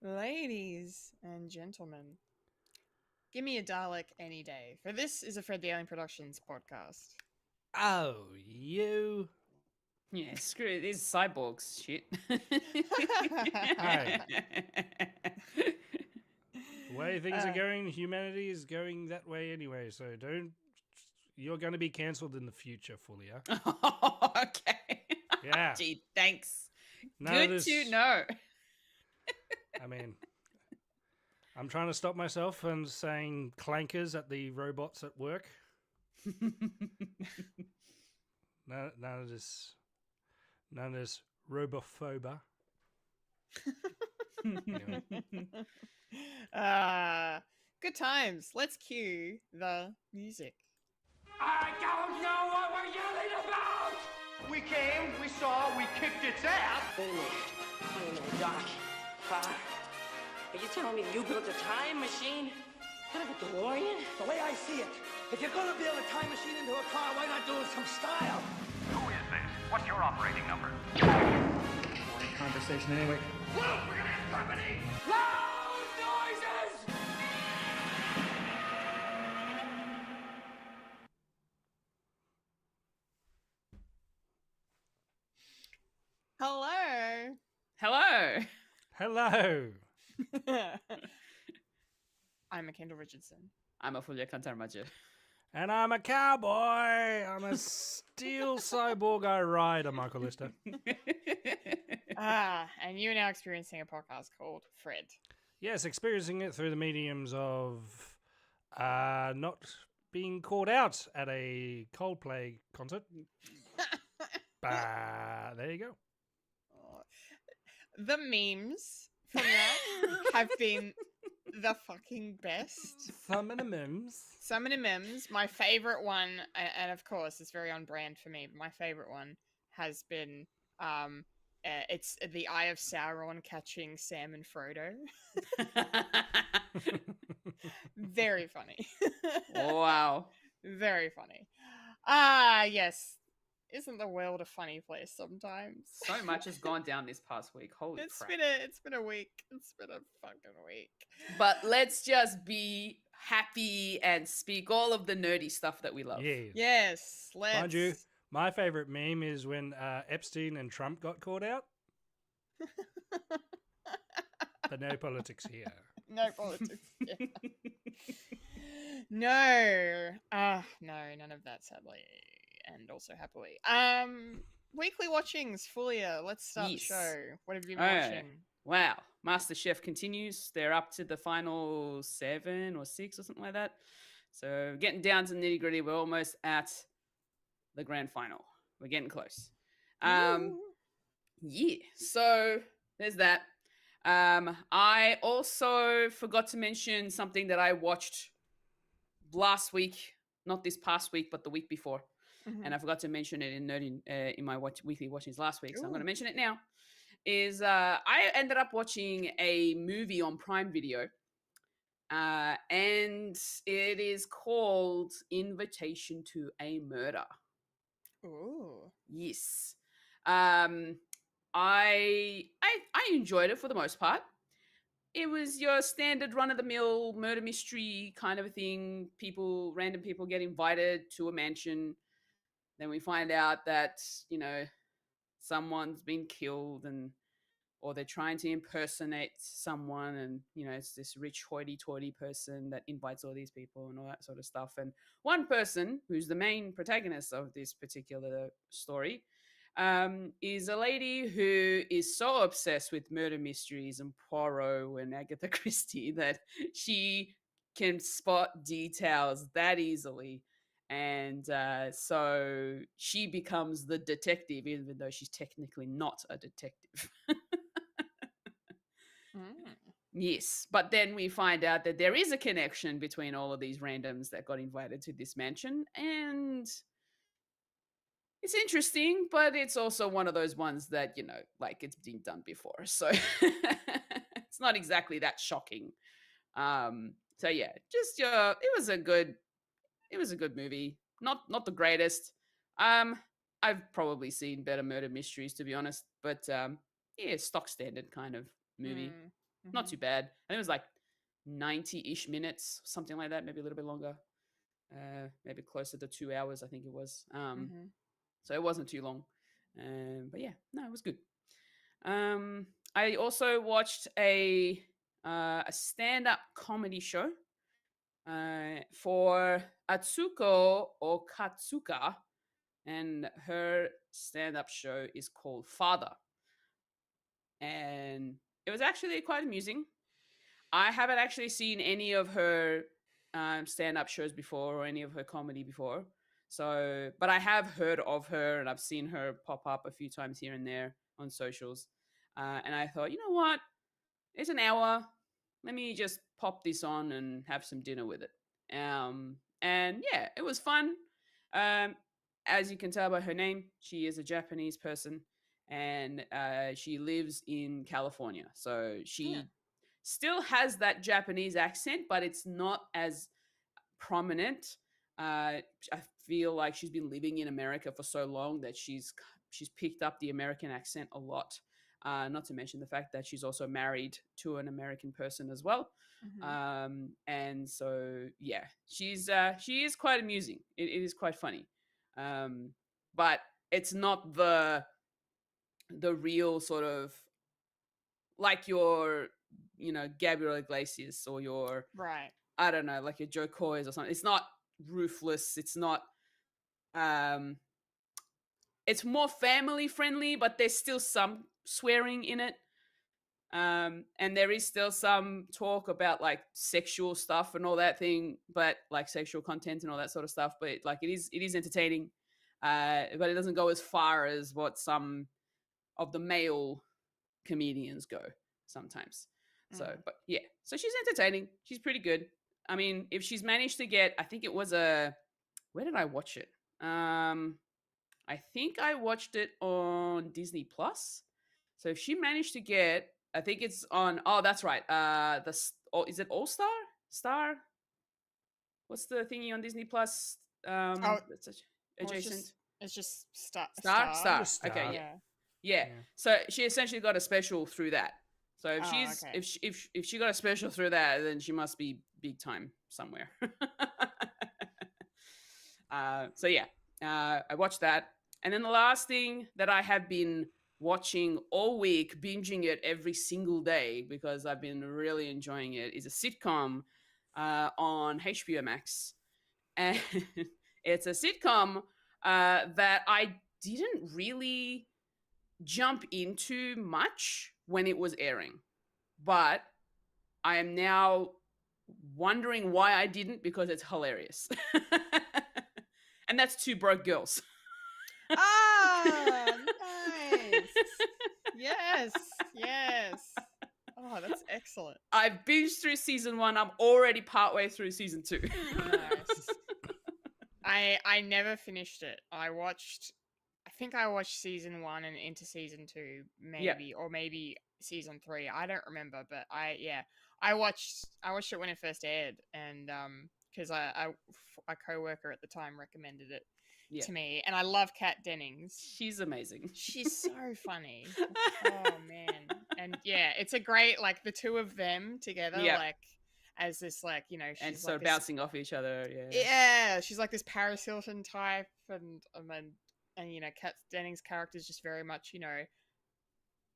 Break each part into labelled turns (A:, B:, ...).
A: Ladies and gentlemen, give me a Dalek any day, for this is a Fred the Alien Productions podcast.
B: Oh, you.
C: Yeah, screw it. These cyborgs shit.
B: Hey. The way things are
A: Uh,
B: going, humanity is going that way anyway, so don't. You're going to be cancelled in the future, Fulya.
C: Okay.
B: Yeah.
C: Gee, thanks.
B: None of
C: Good
B: this.
C: to know.
B: I mean, I'm trying to stop myself from saying clankers at the robots at work. None of this. None of this robophoba. Anyway.
A: Good times. Let's cue the music.
D: I don't know what we're yelling about! We came, we saw, we kicked its ass!
E: Wait a minute. Wait a minute, Doc. Are you telling me you built a time machine? Kind of a DeLorean?
F: The way I see it, if you're gonna build a time machine into a car, why not do it with some style?
G: Who is this? What's your operating number?
F: Boring conversation anyway.
D: Look, we're gonna have company! Loud noises!
A: Hello.
C: Hello.
B: Hello.
A: I'm a Kendall Richardson.
C: I'm a Fulya Kantarmaja.
B: And I'm a cowboy. I'm a steel cyborg I ride, a Michael Lister.
A: And you are now experiencing a podcast called Fred.
B: Yes, experiencing it through the mediums of not being called out at a Coldplay concert. There you go.
A: The memes from that have been the fucking best.
B: Some of the memes.
A: So many memes. My favorite one, and of course it's very on brand for me, but my favorite one has been it's the Eye of Sauron catching Sam and Frodo. Very funny.
C: Wow.
A: Very funny. Yes. Isn't the world a funny place sometimes?
C: So much has gone down this past week. Holy
A: It's
C: crap.
A: been a week. It's been a fucking week.
C: But let's just be happy and speak all of the nerdy stuff that we love.
B: Yeah.
A: Yes, let's.
B: Mind you, my favorite meme is when Epstein and Trump got caught out. But no politics here.
A: No politics. Yeah. No. No, none of that, sadly. And also happily. Weekly watchings, Fulya. Let's start the show. What have you been watching?
C: Wow. MasterChef continues. They're up to the final 7 or 6 or something like that. So getting down to the nitty gritty. We're almost at the grand final. We're getting close. Yeah. So there's that. I also forgot to mention something that I watched last week, not this past week, but the week before.
A: Mm-hmm.
C: And I forgot to mention it in my weekly watchings last week, so I'm going to mention it now. Is I ended up watching a movie on Prime Video, and it is called Invitation to a Murder.
A: Ooh.
C: Yes. I enjoyed it for the most part. It was your standard run-of-the-mill murder mystery kind of a thing. Random people get invited to a mansion. Then we find out that, someone's been killed or they're trying to impersonate someone, and, it's this rich hoity-toity person that invites all these people and all that sort of stuff. And one person, who's the main protagonist of this particular story, is a lady who is so obsessed with murder mysteries and Poirot and Agatha Christie that she can spot details that easily. And so she becomes the detective, even though she's technically not a detective. Yes, but then we find out that there is a connection between all of these randoms that got invited to this mansion, and it's interesting, but it's also one of those ones that, it's been done before. So it's not exactly that shocking. So yeah, just it was a good movie. Not the greatest. I've probably seen better murder mysteries, to be honest, but yeah, stock standard kind of movie. Not
A: Mhm.
C: too bad. I think it was like 90-ish minutes, something like that, maybe a little bit longer. Maybe closer to 2 hours, I think it was.
A: Mhm.
C: So it wasn't too long. But yeah, no, it was good. I also watched a stand-up comedy show for Atsuko or Katsuka, and her stand-up show is called Father, and it was actually quite amusing. I haven't actually seen any of her stand-up shows before or any of her comedy before. So, but I have heard of her and I've seen her pop up a few times here and there on socials. And I thought, you know what? It's an hour. Let me just pop this on and have some dinner with it. And yeah, it was fun. Um, as you can tell by her name, she is a Japanese person and she lives in California. So she
A: Yeah.
C: still has that Japanese accent, but it's not as prominent. I feel like she's been living in America for so long that she's picked up the American accent a lot. Not to mention the fact that she's also married to an American person as well.
A: Mhm.
C: And so yeah, she is quite amusing. It is quite funny, but it's not the real sort of like your Gabriel Iglesias or your
A: Right.
C: I don't know, like your Joe Coys or something. It's not ruthless. It's not. Um, it's more family friendly, but there's still some swearing in it. And there is still some talk about like sexual stuff and all that thing, but like sexual content and all that sort of stuff. But like it is entertaining, but it doesn't go as far as what some of the male comedians go sometimes. So,
A: Mm.
C: but yeah, so she's entertaining. She's pretty good. I mean, if she's managed to get, I think it was where did I watch it? I think I watched it on Disney Plus. So if she managed to get, I think it's on. Oh, that's right. Is it All Star? Star? What's the thingy on Disney Plus?
A: Oh,
C: That's such
A: well,
C: adjacent.
A: it's just star.
C: Star?
A: Star.
B: Star.
C: Okay, yeah.
A: Yeah.
C: Yeah.
B: Yeah.
C: So she essentially got a special through that. So if
A: Oh,
C: she's
A: okay.
C: if she got a special through that, then she must be big time somewhere. So yeah, I watched that, and then the last thing that I have been watching all week, binging it every single day because I've been really enjoying it, is a sitcom on HBO Max, and it's a sitcom that I didn't really jump into much when it was airing, but I am now wondering why I didn't because it's hilarious. And that's Two Broke Girls.
A: Ah, nice. Yes. Yes. Oh, that's excellent.
C: I've binged through season 1. I'm already partway through season 2.
A: Nice. I never finished it. I think I watched season 1 and into season 2
C: Yeah.
A: maybe, or maybe season 3. I don't remember, but I watched it when it first aired, and because a coworker at the time recommended it
C: Yeah.
A: to me, and I love Kat Dennings.
C: She's amazing.
A: She's so funny. Oh man. And yeah, it's a great, like, the two of them together,
C: Yeah.
A: like, as this, like, you know, she's
C: And
A: like
C: sort of
A: this,
C: bouncing off each other. Yeah.
A: yeah, she's like this Paris Hilton type, and you know, Kat Dennings' character is just very much, you know,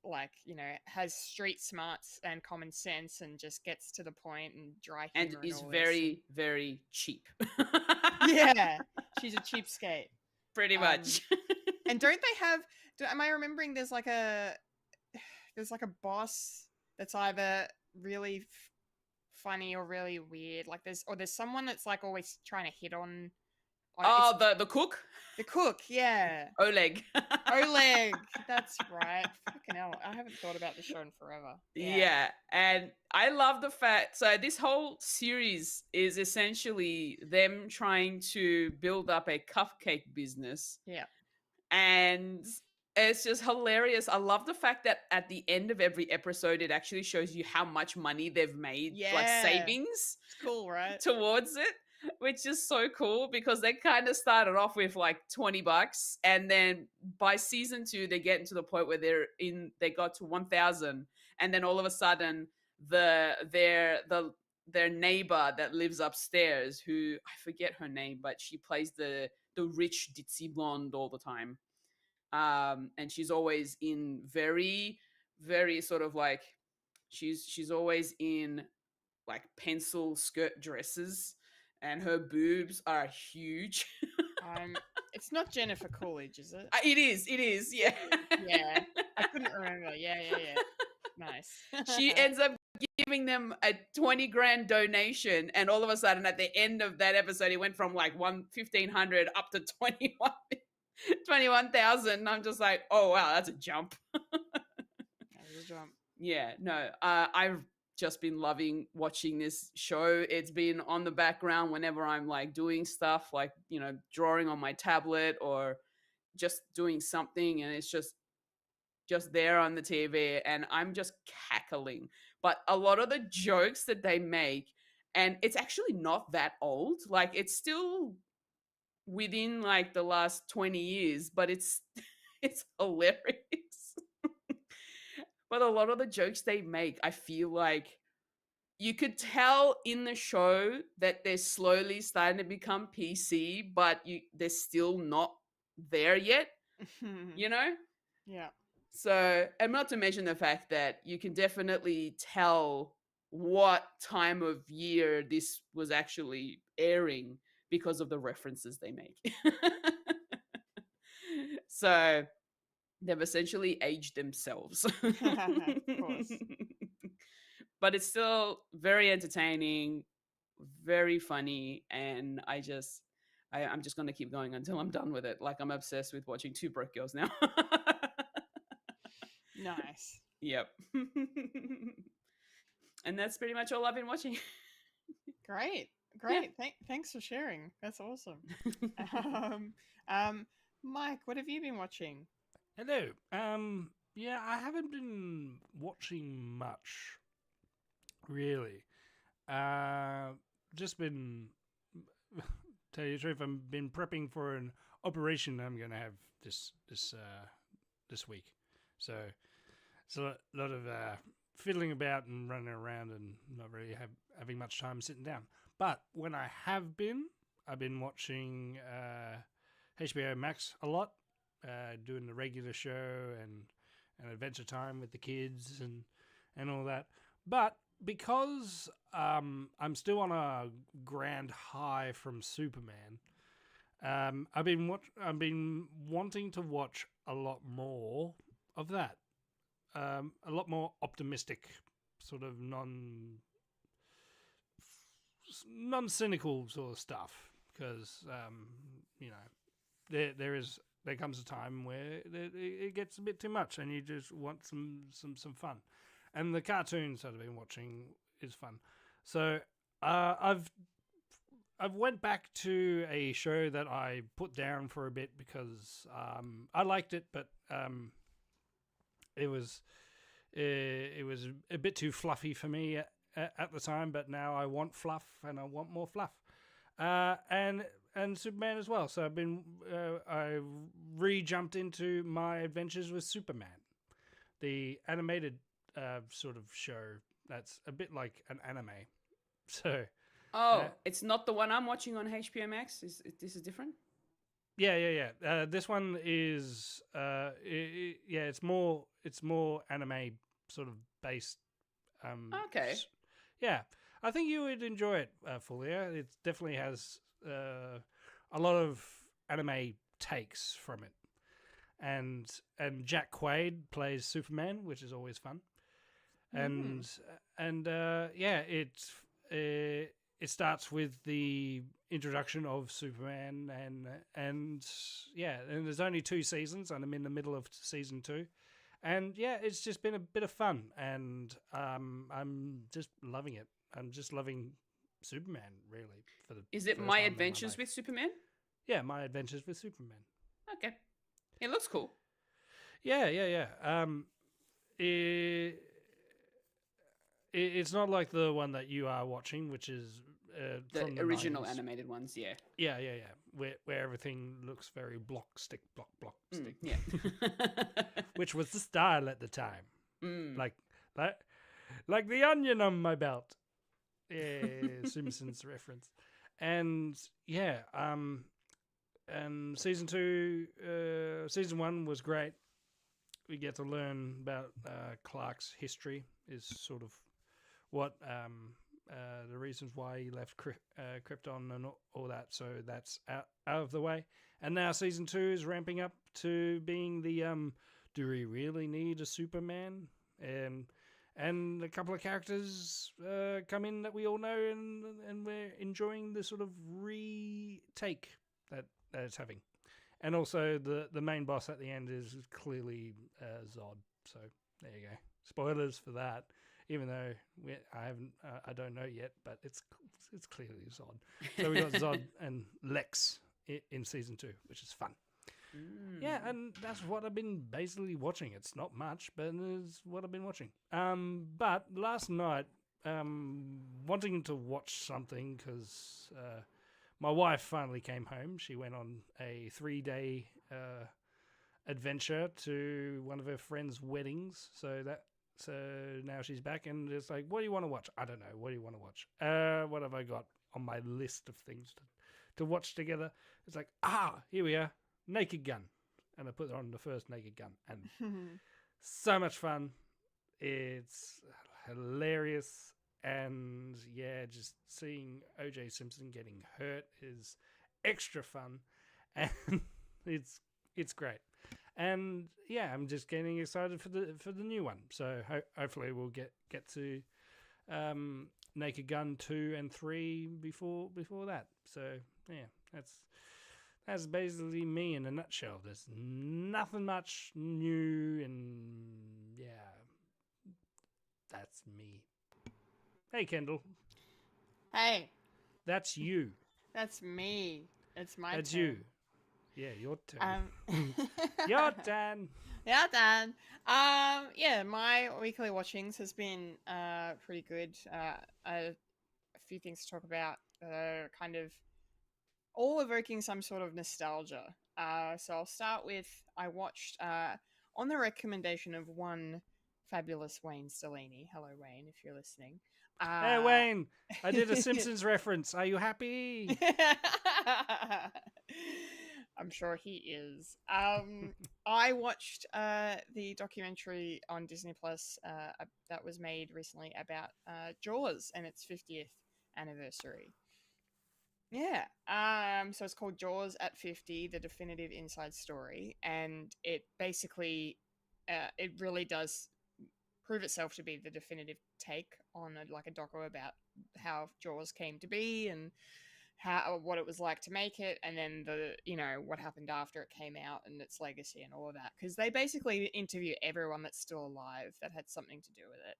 A: like, you know, has street smarts and common sense and just gets to the point and dry
C: And
A: humor
C: is
A: all this.
C: very, very cheap.
A: Yeah, she's a cheapskate.
C: Pretty much.
A: And don't they have? Am I remembering? There's like a boss that's either really funny or really weird. Like there's someone that's like always trying to hit on.
C: Oh, the cook?
A: The cook, yeah.
C: Oleg.
A: Oleg, that's right. Fucking hell, I haven't thought about this show in forever.
C: Yeah, and I love the fact. So this whole series is essentially them trying to build up a cupcake business.
A: Yeah.
C: And it's just hilarious. I love the fact that at the end of every episode, it actually shows you how much money they've made, like
A: Yeah.
C: savings
A: It's cool, right?
C: towards it, which is so cool because they kind of started off with like $20, and then by season 2 they get into the point where they got to 1,000, and then all of a sudden their neighbor that lives upstairs, who I forget her name, but she plays the rich ditzy blonde all the time. And she's always in very, very sort of like she's always in like pencil skirt dresses, and her boobs are huge.
A: It's not Jennifer Coolidge, is it?
C: It is, yeah.
A: Yeah, I couldn't remember. Yeah. Nice.
C: She ends up giving them a 20 grand donation, and all of a sudden at the end of that episode it went from like 1,500 up to 21,000. I'm just like, oh wow, that's a jump.
A: That was a jump.
C: Yeah, no, I've just been loving watching this show. It's been on the background whenever I'm like doing stuff, like, you know, drawing on my tablet or just doing something, and it's just there on the TV, and I'm just cackling. But a lot of the jokes that they make, and it's actually not that old, like it's still within like the last 20 years, but it's hilarious. But a lot of the jokes they make, I feel like you could tell in the show that they're slowly starting to become PC, but they're still not there yet, you know?
A: Yeah.
C: So, and not to mention the fact that you can definitely tell what time of year this was actually airing because of the references they make. So, they've essentially aged themselves.
A: Of course.
C: But it's still very entertaining, very funny, and I'm just going to keep going until I'm done with it. Like, I'm obsessed with watching Two Broke Girls now.
A: Nice.
C: Yep. And that's pretty much all I've been watching.
A: Great.
C: Yeah.
A: Thanks for sharing. That's awesome. Mike, what have you been watching?
B: Hello. Yeah, I haven't been watching much, really. Just been, tell you the truth, I've been prepping for an operation I'm going to have this week. So it's a lot of fiddling about and running around and not really having much time sitting down. But when I have been, I've been watching HBO Max a lot, doing the regular show and Adventure Time with the kids and all that. But because I'm still on a grand high from Superman, I've been wanting to watch a lot more of that. A lot more optimistic, sort of non-cynical sort of stuff, because there comes a time where it gets a bit too much, and you just want some fun. And the cartoons that I've been watching is fun. So I've went back to a show that I put down for a bit because I liked it, but it was a bit too fluffy for me at the time. But now I want fluff, and I want more fluff, and Superman as well. So I re-jumped into my adventures with Superman, the animated sort of show that's a bit like an anime. So
C: it's not the one I'm watching on HBO Max. This is different?
B: Yeah. This one is it's more anime sort of based.
C: Okay.
B: Yeah, I think you would enjoy it, Fulya. It definitely has a lot of anime takes from it, and Jack Quaid plays Superman, which is always fun. And it starts with the introduction of Superman, and there's only 2 seasons, and I'm in the middle of season 2, and it's just been a bit of fun, and I'm just loving it. I'm just loving Superman, really.
C: Is it My Adventures with Superman?
B: Yeah, My Adventures with Superman.
C: Okay, it looks cool.
B: Yeah. It's not like the one that you are watching, which is
C: the
B: from the
C: original
B: 90s.
C: animated ones. Yeah.
B: Where everything looks very block stick.
C: Yeah.
B: Which was the style at the time. Like like the onion on my belt. Yeah, Simpsons reference. And yeah, and season 1 was great. We get to learn about Clark's history, is sort of what the reasons why he left Krypton and all that. So that's out of the way. And now season 2 is ramping up to being the do we really need a Superman? And a couple of characters come in that we all know, and we're enjoying the sort of retake that it's having. And also the main boss at the end is clearly Zod. So there you go. Spoilers for that. Even though I don't know yet, but it's clearly Zod. So we got Zod and Lex in season 2, which is fun. Yeah, and that's what I've been basically watching. It's not much, but it's what I've been watching. But last night, wanting to watch something because my wife finally came home. She went on a 3-day adventure to one of her friends' weddings. So now she's back, and it's like, what do you want to watch? I don't know. What do you want to watch? What have I got on my list of things to watch together? It's like, here we are. Naked Gun, and I put on the first Naked Gun, and so much fun. It's hilarious, and yeah, just seeing O.J. Simpson getting hurt is extra fun, and it's great. And yeah, I'm just getting excited for the new one. So hopefully we'll get to Naked Gun 2 and 3 before that. So yeah, that's basically me in a nutshell. There's nothing much new, and yeah, that's me. Hey, Kendall.
A: Hey,
B: That's you.
A: that's me. It's my
B: That's
A: turn.
B: you. Yeah, your turn. Your turn.
A: Yeah, Dan. Yeah, my weekly watchings has been pretty good. A few things to talk about. Kind of all evoking some sort of nostalgia. So I'll start with, I watched on the recommendation of one fabulous Wayne Stellini. Hello, Wayne, if you're listening.
B: Hey, Wayne. I did a Simpsons reference. Are you happy?
A: I'm sure he is. I watched the documentary on Disney Plus that was made recently about Jaws and its 50th anniversary. Yeah. So it's called Jaws at 50, The Definitive Inside Story, and it basically it really does prove itself to be the definitive take on a doco about how Jaws came to be and what it was like to make it, and then what happened after it came out and its legacy and all of that, because they basically interview everyone that's still alive that had something to do with it,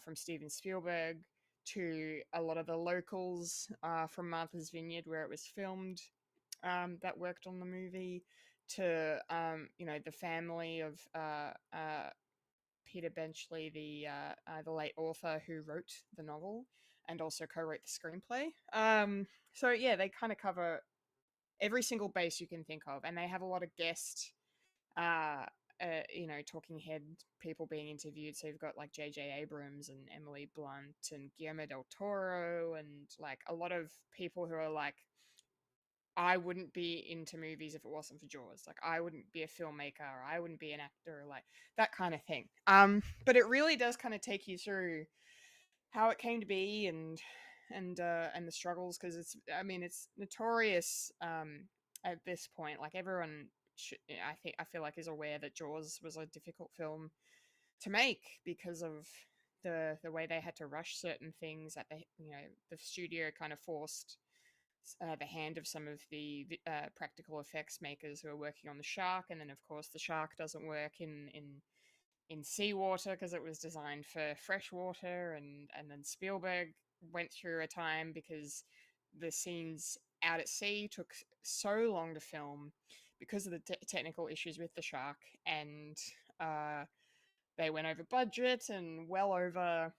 A: from Steven Spielberg to a lot of the locals from Martha's Vineyard where it was filmed, that worked on the movie, to the family of Peter Benchley, the late author who wrote the novel and also co-wrote the screenplay. So yeah, they kind of cover every single base you can think of, and they have a lot of guest, talking head people being interviewed. So you've got like J.J. Abrams and Emily Blunt and Guillermo del Toro, and like a lot of people who are like, I wouldn't be into movies if it wasn't for Jaws. Like, I wouldn't be a filmmaker, or I wouldn't be an actor, like that kind of thing. But it really does kind of take you through how it came to be and the struggles, because it's notorious at this point. Like, everyone I feel like is aware that Jaws was a difficult film to make because of the way they had to rush certain things, that the studio kind of forced the hand of some of the practical effects makers who are working on the shark, and then of course the shark doesn't work in seawater because it was designed for freshwater, and then Spielberg went through a time because the scenes out at sea took so long to film because of the technical issues with the shark, and they went over budget and well over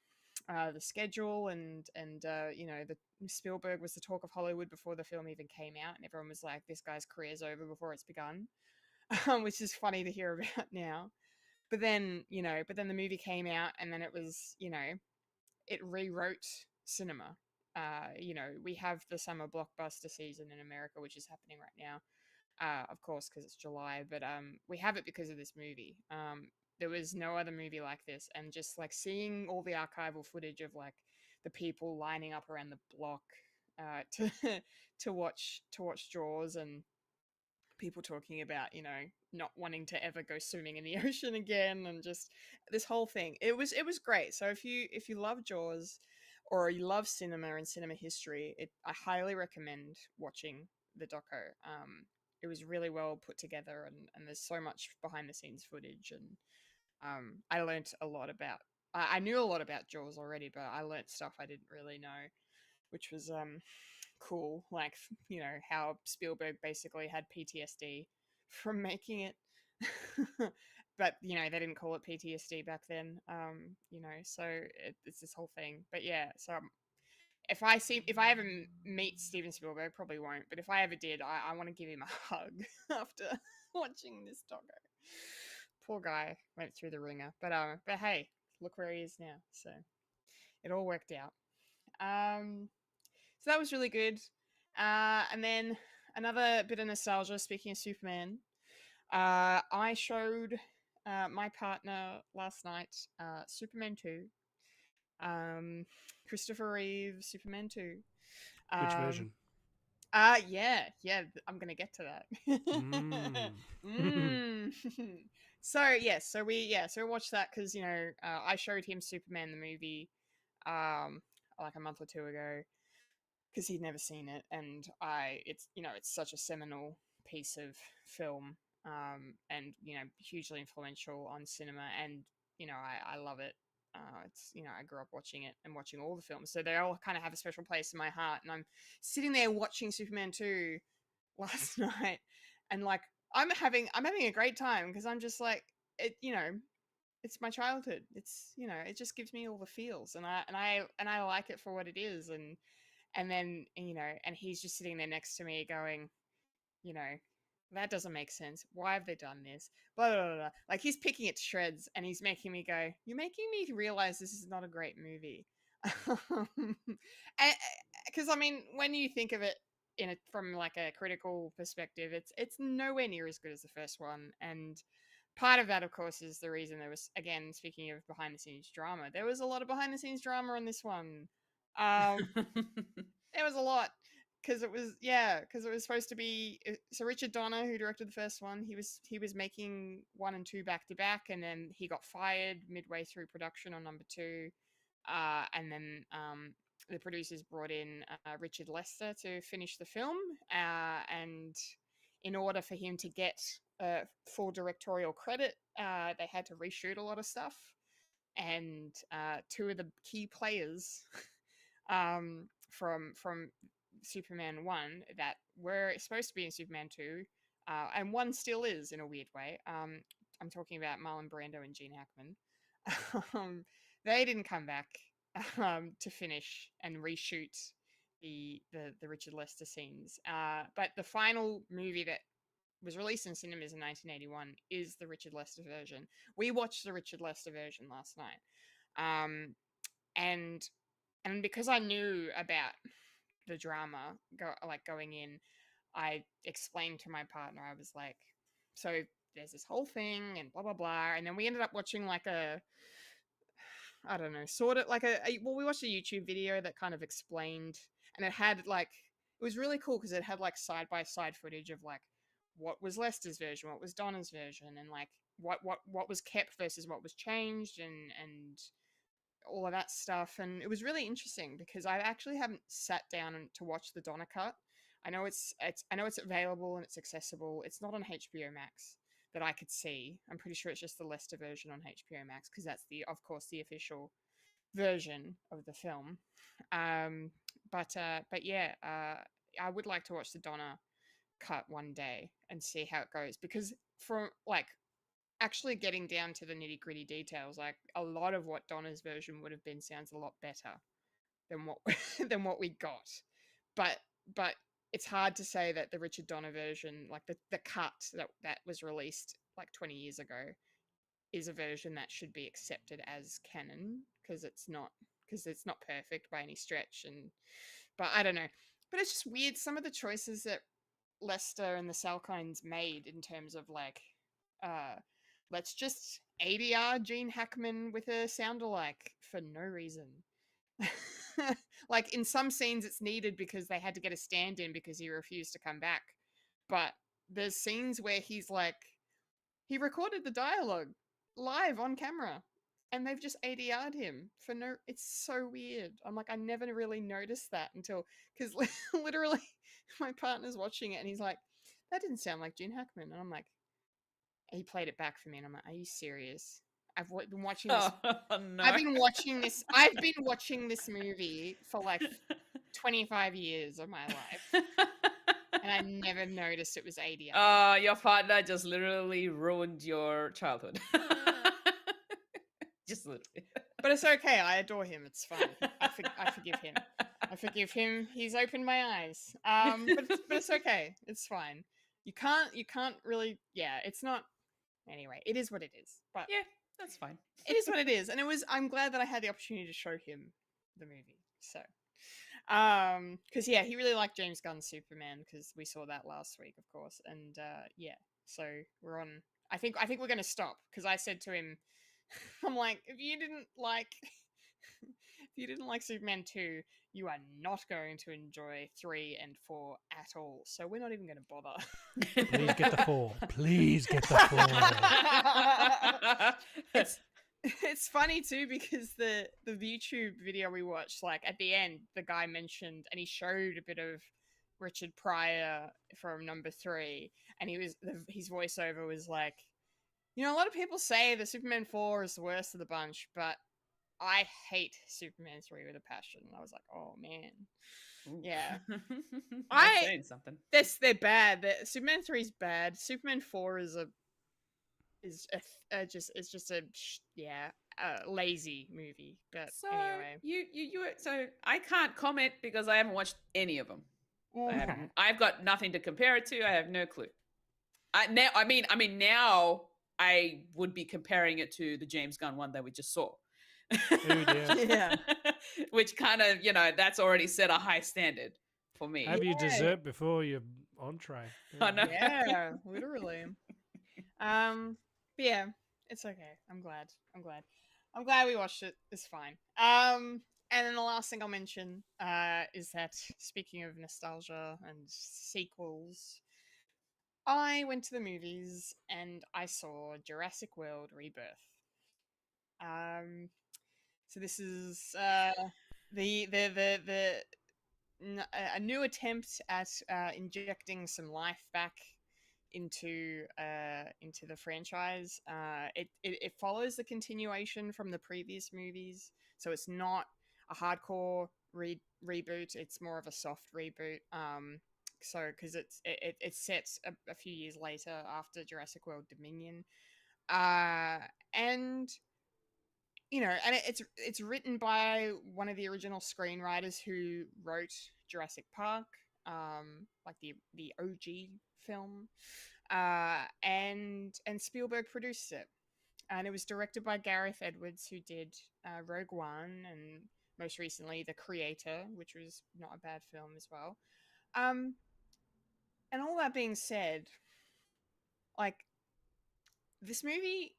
A: the schedule, and the Spielberg was the talk of Hollywood before the film even came out, and everyone was like, this guy's career's over before it's begun, which is funny to hear about now. But then, but then the movie came out, and then it was, it rewrote cinema. We have the summer blockbuster season in America, which is happening right now. Of course, because it's July, but we have it because of this movie. There was no other movie like this, and just like seeing all the archival footage of like the people lining up around the block to to watch Jaws, and people talking about not wanting to ever go swimming in the ocean again, and just this whole thing. It was great. So if you love Jaws, or you love cinema and cinema history, I highly recommend watching the doco. It was really well put together, and there's so much behind the scenes footage, and I learnt a lot about. I knew a lot about Jaws already, but I learnt stuff I didn't really know, which was cool. Like how Spielberg basically had PTSD from making it. But they didn't call it PTSD back then. So it's this whole thing. But yeah, so if I ever meet Steven Spielberg, probably won't, but if I ever did, I want to give him a hug after watching this doco. Poor guy went through the ringer, but hey, look where he is now. So it all worked out. So that was really good. And then another bit of nostalgia. Speaking of Superman, I showed my partner last night Superman 2. Christopher Reeve Superman 2.
B: Which version?
A: Yeah, I'm gonna get to that. So we watched that because I showed him Superman the movie like a month or two ago, because he'd never seen it, and it's such a seminal piece of film, and hugely influential on cinema, and I love it. It's I grew up watching it and watching all the films, so they all kind of have a special place in my heart. And I'm sitting there watching Superman 2 last night, and like I'm having a great time, because I'm just like it's my childhood. It's it just gives me all the feels, and I like it for what it is. And then and he's just sitting there next to me going, you know that doesn't make sense. Why have they done this? Blah, blah, blah, blah. Like, he's picking it to shreds, and he's making me go, you're making me realize this is not a great movie. Because I mean, when you think of it from like a critical perspective, it's nowhere near as good as the first one. And part of that, of course, is the reason there was, again, speaking of behind the scenes drama, there was a lot of behind the scenes drama on this one. There was a lot, because it was supposed to be. So Richard Donner, who directed the first one, he was making 1 and 2 back to back, and then he got fired midway through production on number 2, and then the producers brought in Richard Lester to finish the film, and in order for him to get full directorial credit, they had to reshoot a lot of stuff, and 2 of the key players from Superman 1 that were supposed to be in Superman 2, and one still is in a weird way. I'm talking about Marlon Brando and Gene Hackman. They didn't come back to finish and reshoot the Richard Lester scenes. But the final movie that was released in cinemas in 1981 is the Richard Lester version. We watched the Richard Lester version last night. And because I knew about the drama going in, I explained to my partner, I was like, so there's this whole thing and blah blah blah, and then we ended up watching like I don't know, sort of like we watched a YouTube video that kind of explained, and it was really cool because it had like side by side footage of like what was Lester's version, what was Donna's version, and like what was kept versus what was changed, and all of that stuff. And it was really interesting because I actually haven't sat down to watch the Donna cut. I know it's available and it's accessible. It's not on HBO Max that I could see. I'm pretty sure it's just the Lester version on HBO Max, because that's of course the official version of the film. But yeah, I would like to watch the Donna cut one day and see how it goes, because from like actually getting down to the nitty gritty details, like a lot of what Donna's version would have been sounds a lot better than what than what we got. But it's hard to say that the Richard Donner version, like the cut that was released like 20 years ago, is a version that should be accepted as canon because it's not perfect by any stretch. But I don't know. But it's just weird some of the choices that Lester and the Salkinds made in terms of like, let's just ADR Gene Hackman with a sound alike for no reason. Like in some scenes it's needed because they had to get a stand-in because he refused to come back. But there's scenes where he's like, he recorded the dialogue live on camera and they've just ADR'd him for no, it's so weird. I'm like, I never really noticed that until, because literally my partner's watching it and he's like, that didn't sound like Gene Hackman. And I'm like, he played it back for me and I'm like, are you serious? I've been watching this.
C: Oh, no.
A: I've been watching this movie for like 25 years of my life. And I never noticed it was ADR.
C: Your partner just literally ruined your childhood. Just literally.
A: But it's okay. I adore him. It's fine. I forgive him. I forgive him. He's opened my eyes. But it's okay. It's fine. You can't really. Yeah, it's not. Anyway, it is what it is. But
C: Yeah, that's fine.
A: it is what it is, and I'm glad that I had the opportunity to show him the movie. So, because yeah, he really liked James Gunn's Superman because we saw that last week, of course, and yeah, so we're on. I think we're gonna stop because I said to him, I'm like, if you didn't like Superman 2, you are not going to enjoy 3 and 4 at all. So we're not even going to bother.
B: Please get the 4. Please get the 4.
A: It's funny too because the YouTube video we watched, like at the end, the guy mentioned and he showed a bit of Richard Pryor from number 3, and his voiceover was like, you know, a lot of people say the Superman 4 is the worst of the bunch, but I hate Superman 3 with a passion. And I was like, oh man.
C: Ooh.
A: Yeah.
C: I'm saying something.
A: They're bad. Superman 3 is bad. Superman 4 is just a lazy movie. But
C: So
A: anyway.
C: So I can't comment because I haven't watched any of them. I've got nothing to compare it to. I have no clue. Now I would be comparing it to the James Gunn one that we just saw.
A: Yeah.
C: Which kind of, that's already set a high standard for me.
B: Have you dessert before your entree?
C: I know.
A: Yeah, literally. But yeah, it's okay. I'm glad we watched it. It's fine. And then the last thing I'll mention is that speaking of nostalgia and sequels, I went to the movies and I saw Jurassic World Rebirth. So this is a new attempt at injecting some life back into the franchise. It follows the continuation from the previous movies, so it's not a hardcore reboot. It's more of a soft reboot. So because it's set a few years later after Jurassic World Dominion, and and it's written by one of the original screenwriters who wrote Jurassic Park, like the OG film, and Spielberg produced it, and it was directed by Gareth Edwards, who did Rogue One and most recently The Creator, which was not a bad film as well. And all that being said, like, this movie,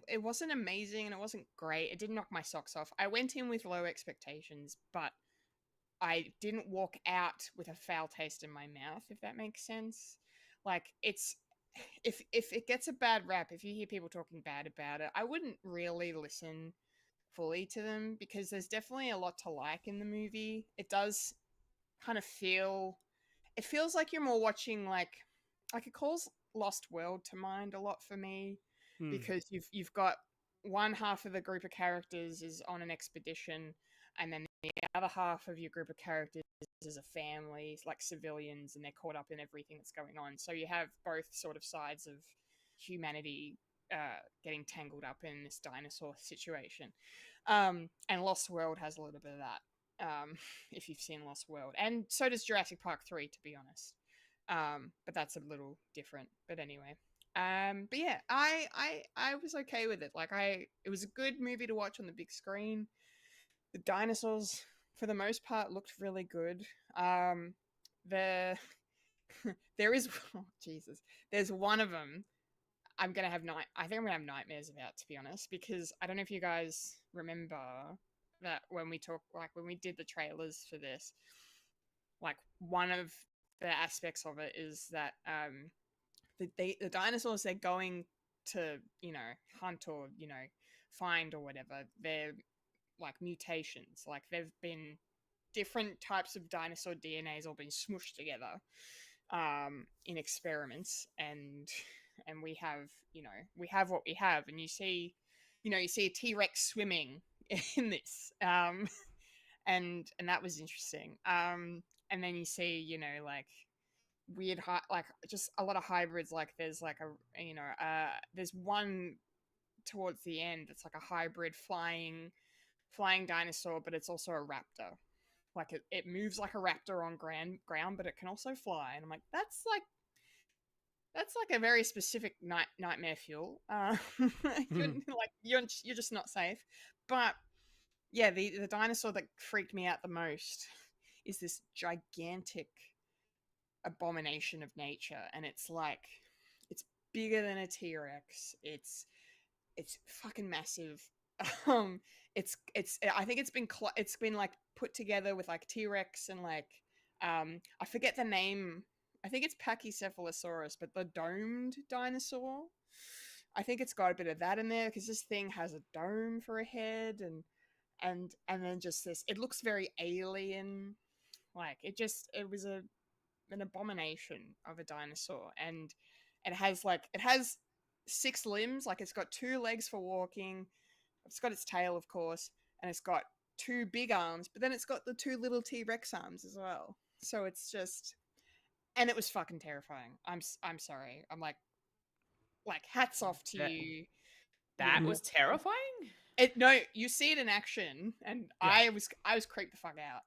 A: it wasn't amazing and it wasn't great. It didn't knock my socks off. I went in with low expectations, but I didn't walk out with a foul taste in my mouth, if that makes sense. Like, it's if it gets a bad rap, if you hear people talking bad about it, I wouldn't really listen fully to them because there's definitely a lot to like in the movie. It does kind of it feels like you're more watching like it calls Lost World to mind a lot for me, because you've got one half of the group of characters is on an expedition, and then the other half of your group of characters is a family, like civilians, and they're caught up in everything that's going on. So you have both sort of sides of humanity getting tangled up in this dinosaur situation. And Lost World has a little bit of that, if you've seen Lost World. And so does Jurassic Park 3, to be honest. But that's a little different. But anyway. But yeah, I was okay with it. Like it was a good movie to watch on the big screen. The dinosaurs, for the most part, looked really good. The there is oh, Jesus. There's one of them I'm gonna have I think I'm gonna have nightmares about, to be honest, because I don't know if you guys remember that when we did the trailers for this, like one of the aspects of it is that the dinosaurs they're going to hunt or find or whatever, they're like mutations, like they've been different types of dinosaur DNA's all been smushed together in experiments, and we have what we have, and you see a T-Rex swimming in this, and that was interesting, and then you see like weird like just a lot of hybrids, like there's like there's one towards the end that's like a hybrid flying dinosaur, but it's also a raptor. Like it moves like a raptor on ground, but it can also fly. And I'm like, that's like a very specific nightmare fuel. You're just not safe. But yeah, the dinosaur that freaked me out the most is this gigantic abomination of nature, and it's bigger than a T-Rex. It's fucking massive. I think it's been like put together with like T-Rex and like I forget the name. I think it's Pachycephalosaurus, but the domed dinosaur. I think it's got a bit of that in there because this thing has a dome for a head, and then just this. It looks very alien. Like it was an abomination of a dinosaur, and it has 6 limbs. Like it's got 2 legs for walking. It's got its tail, of course, and it's got 2 big arms, but then it's got the 2 little T-Rex arms as well. So it's just, and it was fucking terrifying. I'm sorry. I'm like hats off to you.
C: That was terrifying?
A: No, you see it in action, and yeah. I was creeped the fuck out.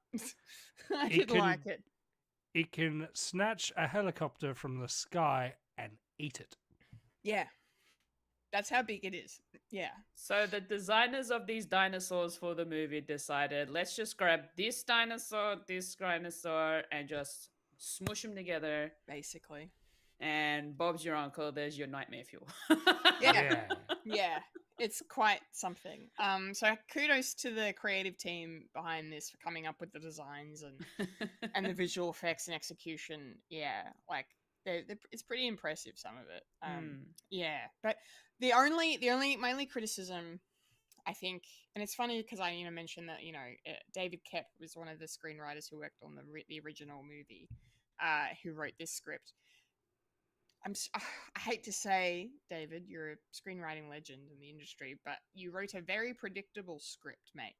A: I didn't like it.
B: It can snatch a helicopter from the sky and eat it.
A: Yeah. That's how big it is. Yeah.
C: So the designers of these dinosaurs for the movie decided, let's just grab this dinosaur, and just smush them together.
A: Basically.
C: And Bob's your uncle. There's your nightmare fuel.
A: Yeah. Yeah. It's quite something. So kudos to the creative team behind this for coming up with the designs and the visual effects and execution. Yeah. Like it's pretty impressive, some of it. Yeah. But my only criticism, I think, and it's funny because I mentioned that David Koepp was one of the screenwriters who worked on the original movie, who wrote this script. I hate to say, David, you're a screenwriting legend in the industry, but you wrote a very predictable script, mate.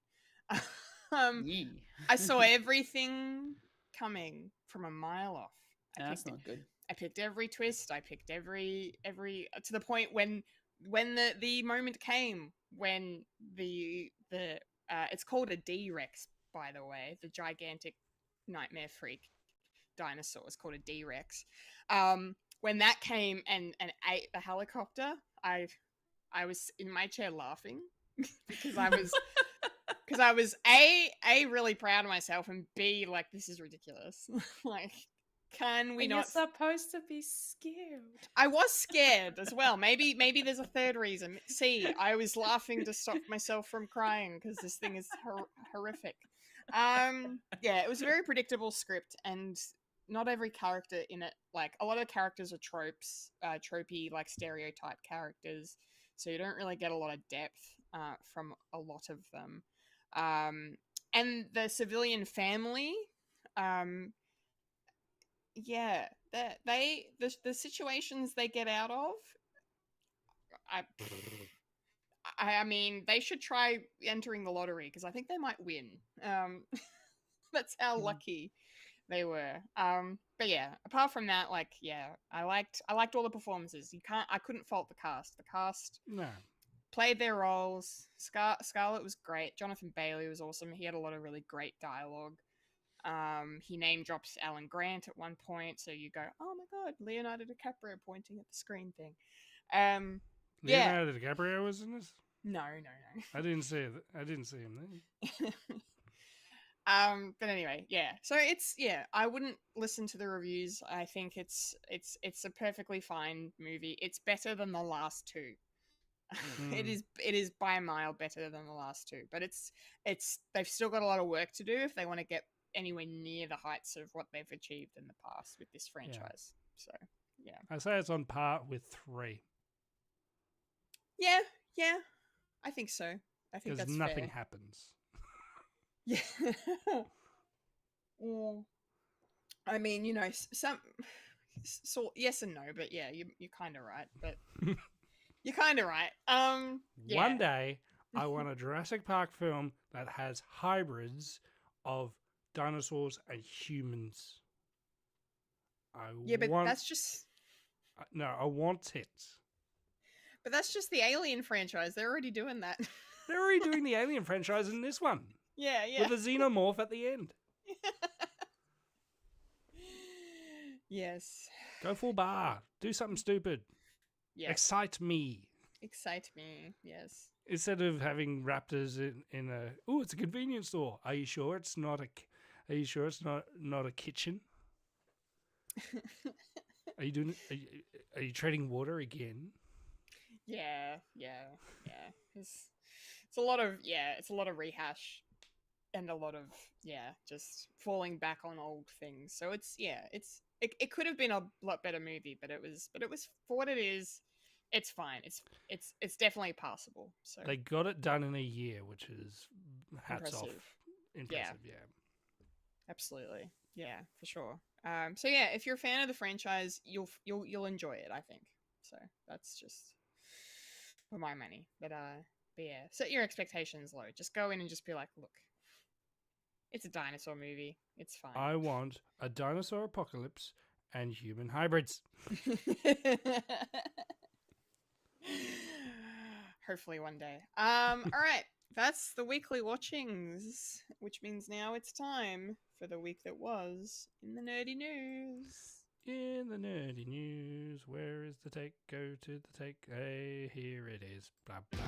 A: I saw everything coming from a mile off.
C: That's not good.
A: I picked every twist. I picked every to the point when the moment came when the it's called a D-Rex, by the way, the gigantic nightmare freak dinosaur is called a D-Rex. When that came and ate the helicopter, I was in my chair laughing because I was A really proud of myself, and B, like, this is ridiculous. Like, can we not?
C: You're supposed to be scared.
A: I was scared as well. Maybe there's a third reason. C, I was laughing to stop myself from crying because this thing is horrific. Yeah, it was a very predictable script, and not every character in it, like a lot of characters are tropey, like stereotype characters, so you don't really get a lot of depth from a lot of them. And the civilian family, yeah, the situations they get out of, I mean, they should try entering the lottery because I think they might win. That's how lucky they were. But yeah, apart from that, like, yeah, I liked all the performances. I couldn't fault the cast. The cast played their roles. Scarlett was great. Jonathan Bailey was awesome. He had a lot of really great dialogue. He name drops Alan Grant at one point, so you go, "Oh my god, Leonardo DiCaprio pointing at the screen thing." Yeah.
B: Leonardo DiCaprio was in this.
A: No.
B: I didn't see it. I didn't see him then.
A: But anyway, yeah. So I wouldn't listen to the reviews. I think it's a perfectly fine movie. It's better than the last two. It is by a mile better than the last two, but it's they've still got a lot of work to do if they want to get anywhere near the heights of what they've achieved in the past with this franchise. So yeah,
B: I say it's on par with 3.
A: yeah, I think so. I think
B: Because
A: that's
B: nothing
A: fair.
B: happens.
A: Yeah. Well, I mean, some so yes and no, but yeah, you're kind of right. But you're kind of right. Yeah.
B: One day, I want a Jurassic Park film that has hybrids of dinosaurs and humans.
A: That's just.
B: No, I want it.
A: But that's just the Alien franchise. They're already doing that.
B: They're already doing the Alien franchise in this one.
A: Yeah.
B: With a xenomorph at the end.
A: Yes.
B: Go full bar. Do something stupid.
A: Yes.
B: Excite me.
A: Excite me. Yes.
B: Instead of having raptors in a it's a convenience store. Are you sure it's not a? Are you sure it's not a kitchen? Are you doing? Are you trading water again?
A: Yeah. It's a lot of rehash and a lot of just falling back on old things. So it could have been a lot better movie, but it was for what it is. It's fine. It's definitely passable. So
B: They got it done in a year, which is hats
A: Impressive.
B: off. Impressive, yeah.
A: Absolutely. Yeah, for sure. So yeah, if you're a fan of the franchise, you'll enjoy it, I think. So that's just for my money. But yeah, set your expectations low. Just go in and just be like, look, it's a dinosaur movie. It's fine.
B: I want a dinosaur apocalypse and human hybrids.
A: Hopefully one day. All right. That's the weekly watchings, which means now it's time for the week that was in the nerdy news.
B: In the nerdy news, where is the take? Go to the take. Hey, here it is. Blah, blah.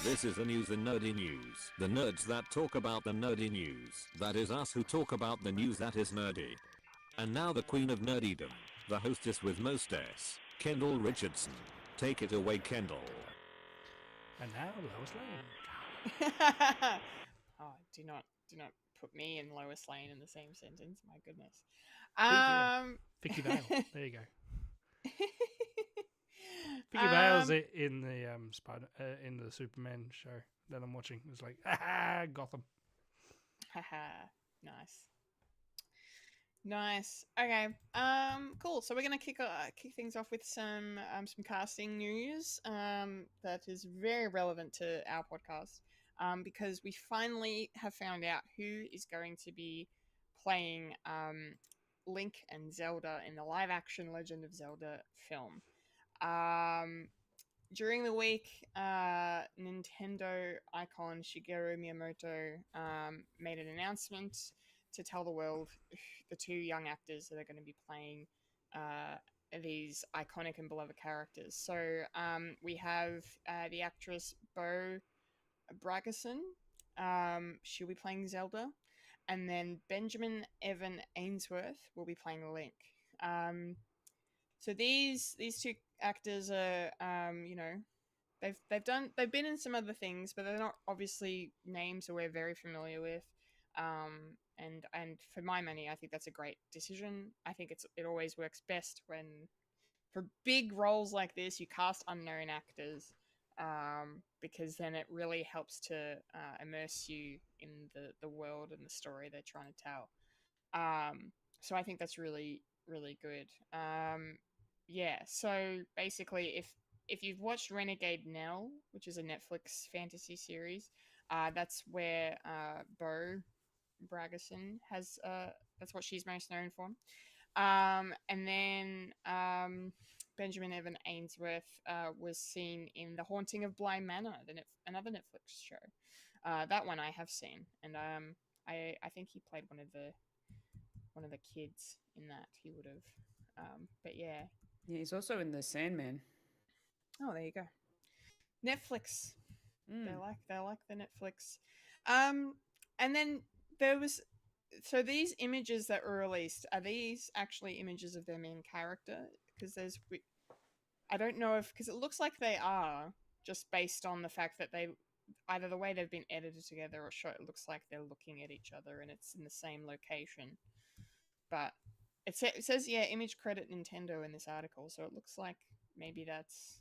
H: This is the news in nerdy news. The nerds that talk about the nerdy news. That is us who talk about the news that is nerdy. And now the queen of nerdydom, the hostess with mostest, Kendall Richardson. Take it away, Kendall.
B: And now Lois Lane.
A: Oh, do not put me and Lois Lane in the same sentence. My goodness.
B: Vicky Vale. There you go. Vicky Vale's in the in the Superman show that I'm watching. It's like, Gotham.
A: Haha, nice. Okay. Cool. So we're gonna kick things off with some casting news that is very relevant to our podcast because we finally have found out who is going to be playing Link and Zelda in the live action Legend of Zelda film. During the week, Nintendo icon Shigeru Miyamoto made an announcement to tell the world the two young actors that are going to be playing these iconic and beloved characters. So we have the actress Bo Bragason. She'll be playing Zelda. And then Benjamin Evan Ainsworth will be playing Link. So these two actors are, they've been in some other things, but they're not obviously names that we're very familiar with. And for my money, I think that's a great decision. I think it always works best when, for big roles like this, you cast unknown actors, because then it really helps to immerse you in the world and the story they're trying to tell. So I think that's really, really good. Yeah, so basically, if you've watched Renegade Nell, which is a Netflix fantasy series, that's where Bo Bragason that's what she's most known for. And then Benjamin Evan Ainsworth was seen in The Haunting of Bly Manor, another Netflix show. That one I have seen, and I think he played one of the kids in that. He would have, but yeah.
C: Yeah, he's also in The Sandman.
A: Oh, there you go. Netflix.
C: Mm.
A: They like the Netflix. And then there was these images that were released, are these actually images of their main character? Because I don't know because it looks like they are, just based on the fact that they either the way they've been edited together or shot, it looks like they're looking at each other and it's in the same location. But it says image credit Nintendo in this article, so it looks like maybe that's,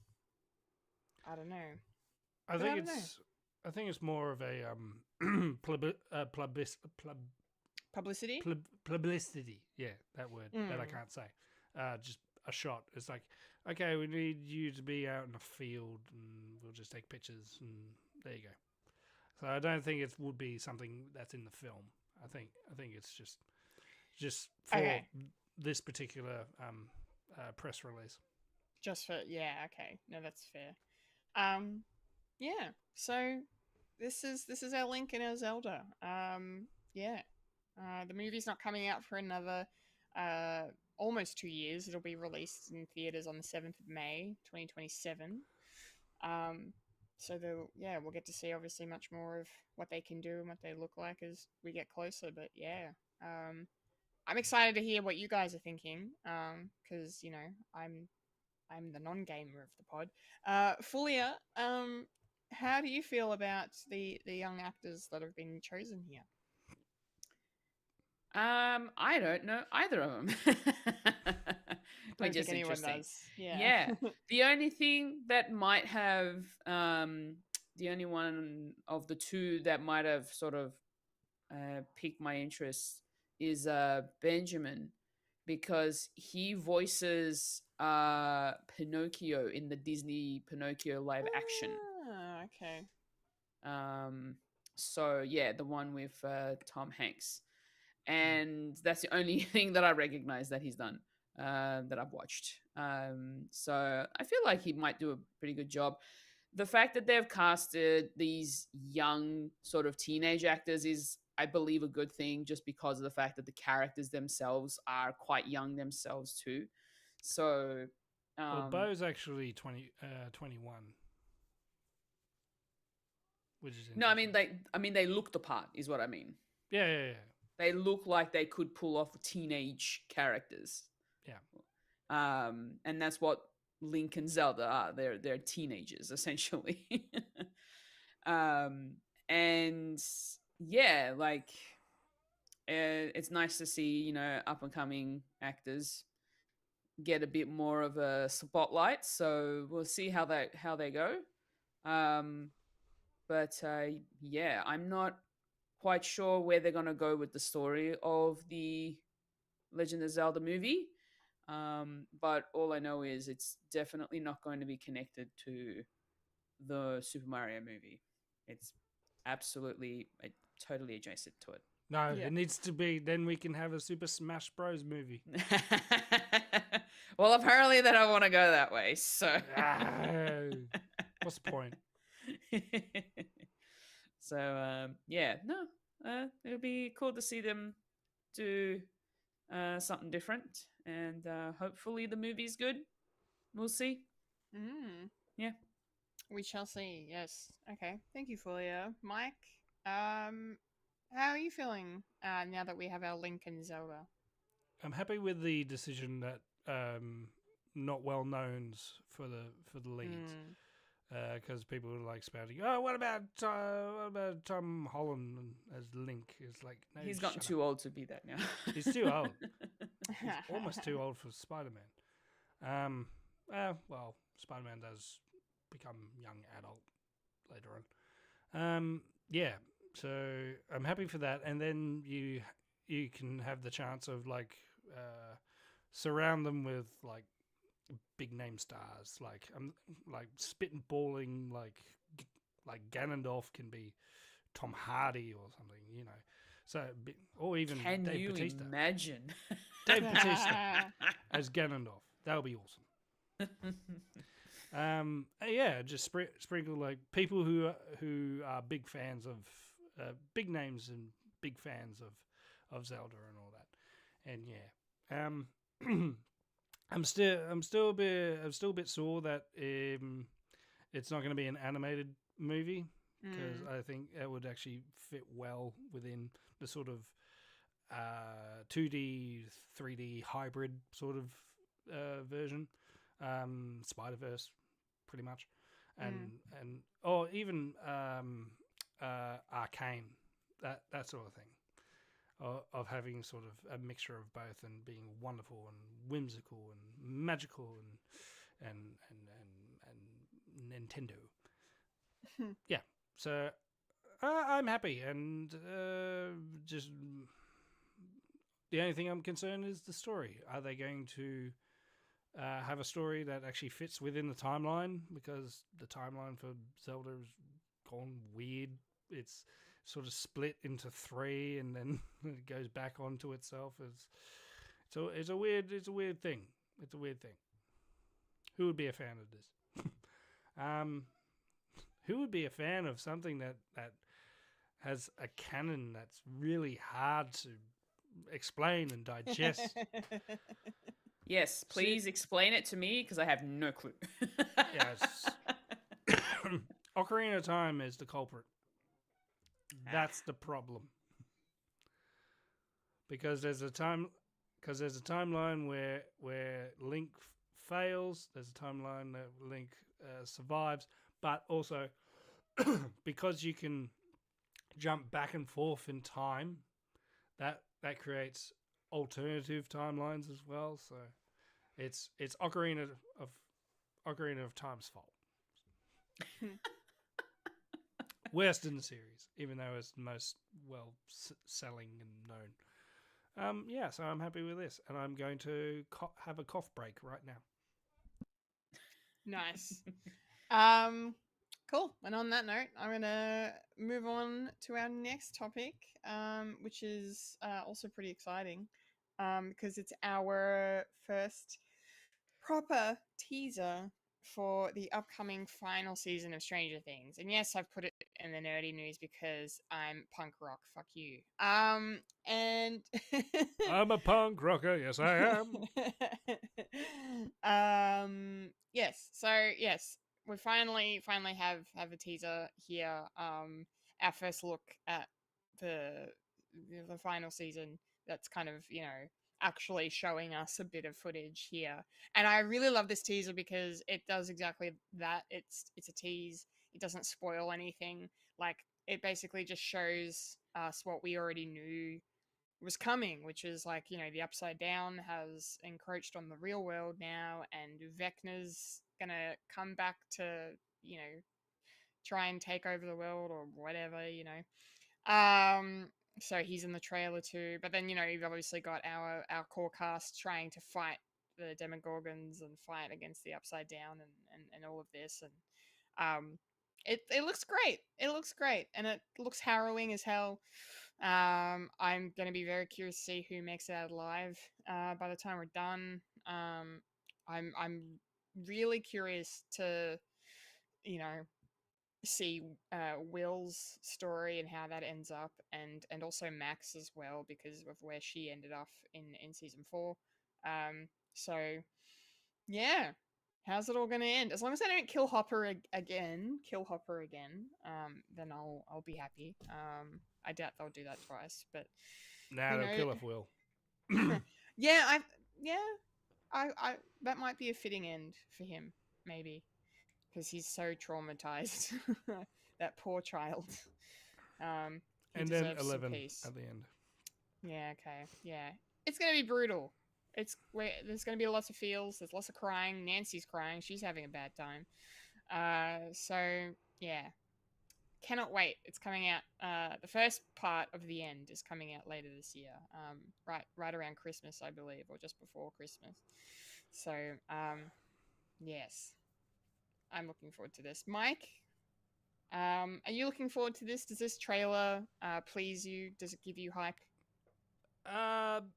A: I don't know.
B: I think it's more of a
A: publicity.
B: Publicity, yeah, that word that I can't say. Just a shot. It's like, okay, we need you to be out in the field, and we'll just take pictures, and there you go. So I don't think it would be something that's in the film. I think it's just for this particular press release.
A: Just for okay, no, that's fair. Yeah. So this is our Link and our Zelda. The movie's not coming out for another almost 2 years. It'll be released in theaters on the 7th of May, 2027. So we'll get to see obviously much more of what they can do and what they look like as we get closer. But I'm excited to hear what you guys are thinking. Because I'm the non-gamer of the pod. Fulya, how do you feel about the young actors that have been chosen here?
C: I don't know either of them.
A: I don't think anyone does.
C: Yeah. The only thing that might have, the only one of the two that might have sort of piqued my interest is Benjamin, because he voices Pinocchio in the Disney Pinocchio live action.
A: Okay.
C: So yeah, the one with Tom Hanks. And that's the only thing that I recognize that he's done, that I've watched. So I feel like he might do a pretty good job. The fact that they've casted these young sort of teenage actors is, I believe, a good thing, just because of the fact that the characters themselves are quite young themselves too. So,
B: well, Bo's actually 21. Which is
C: no, I mean they look the part, is what I mean.
B: Yeah.
C: They look like they could pull off teenage characters.
B: Yeah.
C: And that's what Link and Zelda are. They're teenagers essentially. And yeah, like it's nice to see, up and coming actors get a bit more of a spotlight. So we'll see how they go. But I'm not quite sure where they're going to go with the story of the Legend of Zelda movie. But all I know is it's definitely not going to be connected to the Super Mario movie. It's absolutely totally adjacent to it.
B: No, it needs to be. Then we can have a Super Smash Bros. Movie.
C: Well, apparently they don't want to go that way. So
B: what's the point?
C: So it'll be cool to see them do something different, and hopefully the movie's good. We'll see. Yeah,
A: we shall see. Yes. Okay. Thank you, Fulya. Mike, how are you feeling now that we have our Link and Zelda?
B: I'm happy with the decision that not well knowns for the leads. Because people were like spouting, oh, what about Tom Holland as Link? It's like, no,
C: he's gotten too old to be that now.
B: He's too old. He's almost too old for Spider-Man. Well, Spider-Man does become young adult later on. So I'm happy for that. And then you can have the chance of surround them with big name stars, like spitting balling, like Ganondorf can be Tom Hardy or something, So, or even
C: can
B: Dave
C: you
B: Bautista.
C: Imagine
B: Dave Bautista as Ganondorf? That would be awesome. Yeah, just sprinkle like people who are big fans of big names and big fans of Zelda and all that. And yeah, I'm still a bit sore that it's not going to be an animated movie, because I think it would actually fit well within the sort of 2D 3D hybrid sort of version, Spider-Verse pretty much, and or even Arcane, that sort of thing, of having sort of a mixture of both and being wonderful and whimsical and magical and Nintendo. Yeah, so I'm happy, and just the only thing I'm concerned is the story. Are they going to have a story that actually fits within the timeline? Because the timeline for Zelda has gone weird. It's sort of split into 3, and then it goes back onto itself. It's a weird thing. It's a weird thing. Who would be a fan of this? Who would be a fan of something that has a canon that's really hard to explain and digest?
C: Yes, please explain it to me, because I have no clue.
B: Yes. Ocarina of Time is the culprit. That's the problem. Because there's a timeline where Link fails. There's a timeline that Link survives, but also because you can jump back and forth in time, that creates alternative timelines as well. So it's Ocarina of Time's fault. Worst in the series, even though it's the most selling and known. Yeah, so I'm happy with this, and I'm going to have a cough break right now.
A: Nice. Cool. And on that note, I'm gonna move on to our next topic, which is also pretty exciting, because it's our first proper teaser for the upcoming final season of Stranger Things. And yes, I've put it in the nerdy news because I'm punk rock. Fuck you. And
B: I'm a punk rocker. Yes, I
A: am. Yes. So yes, we finally have a teaser here. Our first look at the final season. That's kind of, actually showing us a bit of footage here. And I really love this teaser because it does exactly that. It's a tease. It doesn't spoil anything. Like, it basically just shows us what we already knew was coming, which is like, the Upside Down has encroached on the real world now, and Vecna's gonna come back to, try and take over the world or whatever, So he's in the trailer too. But then, you've obviously got our core cast trying to fight the Demogorgons and fight against the Upside Down and all of this. And it looks great. It looks great. And it looks harrowing as hell. I'm going to be very curious to see who makes it out alive by the time we're done. I'm really curious to, see Will's story and how that ends up, and also Max as well, because of where she ended up in season 4. So yeah, how's it all gonna end? As long as I don't kill Hopper again, then I'll be happy. I doubt they'll do that twice, but
B: they'll kill off Will.
A: yeah, I that might be a fitting end for him, maybe. Because he's so traumatized. That poor child.
B: And then 11 at the end.
A: Yeah, okay. Yeah. It's going to be brutal. There's going to be lots of feels. There's lots of crying. Nancy's crying. She's having a bad time. So, yeah. Cannot wait. It's coming out. The first part of the end is coming out later this year. Right around Christmas, I believe, or just before Christmas. So, yes. I'm looking forward to this. Mike, are you looking forward to this? Does this trailer please you? Does it give you hype?
B: I'm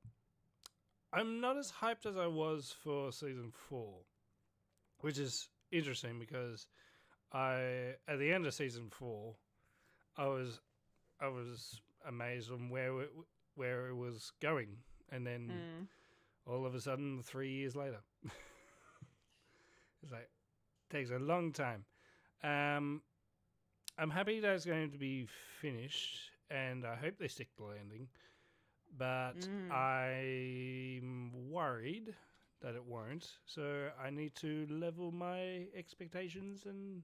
B: not as hyped as I was for season 4. which is interesting because at the end of season 4, I was amazed on where it was going, and then all of a sudden 3 years later, it's like takes a long time. I'm happy that it's going to be finished, and I hope they stick the landing. But I'm worried that it won't. So I need to level my expectations and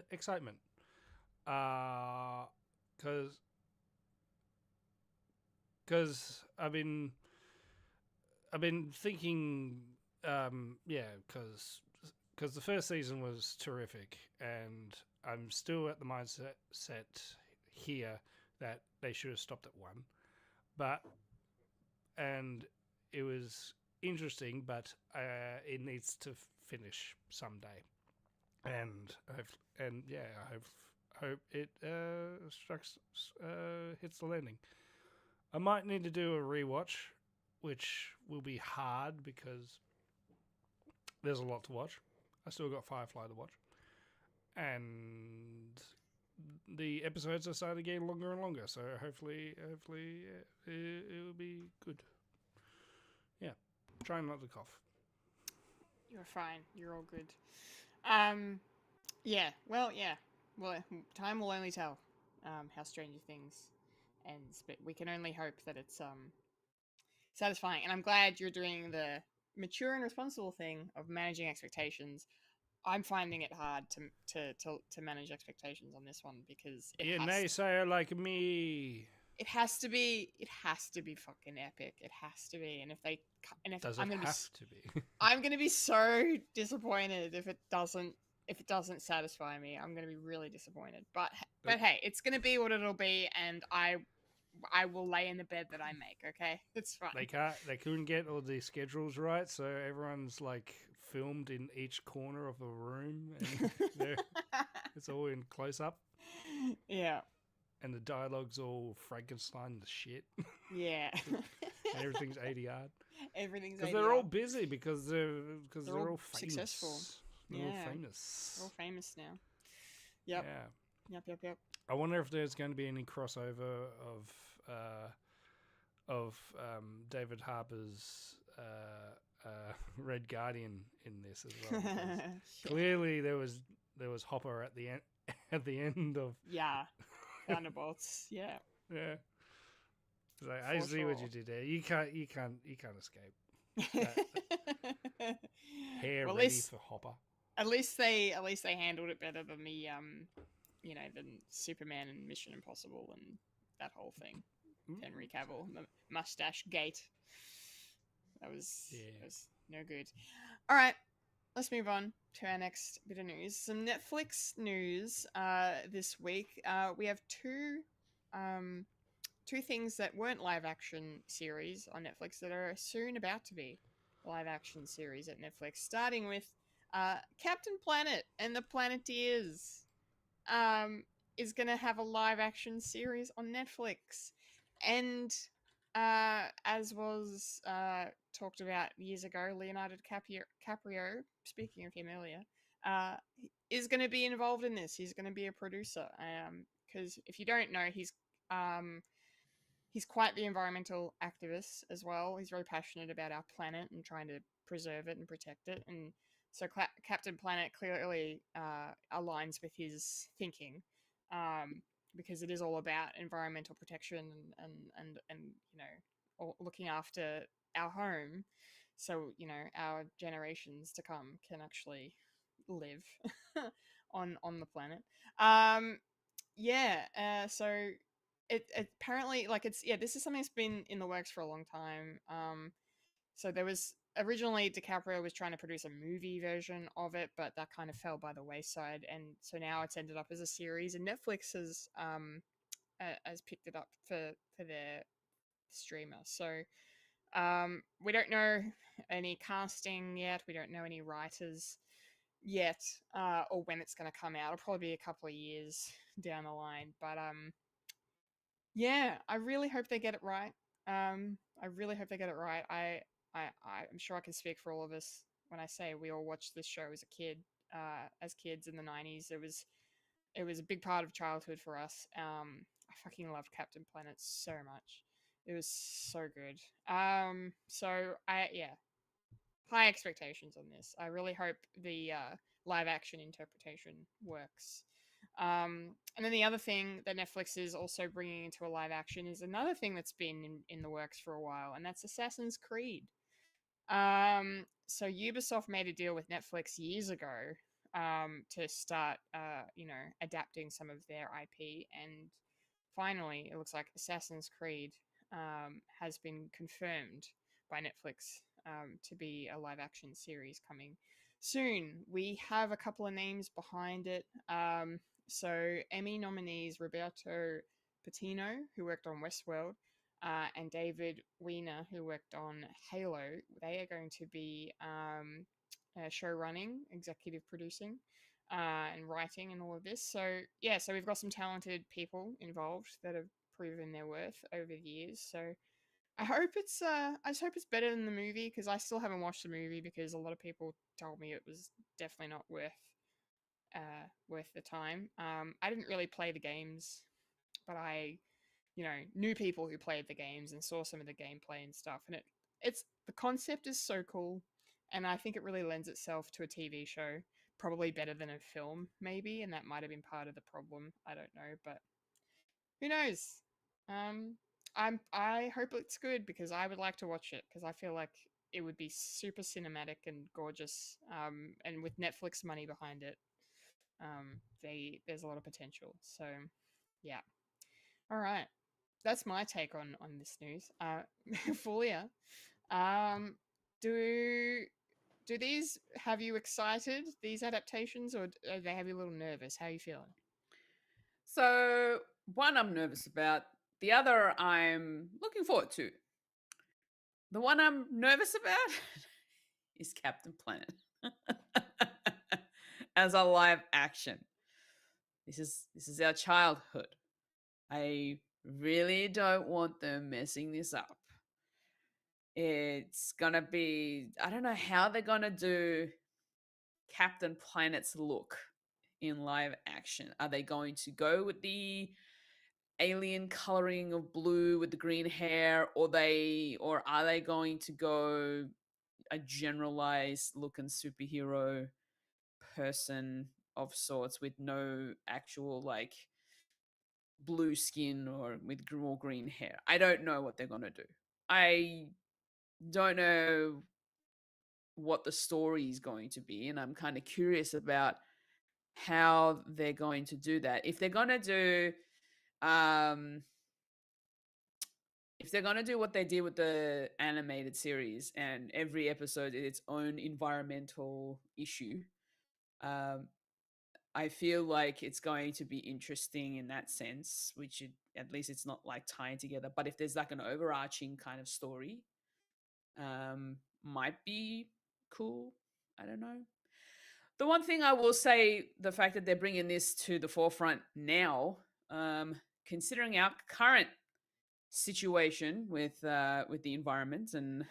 B: excitement. Because I've been thinking, because the first season was terrific, and I'm still at the mindset here that they should have stopped at 1. And it was interesting, but it needs to finish someday. And I hope it hits the landing. I might need to do a rewatch, which will be hard because there's a lot to watch. I still got Firefly to watch, and the episodes are starting to get longer and longer. So hopefully it will be good. Yeah, trying not to cough.
A: You're fine. You're all good. Yeah. Well, time will only tell how Stranger Things ends, but we can only hope that it's satisfying. And I'm glad you're doing the mature and responsible thing of managing expectations. I'm finding it hard to manage expectations on this one because
B: you naysayer like me.
A: It has to be fucking epic. It has to be. And if I'm gonna be so disappointed if it doesn't satisfy me. I'm gonna be really disappointed. But hey, it's gonna be what it'll be, and I will lay in the bed that I make. Okay, it's fine.
B: They couldn't get all the schedules right, so everyone's like filmed in each corner of the room, and it's all in close up.
A: Yeah.
B: And the dialogue's all Frankenstein the shit.
A: Yeah.
B: And everything's ADR.
A: Everything's
B: because they're all busy because they're all famous.
A: Successful.
B: They're all famous.
A: They're all famous now. Yep.
B: Yeah.
A: Yep.
B: I wonder if there's going to be any crossover of David Harbour's Red Guardian in this as well. Clearly, there was Hopper at the end of
A: Thunderbolts. Yeah.
B: It's like, I see what you did there. You can't escape. Hair ready for Hopper.
A: At least they handled it better than the than Superman and Mission Impossible and that whole thing. Henry Cavill, the mustache gate. That was no good. All right, let's move on to our next bit of news. Some Netflix news this week. We have two things that weren't live action series on Netflix that are soon about to be live action series at Netflix. Starting with Captain Planet and the Planeteers is going to have a live action series on Netflix. And as was talked about years ago, Leonardo DiCaprio, speaking of him earlier, is going to be involved in this. He's going to be a producer. Because if you don't know, he's quite the environmental activist as well. He's very passionate about our planet and trying to preserve it and protect it. And so Captain Planet clearly aligns with his thinking, because it is all about environmental protection and looking after our home, so our generations to come can actually live on the planet. So it apparently this is something that's been in the works for a long time. So there was originally DiCaprio was trying to produce a movie version of it, but that kind of fell by the wayside, and so now it's ended up as a series, and Netflix has picked it up for their streamer. So we don't know any casting yet. We don't know any writers yet, or when it's going to come out. It'll probably be a couple of years down the line, but I really hope they get it right. I'm sure I can speak for all of us when I say we all watched this show as kids in the 90s. It was a big part of childhood for us. I fucking loved Captain Planet so much. It was so good. So high expectations on this. I really hope the live action interpretation works. And then the other thing that Netflix is also bringing into a live action is another thing that's been in the works for a while, and that's Assassin's Creed. So Ubisoft made a deal with Netflix years ago to start, adapting some of their IP, and finally, it looks like Assassin's Creed has been confirmed by Netflix to be a live action series coming soon. We have a couple of names behind it. So Emmy nominees Roberto Patino, who worked on Westworld, and David Weiner, who worked on Halo. They are going to be show running, executive producing, and writing, and all of this. So yeah, so we've got some talented people involved that have proven their worth over the years. So I just hope it's better than the movie, because I still haven't watched the movie because a lot of people told me it was definitely not worth the time. I didn't really play the games, but I knew people who played the games and saw some of the gameplay and stuff, and it's the concept is so cool, and I think it really lends itself to a TV show, probably better than a film maybe, and that might have been part of the problem. I don't know, but who knows? I hope it's good, because I would like to watch it, because I feel like it would be super cinematic and gorgeous, and with Netflix money behind it, there's a lot of potential. So yeah. All right, that's my take on this news. Fulia, do these have you excited, these adaptations, or do they have you a little nervous? How are you feeling?
C: So, one I'm nervous about, the other I'm looking forward to. The one I'm nervous about is Captain Planet as a live action. This is our childhood. I really don't want them messing this up. It's gonna be, I don't know how they're gonna do Captain Planet's look in live action. Are they going to go with the alien coloring of blue with the green hair, or are they going to go a generalized looking superhero person of sorts with no actual like blue skin or with more green hair? I don't know what they're going to do. I don't know what the story is going to be, and I'm kind of curious about how they're going to do that. If they're going to do what they did with the animated series, and every episode is its own environmental issue, I feel like it's going to be interesting in that sense, at least it's not like tying together. But if there's like an overarching kind of story, might be cool. I don't know. The one thing I will say, the fact that they're bringing this to the forefront now, considering our current situation with the environment and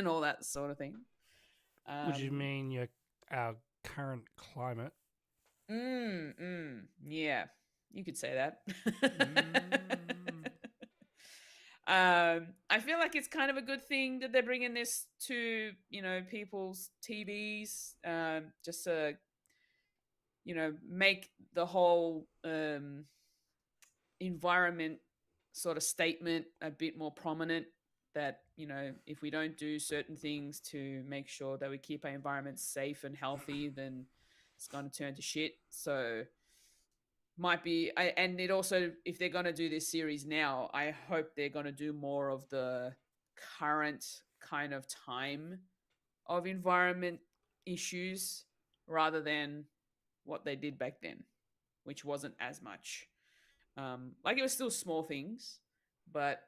C: all that sort of thing.
B: Would you mean our current climate?
C: Yeah, you could say that. I feel like it's kind of a good thing that they're bringing this to, people's TVs, just to, make the whole environment sort of statement a bit more prominent, that, if we don't do certain things to make sure that we keep our environment safe and healthy, then it's going to turn to shit. So might be, and it also, if they're going to do this series now, I hope they're going to do more of the current kind of time of environment issues rather than what they did back then, which wasn't as much. Like, it was still small things, but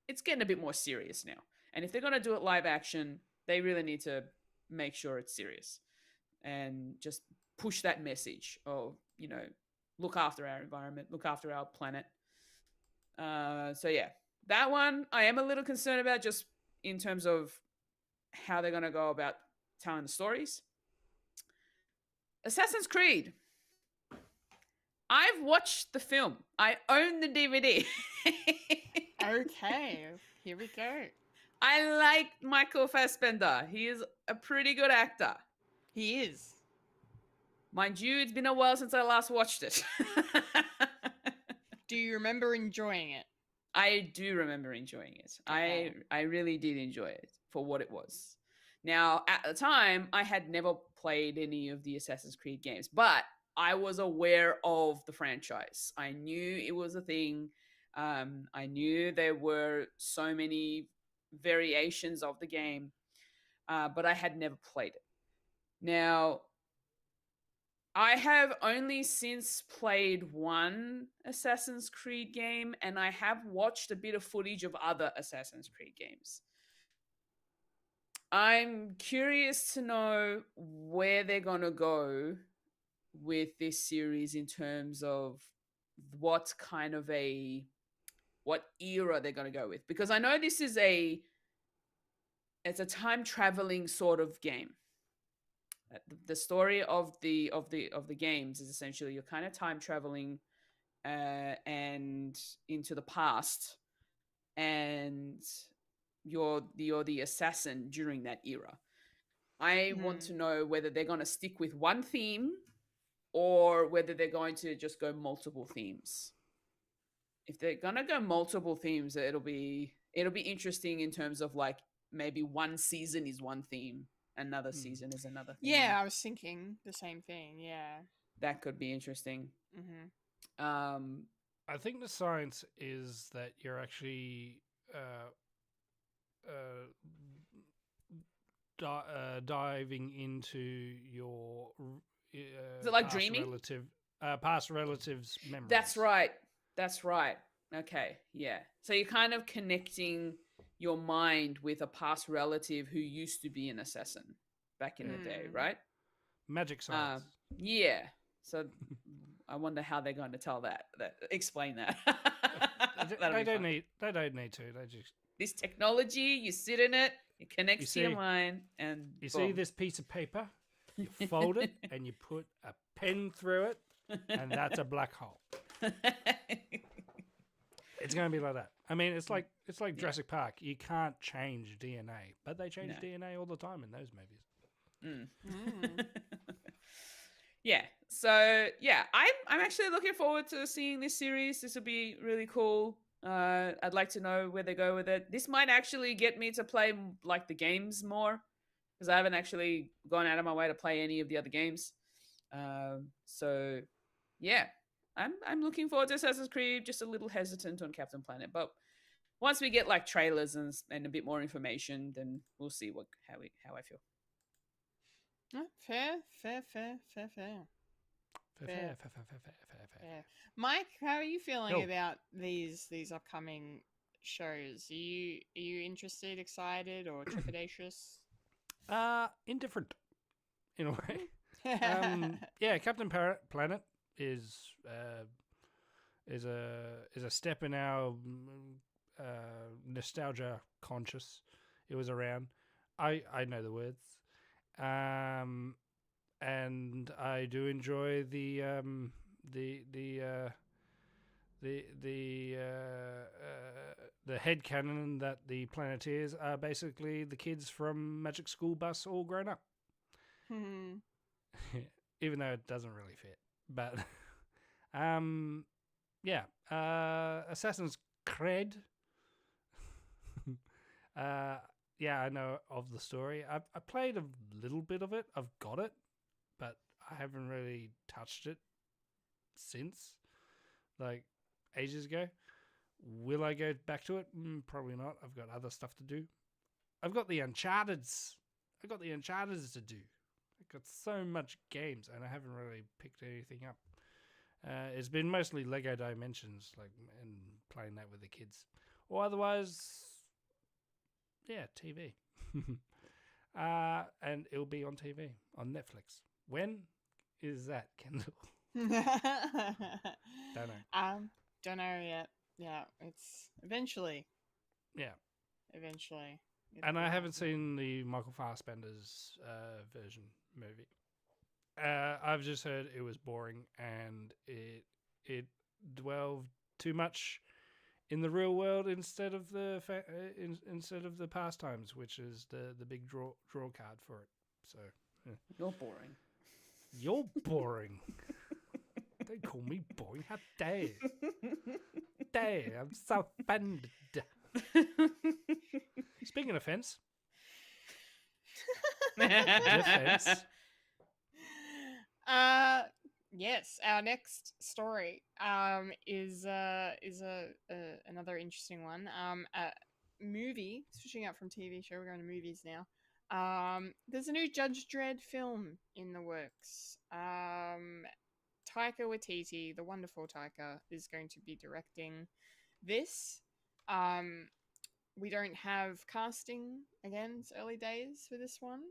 C: it's getting a bit more serious now. And if they're going to do it live action, they really need to make sure it's serious and just push that message of, look after our environment, look after our planet. So yeah, that one I am a little concerned about, just in terms of how they're going to go about telling the stories. Assassin's Creed. I've watched the film. I own the DVD.
A: Okay, here we go.
C: I like Michael Fassbender. He is a pretty good actor.
A: He is.
C: Mind you, it's been a while since I last watched it.
A: Do you remember enjoying it?
C: I do remember enjoying it.
A: Okay.
C: I really did enjoy it for what it was. Now, at the time, I had never played any of the Assassin's Creed games, but I was aware of the franchise. I knew it was a thing. I knew there were so many variations of the game, but I had never played it. Now, I have only since played one Assassin's Creed game, and I have watched a bit of footage of other Assassin's Creed games. I'm curious to know where they're going to go with this series in terms of what era they're going to go with, because I know this is it's a time traveling sort of game. The story of the games is essentially you're kind of time traveling and into the past, and you're the assassin during that era. I want to know whether they're going to stick with one theme or whether they're going to just go multiple themes. If they're going to go multiple themes, it'll be interesting in terms of like maybe one season is one theme, another season is another theme.
A: Yeah, I was thinking the same thing. Yeah.
C: That could be interesting.
A: Mm-hmm.
B: I think the science is that you're actually diving into your
C: is it like dreaming?
B: Past relatives' memories.
C: That's right. Okay, yeah. So you're kind of connecting your mind with a past relative who used to be an assassin back in the day, right?
B: Magic science.
C: Yeah. So I wonder how they're going to tell that explain that.
B: They don't need to. They just
C: this technology. You sit in it, it connects to your mind, and
B: you see this piece of paper. You fold it and you put a pen through it, and that's a black hole. It's going to be like that. I mean, it's like Jurassic Park. You can't change DNA, but they change DNA all the time in those movies.
C: Yeah. So yeah, I'm actually looking forward to seeing this series. This will be really cool. I'd like to know where they go with it. This might actually get me to play like the games more, because I haven't actually gone out of my way to play any of the other games. So yeah, I'm looking forward to Assassin's Creed. Just a little hesitant on Captain Planet, but once we get like trailers and a bit more information, then we'll see how I feel.
A: Fair. Mike, how are you feeling about these upcoming shows? Are you interested, excited, or trepidatious?
B: Indifferent, in a way. Yeah, Captain Planet is a step in our nostalgia conscious. It was around. I know the words. And I do enjoy the headcanon that the Planeteers are basically the kids from Magic School Bus all grown up. Even though it doesn't really fit. But yeah. Assassin's Creed. Yeah, I know of the story. I played a little bit of it. I've got it, but I haven't really touched it since, like, ages ago. Will I go back to it? Probably not. I've got other stuff to do. I've got the Uncharted's to do. I've got so much games, and I haven't really picked anything up. It's been mostly Lego Dimensions, like, and playing that with the kids, or otherwise. Yeah, TV. And it'll be on TV, on Netflix. When is that, Kendall? Don't know.
A: Don't know yet. Yeah, it's eventually.
B: Yeah.
A: Eventually.
B: And I haven't seen the Michael Fassbender's version movie. I've just heard it was boring and it dwelled too much in the real world instead of the instead of the pastimes, which is the big draw card for it. So
C: You're boring.
B: you're boring. Don't call me boring. How dare? Dare! I'm so offended. Speaking of fence. Defense.
A: Yes, our next story is another interesting one. A movie, switching up from TV show, we're going to movies now. There's a new Judge Dredd film in the works. Taika Waititi, the wonderful Taika, is going to be directing this. We don't have casting, again, it's early days for this one.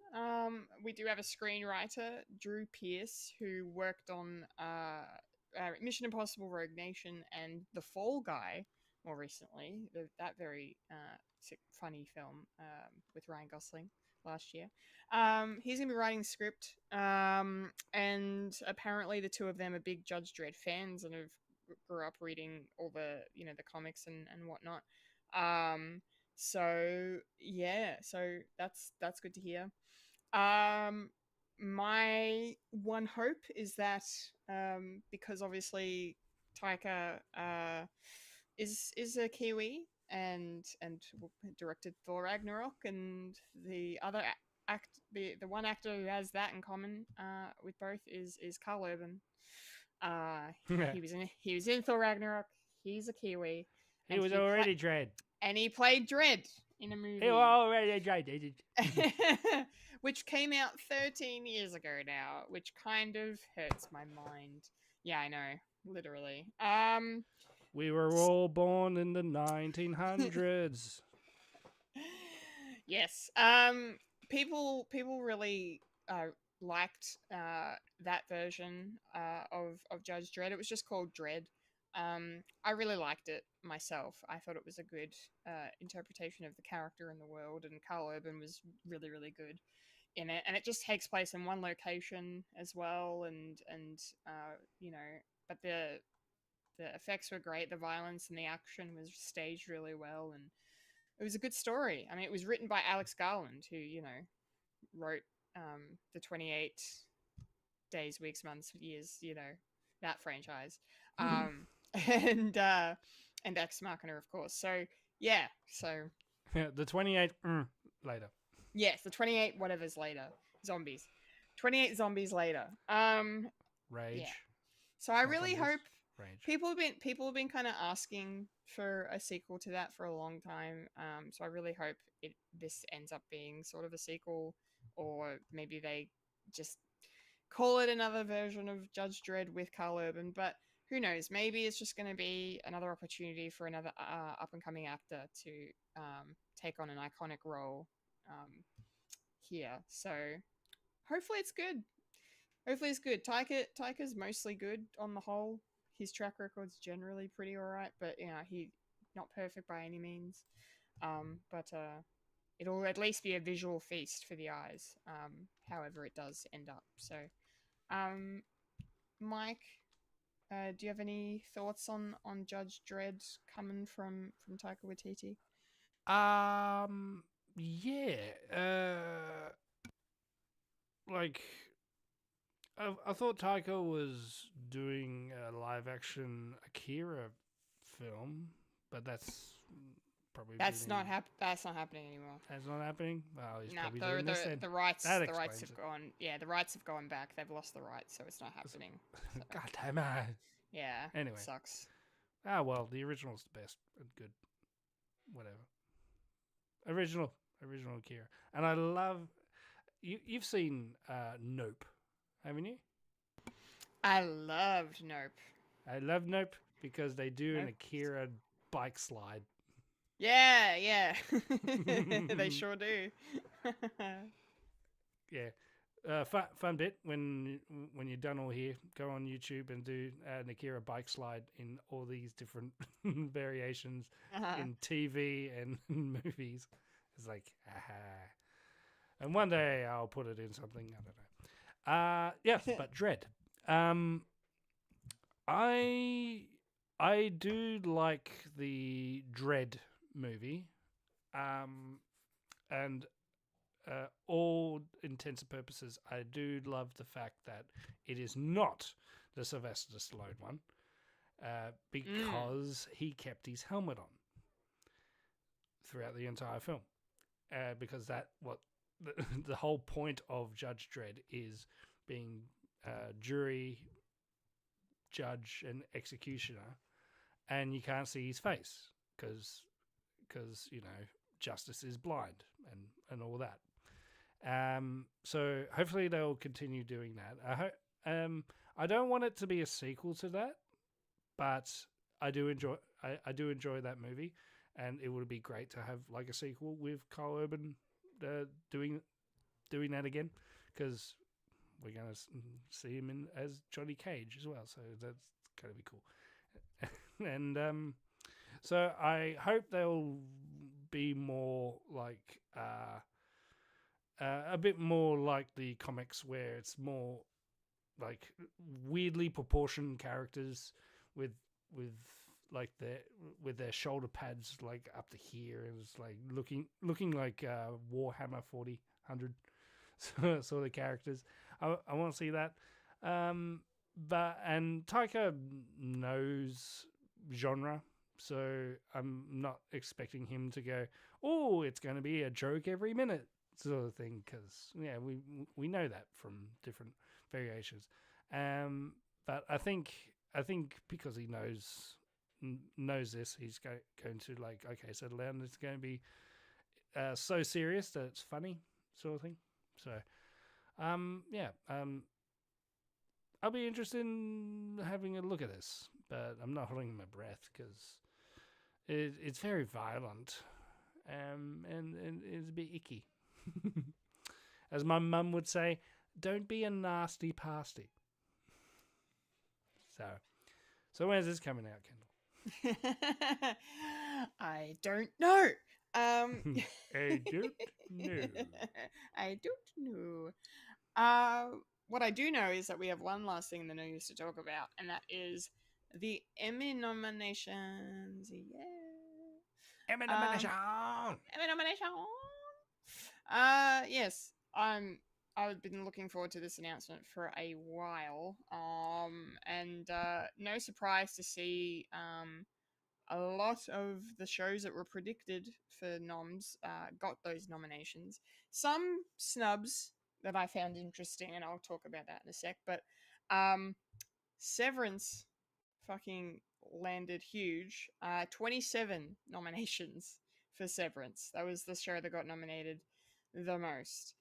A: We do have a screenwriter, Drew Pearce, who worked on Mission Impossible Rogue Nation and The Fall Guy more recently, that very funny film with Ryan Gosling last year. He's going to be writing the script, and apparently the two of them are big Judge Dredd fans and have grew up reading all the comics and whatnot. So yeah, so that's good to hear. My one hope is that because obviously Taika is a Kiwi and directed Thor Ragnarok, and the other the one actor who has that in common with both is Karl Urban. He was in Thor Ragnarok. He's a Kiwi.
B: He was already Dredd.
A: And he played Dredd in a movie.
B: He was already Dredd.
A: Which came out 13 years ago now, which kind of hurts my mind. Yeah, I know. Literally.
B: We were all born in the 1900s.
A: Yes. People really liked that version of Judge Dredd. It was just called Dredd. I really liked it myself. I thought it was a good interpretation of the character in the world, and Karl Urban was really, really good in it. And it just takes place in one location as well, and but the effects were great. The violence and the action was staged really well, and it was a good story. I mean, it was written by Alex Garland, who wrote the 28 Days, Weeks, Months, Years, that franchise. And Ex Machina, of course. So yeah,
B: the 28 later.
A: Yes, the 28 whatever's later. Zombies. 28 zombies later.
B: Rage.
A: Yeah. So I really hope
B: Rage.
A: people have been kind of asking for a sequel to that for a long time. So I really hope this ends up being sort of a sequel, or maybe they just call it another version of Judge Dredd with Karl Urban, but who knows? Maybe it's just going to be another opportunity for another up-and-coming actor to take on an iconic role here. So hopefully it's good. Taika's mostly good on the whole. His track record's generally pretty alright, but he's not perfect by any means. But it'll at least be a visual feast for the eyes, however it does end up. So, Mike, do you have any thoughts on Judge Dredd coming from Taika Waititi?
B: Like, I thought Taika was doing a live action Akira film, but that's probably
A: that's not happening anymore.
B: That's not happening. Well, he's probably
A: the,
B: doing this then.
A: the rights
B: That
A: the rights have
B: explains it.
A: gone. Yeah, the rights have gone back. They've lost the rights, so it's not happening. So,
B: God damn it.
A: yeah.
B: Anyway.
A: Sucks.
B: Ah, well, the original's the best and good. Whatever. Original Akira. And I love... You've seen Nope, haven't you?
A: I loved Nope.
B: I love Nope because they do an
A: Nope.
B: Akira bike slide.
A: Yeah. They sure do.
B: Yeah. Fun bit, when you're done all here, go on YouTube and do an Akira bike slide in all these different variations in TV and movies. It's like, aha. And one day I'll put it in something. I don't know. Yeah, but Dread. I do like the Dread movie. And all intents and purposes, I do love the fact that it is not the Sylvester Stallone one, because he kept his helmet on throughout the entire film, because the whole point of Judge Dredd is being jury, judge, and executioner, and you can't see his face because justice is blind and all that. So hopefully they'll continue doing that. I don't want it to be a sequel to that, but I do enjoy that movie, and it would be great to have like a sequel with Carl Urban doing that again, because we're gonna see him as Johnny Cage as well, so that's gonna be cool. And so I hope they'll be more like a bit more like the comics, where it's more like weirdly proportioned characters with their shoulder pads like up to here, and it's like looking like Warhammer 40,000 sort of characters. I want to see that. And Taika knows genre, so I'm not expecting him to go, oh, it's going to be a joke every minute sort of thing, because we know that from different variations. But I think because he knows this, he's going to like, okay, settle down. It's going to be so serious that it's funny sort of thing. So I'll be interested in having a look at this, but I'm not holding my breath because it's very violent, and it's a bit icky. As my mum would say, don't be a nasty pasty. So when's this coming out, Kendall?
A: I don't know.
B: I don't know.
A: I don't know. What I do know is that we have one last thing in the news to talk about, and that is the Emmy nominations. Yeah.
B: Emmy nomination.
A: Emmy nomination. Yes. I've been looking forward to this announcement for a while. And no surprise to see a lot of the shows that were predicted for noms got those nominations. Some snubs that I found interesting, and I'll talk about that in a sec, but Severance fucking landed huge. 27 nominations for Severance. That was the show that got nominated the most.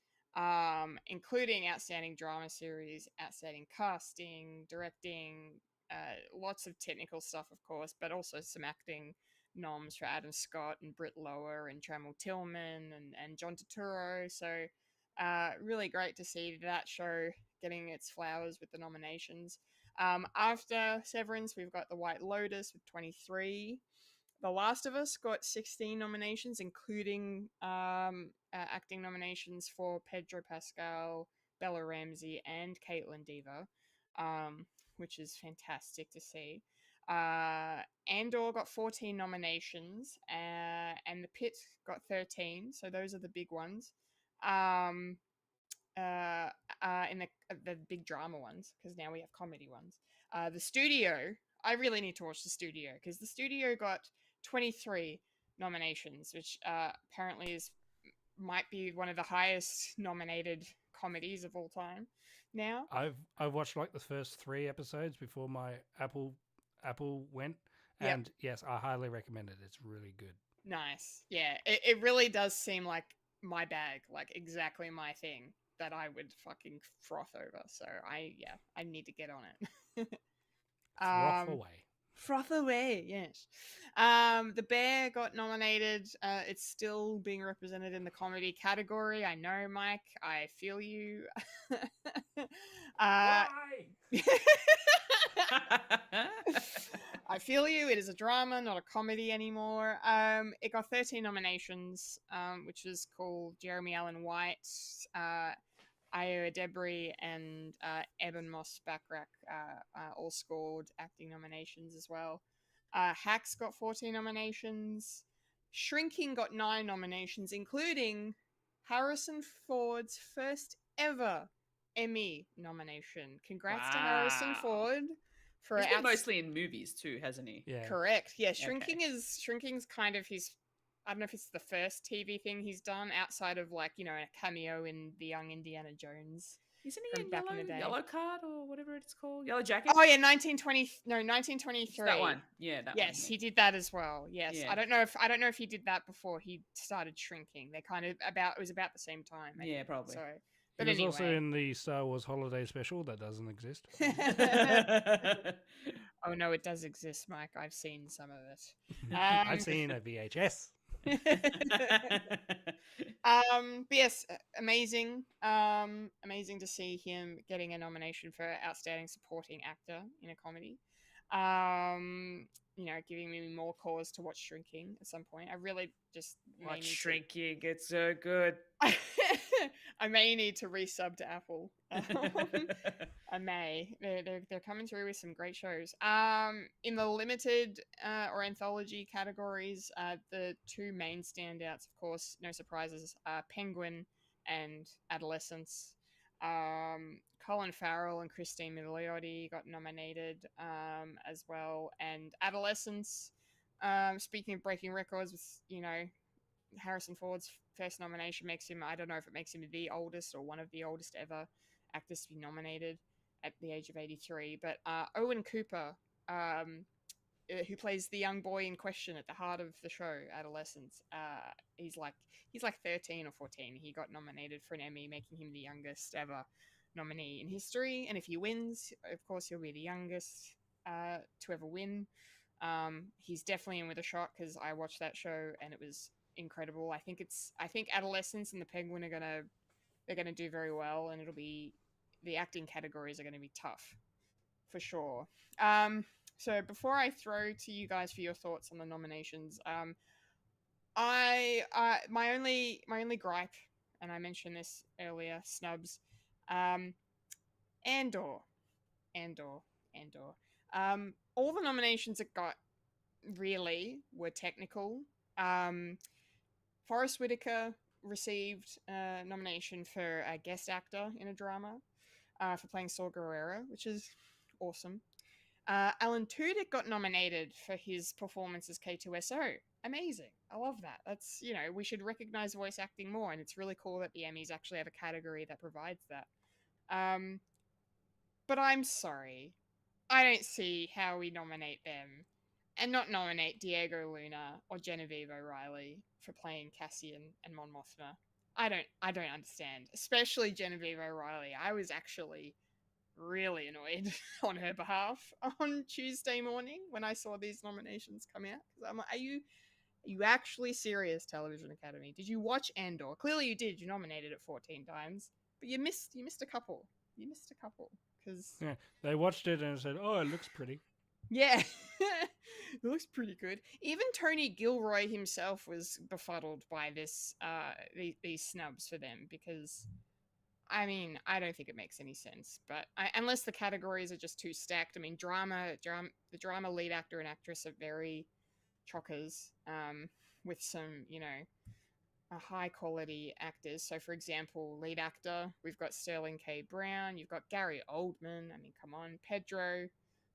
A: Including Outstanding Drama Series, Outstanding Casting, Directing, lots of technical stuff, of course, but also some acting noms for Adam Scott and Britt Lower and Trammell Tillman and John Turturro. So really great to see that show getting its flowers with the nominations. After Severance, we've got The White Lotus with 23. The Last of Us got 16 nominations, including acting nominations for Pedro Pascal, Bella Ramsey, and Caitlin Dever, which is fantastic to see. Andor got 14 nominations, and The Pit got 13. So those are the big ones. In the big drama ones, because now we have comedy ones. The Studio, I really need to watch The Studio, because The Studio got 23 nominations, which apparently might be one of the highest nominated comedies of all time now.
B: I've watched like the first 3 episodes before my Apple went, and yes, I highly recommend it. It's really good. Nice.
A: Yeah, it really does seem like my bag, like exactly my thing that I would fucking froth over. So I need to get on it.
B: Froth away.
A: Froth away, yes. The Bear got nominated. It's still being represented in the comedy category. I know, Mike. I feel you.
B: Why?
A: I feel you. It is a drama, not a comedy anymore. It got 13 nominations, which is called Jeremy Allen White, Io Debris, and Eben Moss Backrack all scored acting nominations as well. Hacks got 14 nominations. Shrinking got 9 nominations, including Harrison Ford's first ever Emmy nomination. Congrats to Harrison
C: Wow.
A: Ford for
C: He's been mostly in movies too, hasn't he?
B: Yeah.
A: Correct. Yeah, Shrinking's kind of his. I don't know if it's the first TV thing he's done outside of like a cameo in the Young Indiana Jones.
C: Isn't he
A: from
C: in
A: back in the day.
C: Yellow Card or whatever it's called? Yellow Jacket?
A: Oh yeah, 1923.
C: It's that one. Yeah, that
A: yes,
C: one.
A: he did that as well. Yes,
C: Yeah.
A: I don't know if he did that before he started Shrinking. They kind of it was about the same time. I
C: Yeah,
A: think.
C: probably.
A: So,
B: He
A: but
B: was
A: anyway.
B: also in the Star Wars Holiday Special that doesn't exist.
A: Oh no, it does exist, Mike. I've seen some of it.
B: I've seen a VHS.
A: But yes, amazing. Amazing to see him getting a nomination for Outstanding Supporting Actor in a Comedy. Giving me more cause to watch Shrinking at some point. I really just
C: Watch Shrinking. It's so good.
A: I may need to resub to Apple. I may. They're coming through with some great shows. In the limited or anthology categories, the two main standouts, of course, no surprises, Penguin and Adolescence. Colin Farrell and Christine Milioti got nominated as well, and Adolescence. Speaking of breaking records, with Harrison Ford's first nomination makes him, I don't know if it makes him the oldest or one of the oldest ever actors to be nominated at the age of 83. But Owen Cooper, who plays the young boy in question at the heart of the show, Adolescence, he's like 13 or 14. He got nominated for an Emmy, making him the youngest ever nominee in history. And if he wins, of course, he'll be the youngest to ever win. He's definitely in with a shot because I watched that show and it was incredible. I think Adolescence and the Penguin they're gonna do very well, and the acting categories are gonna be tough for sure. So before I throw to you guys for your thoughts on the nominations, my only gripe, and I mentioned this earlier, snubs, Andor. All the nominations it got really were technical. Forrest Whitaker received a nomination for a guest actor in a drama for playing Saw Gerrera, which is awesome. Alan Tudyk got nominated for his performance as K2SO. Amazing. I love that. That's, we should recognize voice acting more, and it's really cool that the Emmys actually have a category that provides that. But I'm sorry. I don't see how we nominate them and not nominate Diego Luna or Genevieve O'Reilly for playing Cassian and Mon Mothma. I don't understand, especially Genevieve O'Reilly. I was actually really annoyed on her behalf on Tuesday morning when I saw these nominations come out. Because I'm like, are you actually serious, Television Academy? Did you watch Andor? Clearly you did. You nominated it 14 times, but you missed a couple. Because
B: they watched it and said, "Oh, it looks pretty."
A: Yeah, it looks pretty good. Even Tony Gilroy himself was befuddled by this, these snubs for them because, I mean, I don't think it makes any sense. But unless the categories are just too stacked. I mean, the drama lead actor and actress are very chockers, with some, high quality actors. So, for example, lead actor, we've got Sterling K. Brown, you've got Gary Oldman. I mean, come on, Pedro.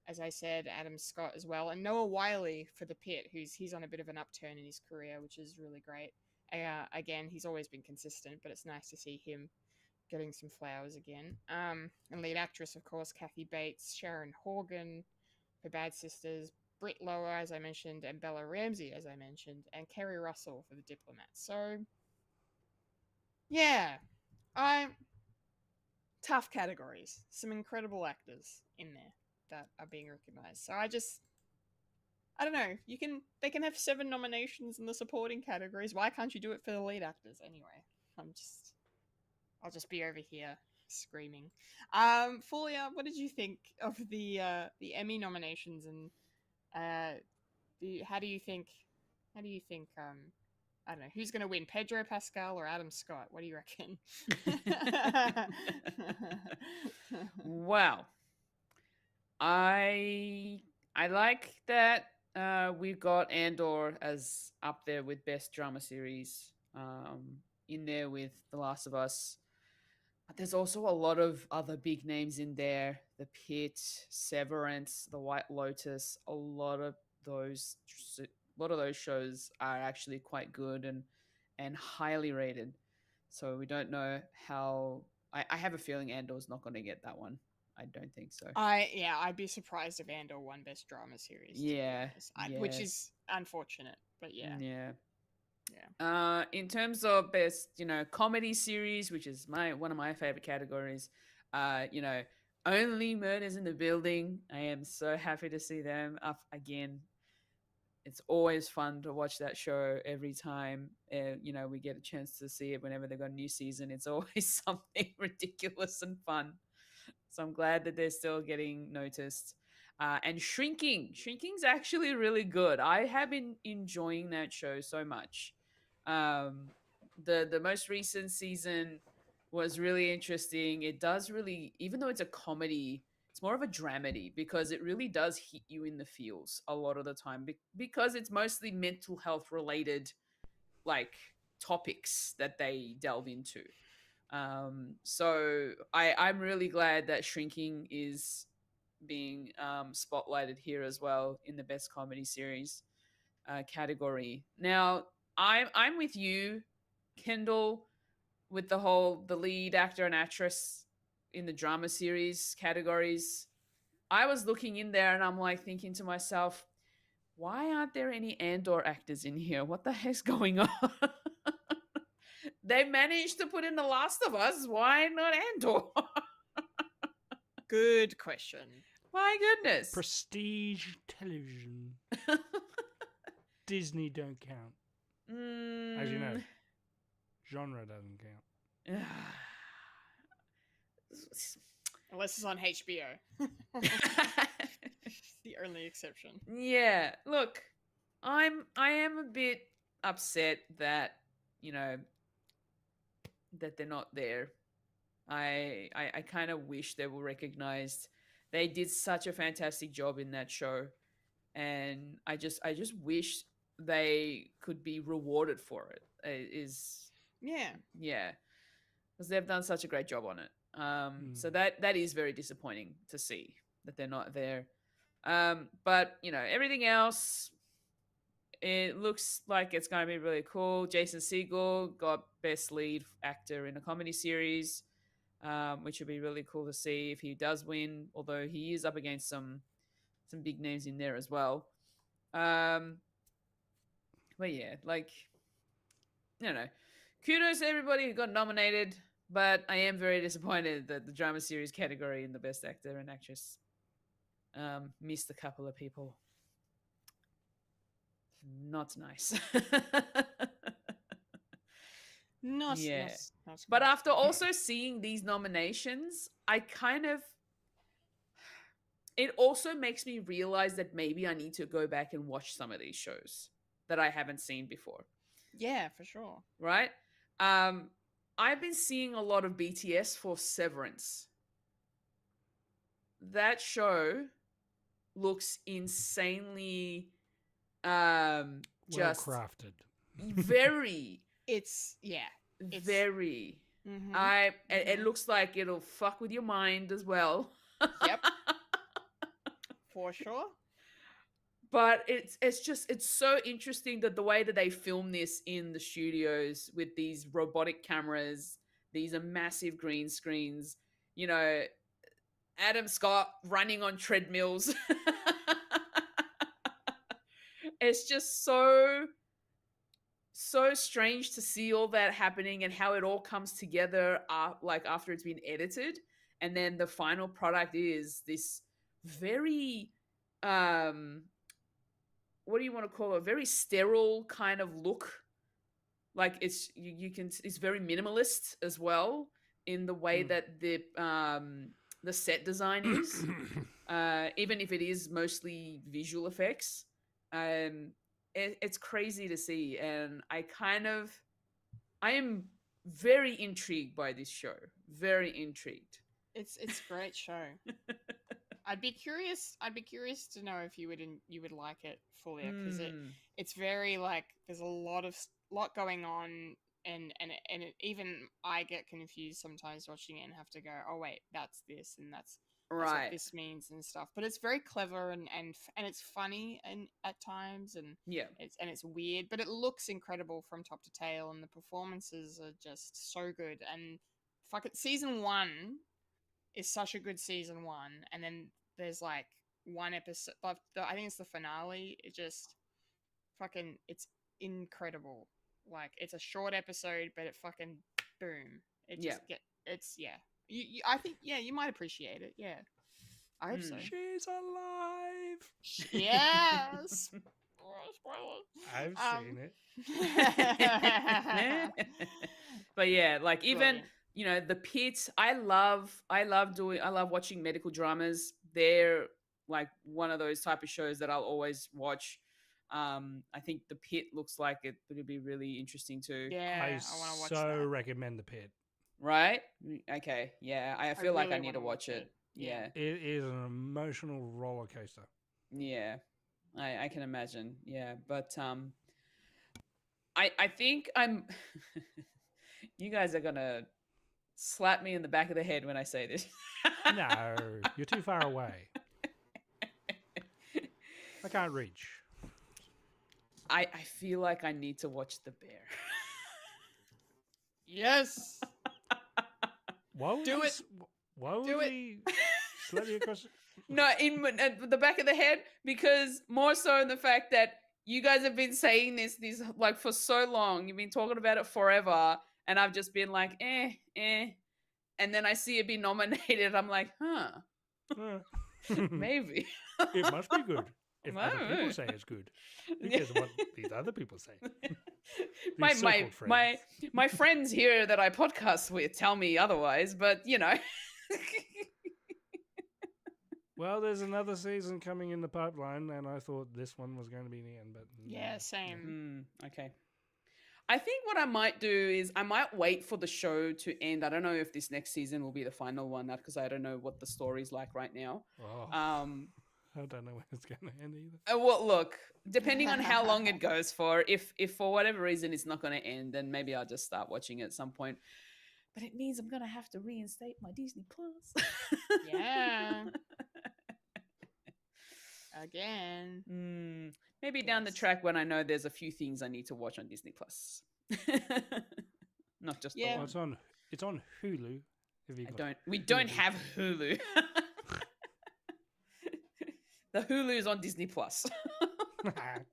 A: As I said, Adam Scott as well, and Noah Wiley for The Pit, he's on a bit of an upturn in his career, which is really great. Again, he's always been consistent, but it's nice to see him getting some flowers again. And lead actress, of course, Kathy Bates, Sharon Horgan for Bad Sisters, Britt Lower, as I mentioned, and Bella Ramsey, as I mentioned, and Kerry Russell for The Diplomat. So, yeah, tough categories. Some incredible actors in there that are being recognized. So I don't know. They can have 7 nominations in the supporting categories. Why can't you do it for the lead actors anyway? I'll just be over here screaming. Fulya, what did you think of the Emmy nominations and How do you think? How do you think? I don't know who's going to win, Pedro Pascal or Adam Scott. What do you reckon?
C: Wow. I like that we got Andor as up there with best drama series, in there with The Last of Us. But there's also a lot of other big names in there: The Pit, Severance, The White Lotus. Those, a lot of those shows are actually quite good and highly rated. So we don't know how. I have a feeling Andor's not going to get that one. I don't think so.
A: I'd be surprised if Andor won best drama series.
C: Yeah,
A: which is unfortunate, but yeah.
C: In terms of best, comedy series, which is one of my favorite categories, Only Murders in the Building. I am so happy to see them up again. It's always fun to watch that show every time. We get a chance to see it whenever they've got a new season. It's always something ridiculous and fun. So I'm glad that they're still getting noticed. And Shrinking's actually really good. I have been enjoying that show so much. The most recent season was really interesting. It does really, even though it's a comedy, it's more of a dramedy because it really does hit you in the feels a lot of the time because it's mostly mental health related like topics that they delve into. So I'm really glad that Shrinking is being spotlighted here as well in the best comedy series category. Now I'm with you, Kendall, with the lead actor and actress in the drama series categories. I was looking in there and I'm like thinking to myself, why aren't there any Andor actors in here? What the heck's going on? They managed to put in The Last of Us. Why not Andor?
A: Good question.
C: My goodness.
B: Prestige television. Disney don't count. As you know, genre doesn't count.
A: Unless it's on HBO. The only exception.
C: Yeah. Look, I am a bit upset that, that they're not there. I kind of wish they were recognized. They did such a fantastic job in that show, and I just wish they could be rewarded for it. Because they've done such a great job on it. So that is very disappointing to see that they're not there. But everything else, it looks like it's going to be really cool. Jason Segel got best lead actor in a comedy series, which would be really cool to see if he does win, although he is up against some big names in there as well. But yeah, kudos to everybody who got nominated, but I am very disappointed that the drama series category in the best actor and actress missed a couple of people. Not nice.
A: Not
C: but after also seeing these nominations, it also makes me realize that maybe I need to go back and watch some of these shows that I haven't seen before.
A: Yeah, for sure.
C: Right? I've been seeing a lot of BTS for Severance. That show looks insanely just
B: well-crafted.
C: Very.
A: It's
C: very.
A: Mm-hmm.
C: It looks like it'll fuck with your mind as well.
A: Yep. For sure.
C: But it's so interesting that the way that they film this in the studios with these robotic cameras, these are massive green screens, Adam Scott running on treadmills. It's just so strange to see all that happening and how it all comes together after it's been edited, and then the final product is this very what do you want to call it? Very sterile kind of look. Like it's it's very minimalist as well in the way that the set design is, even if it is mostly visual effects. It's crazy to see, and I am very intrigued by this show. Very intrigued.
A: It's a great show. I'd be curious to know if you would like it, Fulya, because it's very like there's a lot going on, and even I get confused sometimes watching it and have to go, oh wait, that's this and that's what
C: Right.
A: this means and stuff. But it's very clever and it's funny and at times, and
C: Yeah.
A: it's weird, but it looks incredible from top to tail, and the performances are just so good. And fuck it, season 1 is such a good season 1, and then there's like one episode, I think it's the finale. It just fucking, it's incredible. Like, it's a short episode, but it fucking boom. It just it's I think you might appreciate it. Yeah, I hope so.
B: She's alive.
A: Yes. Oh, spoiler.
B: I've seen it.
C: But yeah, like even
A: Brilliant.
C: the Pit. I love watching medical dramas. They're like one of those type of shows that I'll always watch. I think the Pit looks like it would be really interesting too.
A: Yeah,
B: I
A: I want to watch
B: so
A: that.
B: recommend The Pit.
C: Right? Okay. Yeah, I feel like I
A: really
C: need to
A: wanna
C: watch it. Yeah.
B: It is an emotional roller coaster.
C: Yeah. I can imagine. Yeah, but I think I'm you guys are going to slap me in the back of the head when I say this.
B: No, you're too far away. I can't reach.
C: I feel like I need to watch The Bear.
A: Yes.
B: Why would
A: Do
B: we,
A: it.
B: Why would
A: Do it.
B: we slap you across?
C: No, in the back of the head, because more so in the fact that you guys have been saying this like for so long. You've been talking about it forever, and I've just been like, eh. And then I see it be nominated. I'm like, maybe.
B: It must be good. If other people
C: Well,
B: say it's good, who cares what these other people say?
C: my
B: These
C: my
B: so-called
C: my
B: friends.
C: my friends here that I podcast with tell me otherwise, but
B: Well, there's another season coming in the pipeline, and I thought this one was going to be the end, but
A: Yeah, same.
C: Okay. I think what I might do is I might wait for the show to end. I don't know if this next season will be the final one, because I don't know what the story's like right now.
B: I don't know when it's going to end either.
C: Well, look, depending on how long it goes for, if for whatever reason it's not going to end, then maybe I'll just start watching it at some point. But it means I'm going to have to reinstate my Disney Plus.
A: Yeah. Again.
C: Maybe down the track when I know there's a few things I need to watch on Disney Plus. Not just the
A: Yeah.
C: one.
B: It's on Hulu.
C: We don't have Hulu. The Hulu is on Disney Plus. But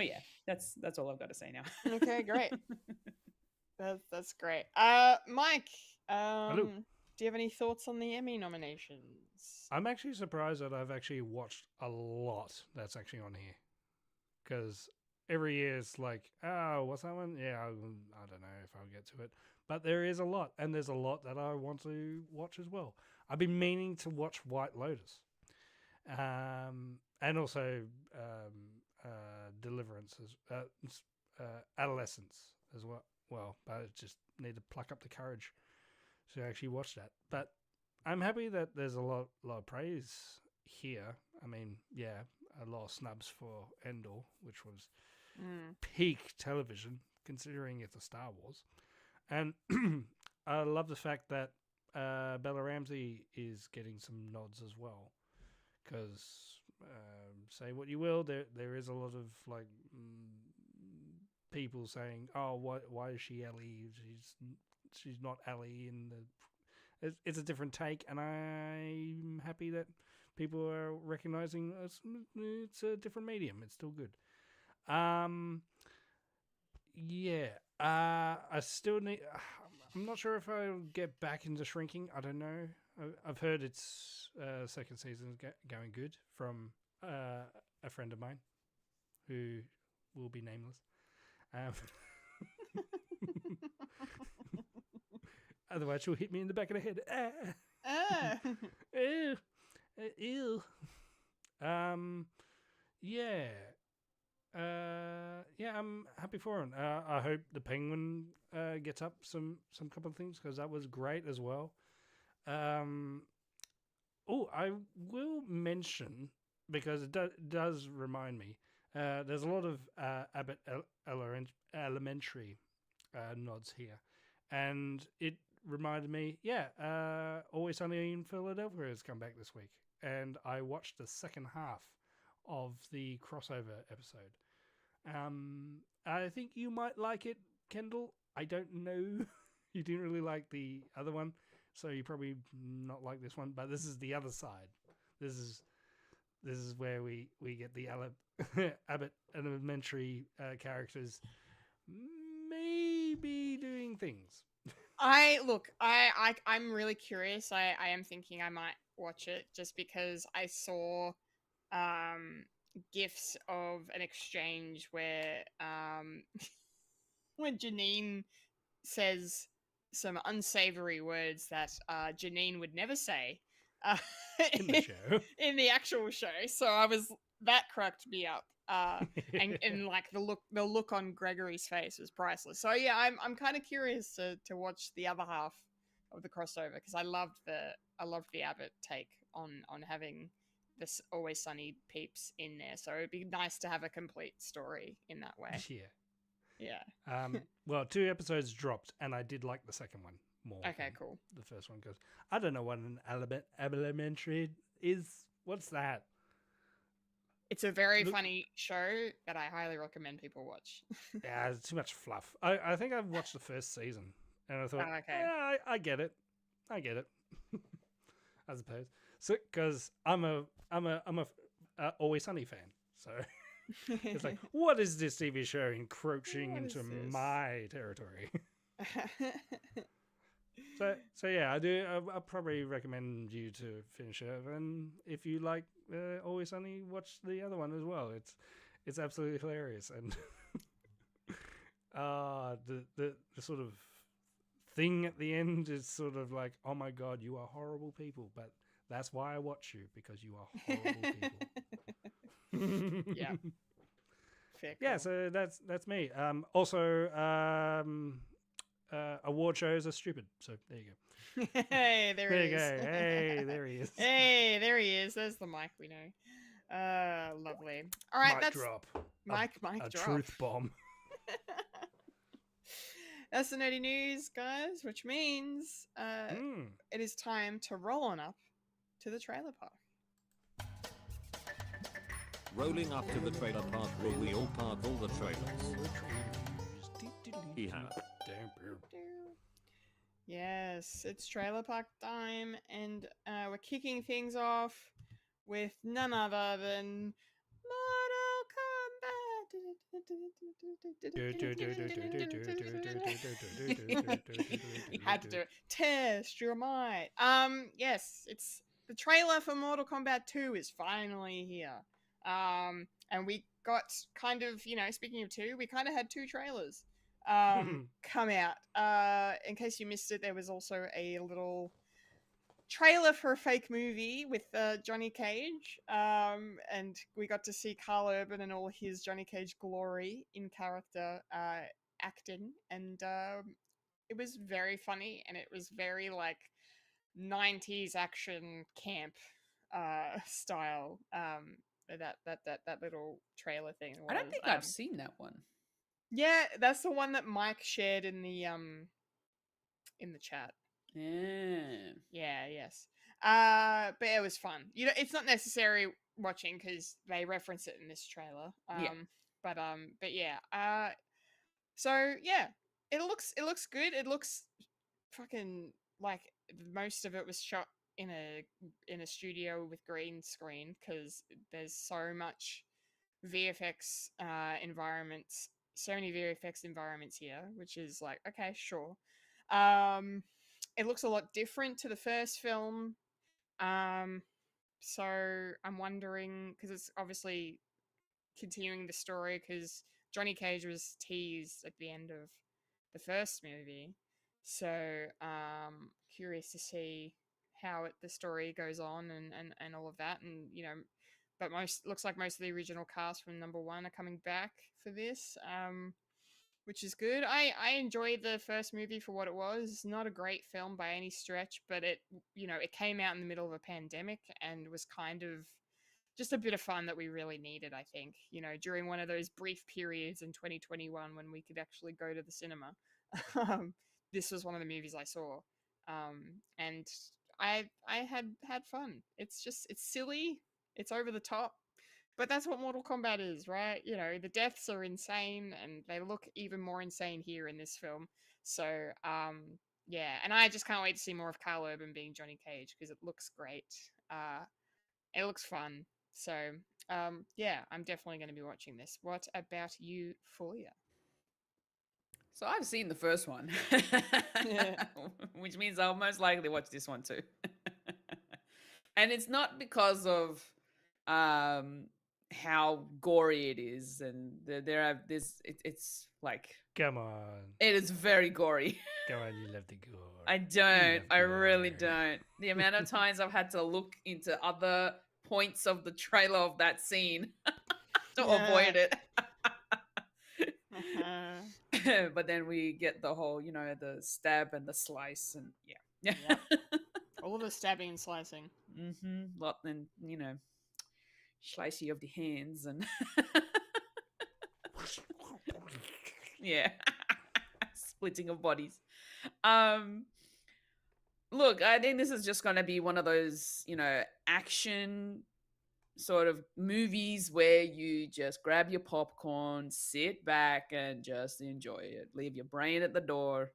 C: yeah, that's all I've got to say now.
A: Okay, great. That's great. Mike,
B: Hello.
A: do you have any thoughts on the Emmy nominations?
B: I'm actually surprised that I've actually watched a lot that's actually on here. Because every year it's like, oh, what's that one? Yeah, I don't know if I'll get to it. But there is a lot, and there's a lot that I want to watch as well. I've been meaning to watch White Lotus. And also Deliverance, Adolescence as well. But I just need to pluck up the courage to actually watch that. But I'm happy that there's a lot of praise here. I mean, yeah, a lot of snubs for Endor, which was peak television, considering it's a Star Wars. And I love the fact that Bella Ramsey is getting some nods as well. Because, say what you will, there is a lot of like people saying, "Oh, why is she Ellie? She's not Ellie." It's a different take, and I'm happy that people are recognizing it's a different medium. It's still good. I still need. I'm not sure if I'll get back into Shrinking. I don't know. I've heard its second season is going good from a friend of mine who will be nameless. Otherwise, she'll hit me in the back of the head.
A: Ah.
B: Ew. Ew. Yeah. Yeah, I'm happy for him. I hope the Penguin gets up some couple of things because that was great as well. Oh, I will mention because it does remind me. There's a lot of Abbott Elementary nods here, and it reminded me. Yeah, Always Sunny in Philadelphia has come back this week, and I watched the second half of the crossover episode. I think you might like it, Kendall. I don't know. You didn't really like the other one, so you probably not like this one. But this is the other side. This is where we get the Abbott Elementary characters maybe doing things.
A: I'm really curious. I am thinking I might watch it just because I saw gifs of an exchange where when Janine says some unsavory words that Janine would never say
B: In the show.
A: in the actual show. So that cracked me up. And like the look on Gregory's face was priceless. So yeah, I'm kind of curious to watch the other half of the crossover because I loved the Abbott take on having this Always Sunny peeps in there. So it'd be nice to have a complete story in that way. Yeah.
B: Well, 2 episodes dropped, and I did like the second one more.
A: Okay, cool.
B: The first one goes. I don't know what an elementary is. What's that?
A: It's a very funny show that I highly recommend people watch.
B: Yeah, it's too much fluff. I think I've watched the first season, and I thought,
A: okay.
B: Yeah, I get it. I suppose. So, because I'm a Always Sunny fan, so it's like, what is this TV show encroaching into my territory? So yeah, I do. I probably recommend you to finish it, and if you like Always Sunny, watch the other one as well. It's absolutely hilarious, and the sort of thing at the end is sort of like, oh my god, you are horrible people, but that's why I watch you, because you are horrible people.
A: Yeah. Fair
B: Yeah,
A: call.
B: so that's me. Also, award shows are stupid. So there you go.
A: Hey, there he
B: you
A: is.
B: go. Hey, there he is.
A: Hey, there he is. There's the mic we know. Lovely. All right,
B: Mic drop.
A: Mic
B: A
A: drop.
B: truth bomb.
A: That's the nerdy news, guys, which means it is time to roll on up to the trailer park.
H: Rolling up to the trailer park where we all park all the trailers. Yeah.
A: Yes, it's trailer park time, and we're kicking things off with none other than Had to do it. Test your might. Yes, it's the trailer for Mortal Kombat 2 is finally here. And we got kind of, speaking of 2, we kind of had 2 trailers come out. In case you missed it, there was also a little trailer for a fake movie with Johnny Cage, and we got to see Carl Urban and all his Johnny Cage glory in character acting, and it was very funny, and it was very like 90s action camp style. That little trailer thing was.
C: I don't think I've seen that one.
A: Yeah, that's the one that Mike shared in the chat. Yeah, yes. But it was fun. It's not necessary watching because they reference it in this trailer. But yeah. So yeah, it looks good. It looks fucking like most of it was shot in a studio with green screen because there's so much VFX environments, so many VFX environments here, which is like, okay, sure. It looks a lot different to the first film. So I'm wondering, because it's obviously continuing the story, because Johnny Cage was teased at the end of the first movie. So curious to see how the story goes on and all of that, and but looks like most of the original cast from number one are coming back for this, which is good. I enjoyed the first movie for what it was. Not a great film by any stretch, but it came out in the middle of a pandemic and was kind of just a bit of fun that we really needed, I think, during one of those brief periods in 2021 when we could actually go to the cinema. This was one of the movies I saw. And I had fun. It's silly, it's over the top, but that's what Mortal Kombat is, right? The deaths are insane and they look even more insane here in this film. So, yeah, and I just can't wait to see more of Carl Urban being Johnny Cage because it looks great. It looks fun. So, yeah, I'm definitely going to be watching this. What about you, Fulya?
C: So I've seen the first one, which means I'll most likely watch this one too. And it's not because of how gory it is, and it's like,
B: Come on.
C: it is very gory.
B: Come on, you love the gore.
C: I don't. I really don't. The amount of times I've had to look into other points of the trailer of that scene to avoid it. But then we get the whole, the stab and the slice, and yeah.
A: Yep. All of the stabbing and slicing.
C: Lot, and slicey of the hands and yeah, splitting of bodies. Look, I think this is just going to be one of those, action sort of movies where you just grab your popcorn, sit back and just enjoy it. Leave your brain at the door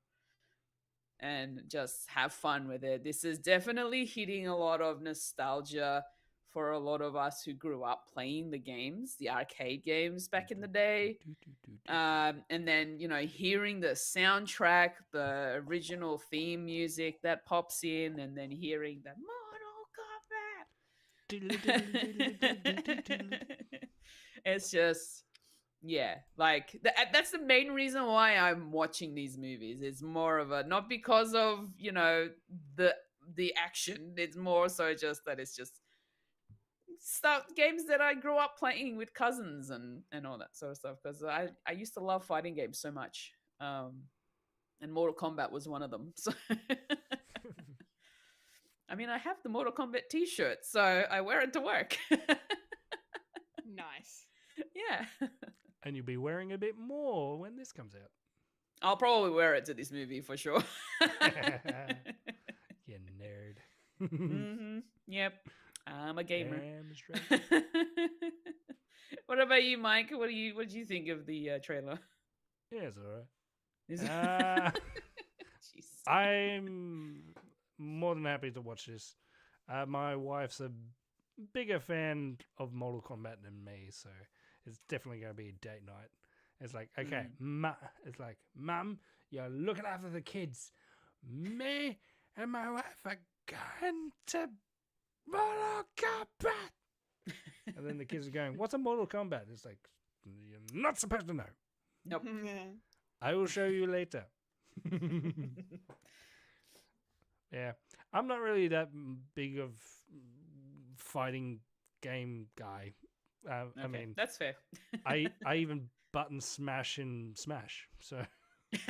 C: and just have fun with it. This is definitely hitting a lot of nostalgia for a lot of us who grew up playing the games, the arcade games back in the day. And then, hearing the soundtrack, the original theme music that pops in, and then hearing the it's just, yeah, like that's the main reason why I'm watching these movies. It's more of a, not because of the action, it's more so just that it's just games that I grew up playing with cousins and all that sort of stuff, because I used to love fighting games so much, and Mortal Kombat was one of them. So I mean, I have the Mortal Kombat t-shirt, so I wear it to work.
A: Nice.
C: Yeah.
B: And you'll be wearing a bit more when this comes out.
C: I'll probably wear it to this movie for sure.
B: You nerd.
C: Yep. I'm a gamer.
B: Damn straight.
C: What about you, Mike? What did you think of the trailer?
B: Yeah, it's alright. I'm more than happy to watch this. My wife's a bigger fan of Mortal Kombat than me, so it's definitely going to be a date night. It's like, okay, it's like, Mum, you're looking after the kids. Me and my wife are going to Mortal Kombat. And then the kids are going, what's a Mortal Kombat? It's like, you're not supposed to know.
C: Nope.
B: I will show you later. Yeah, I'm not really that big of fighing game guy.
C: Okay,
B: I mean,
C: that's fair.
B: I even button smash in Smash, so it's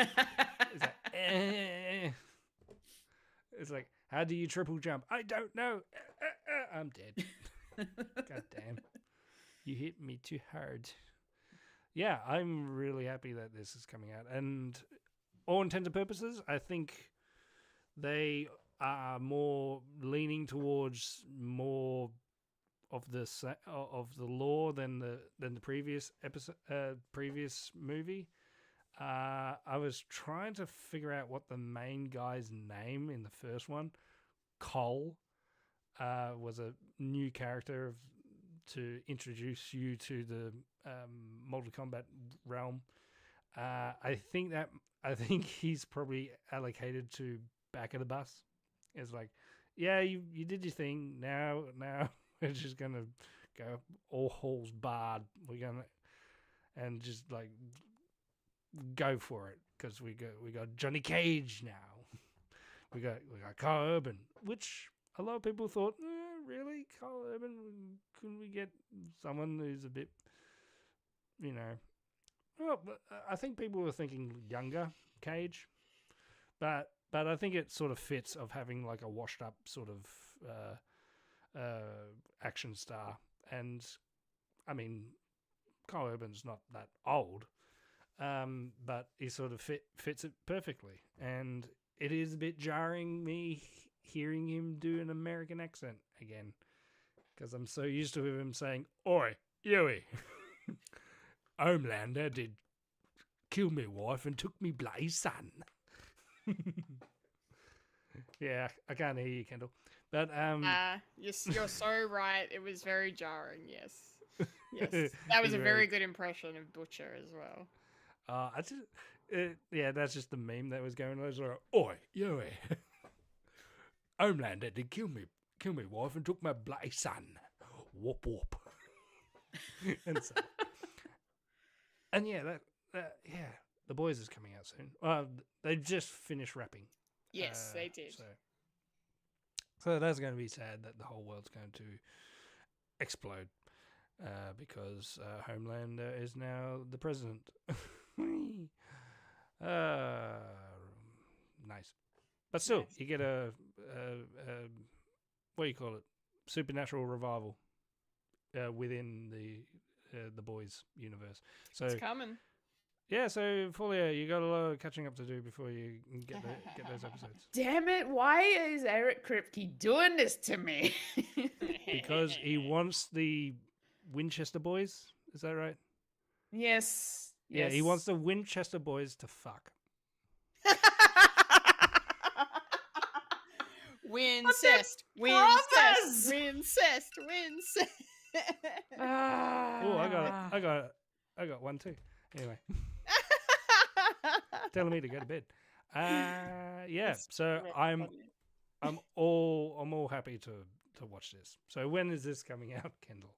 B: like, it's like, how do you triple jump? I don't know. I'm dead. God damn, you hit me too hard. Yeah, I'm really happy that this is coming out, and all intents and purposes, I think they are more leaning towards more of the lore than the previous episode, previous movie. I was trying to figure out what the main guy's name in the first one, Cole, was a new character to introduce you to the Mortal Kombat realm. I think he's probably allocated to back of the bus. It's like, yeah, you did your thing. Now we're just gonna go all holes barred. We're gonna and just like go for it because we got Johnny Cage now. we got Carl Urban, which a lot of people thought, really, Carl Urban? Couldn't we get someone who's a bit, you know? Well, I think people were thinking younger Cage, but I think it sort of fits of having like a washed up sort of action star, and I mean, Carl Urban's not that old, but he sort of fits it perfectly, and it is a bit jarring me hearing him do an American accent again, because I'm so used to him saying, "Oi, Yui, Homelander did kill me wife and took me bloody son." Yeah, I can't hear you, Kendall. But
A: you're so right. It was very jarring. Yes, yes, that was a very good impression of Butcher as well.
B: I just, yeah, that's just the meme that was going on. It was like, "Oi, Yui, Homelander did kill me wife and took my bloody son. Whoop whoop." And yeah, yeah, The Boys is coming out soon. They just finished wrapping.
A: Yes, they did.
B: So that's going to be sad that the whole world's going to explode because Homelander is now the president. Nice. But still, you get a what do you call it? Supernatural revival within the Boys universe. So
A: it's coming.
B: Yeah, so Fulya, you got a lot of catching up to do before you get those episodes.
C: Damn it! Why is Eric Kripke doing this to me?
B: Because he wants the Winchester Boys. Is that right?
C: Yes.
B: Yeah, he wants the Winchester Boys to fuck.
A: Wincest.
B: Oh, I got one too. Anyway. Telling me to go to bed. Yeah. So I'm all happy to watch this. So when is this coming out, Kendall?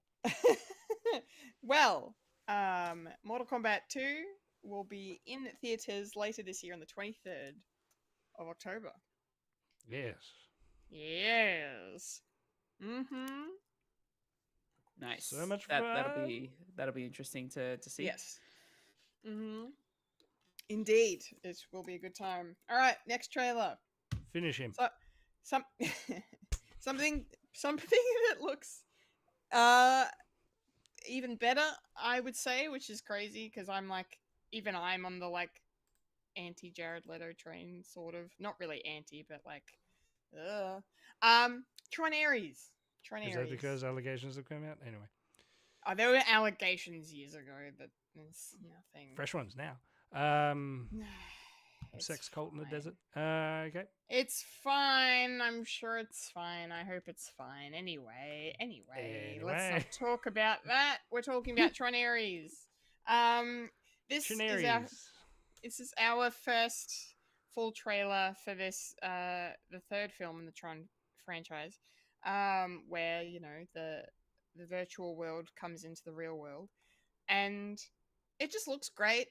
A: Well, Mortal Kombat 2 will be in theaters later this year on the 23rd of October.
B: Yes.
A: Yes. Mm-hmm.
C: Nice.
B: So much fun.
C: That'll be interesting to see.
A: Yes. Mm-hmm. Indeed, it will be a good time. All right, next trailer.
B: Finish him.
A: So, something that looks even better, I would say, which is crazy because I'm on the like anti Jared Leto train, sort of. Not really anti, but like, Tron Ares.
B: Is that because allegations have come out? Anyway.
A: Oh, there were allegations years ago, but it's nothing.
B: Fresh ones now. Sex cult in the desert. Okay.
A: It's fine. I'm sure it's fine. I hope it's fine. Anyway, let's not talk about that. We're talking about Tron Ares. This is our first full trailer for this, the third film in the Tron franchise, where the virtual world comes into the real world, and it just looks great.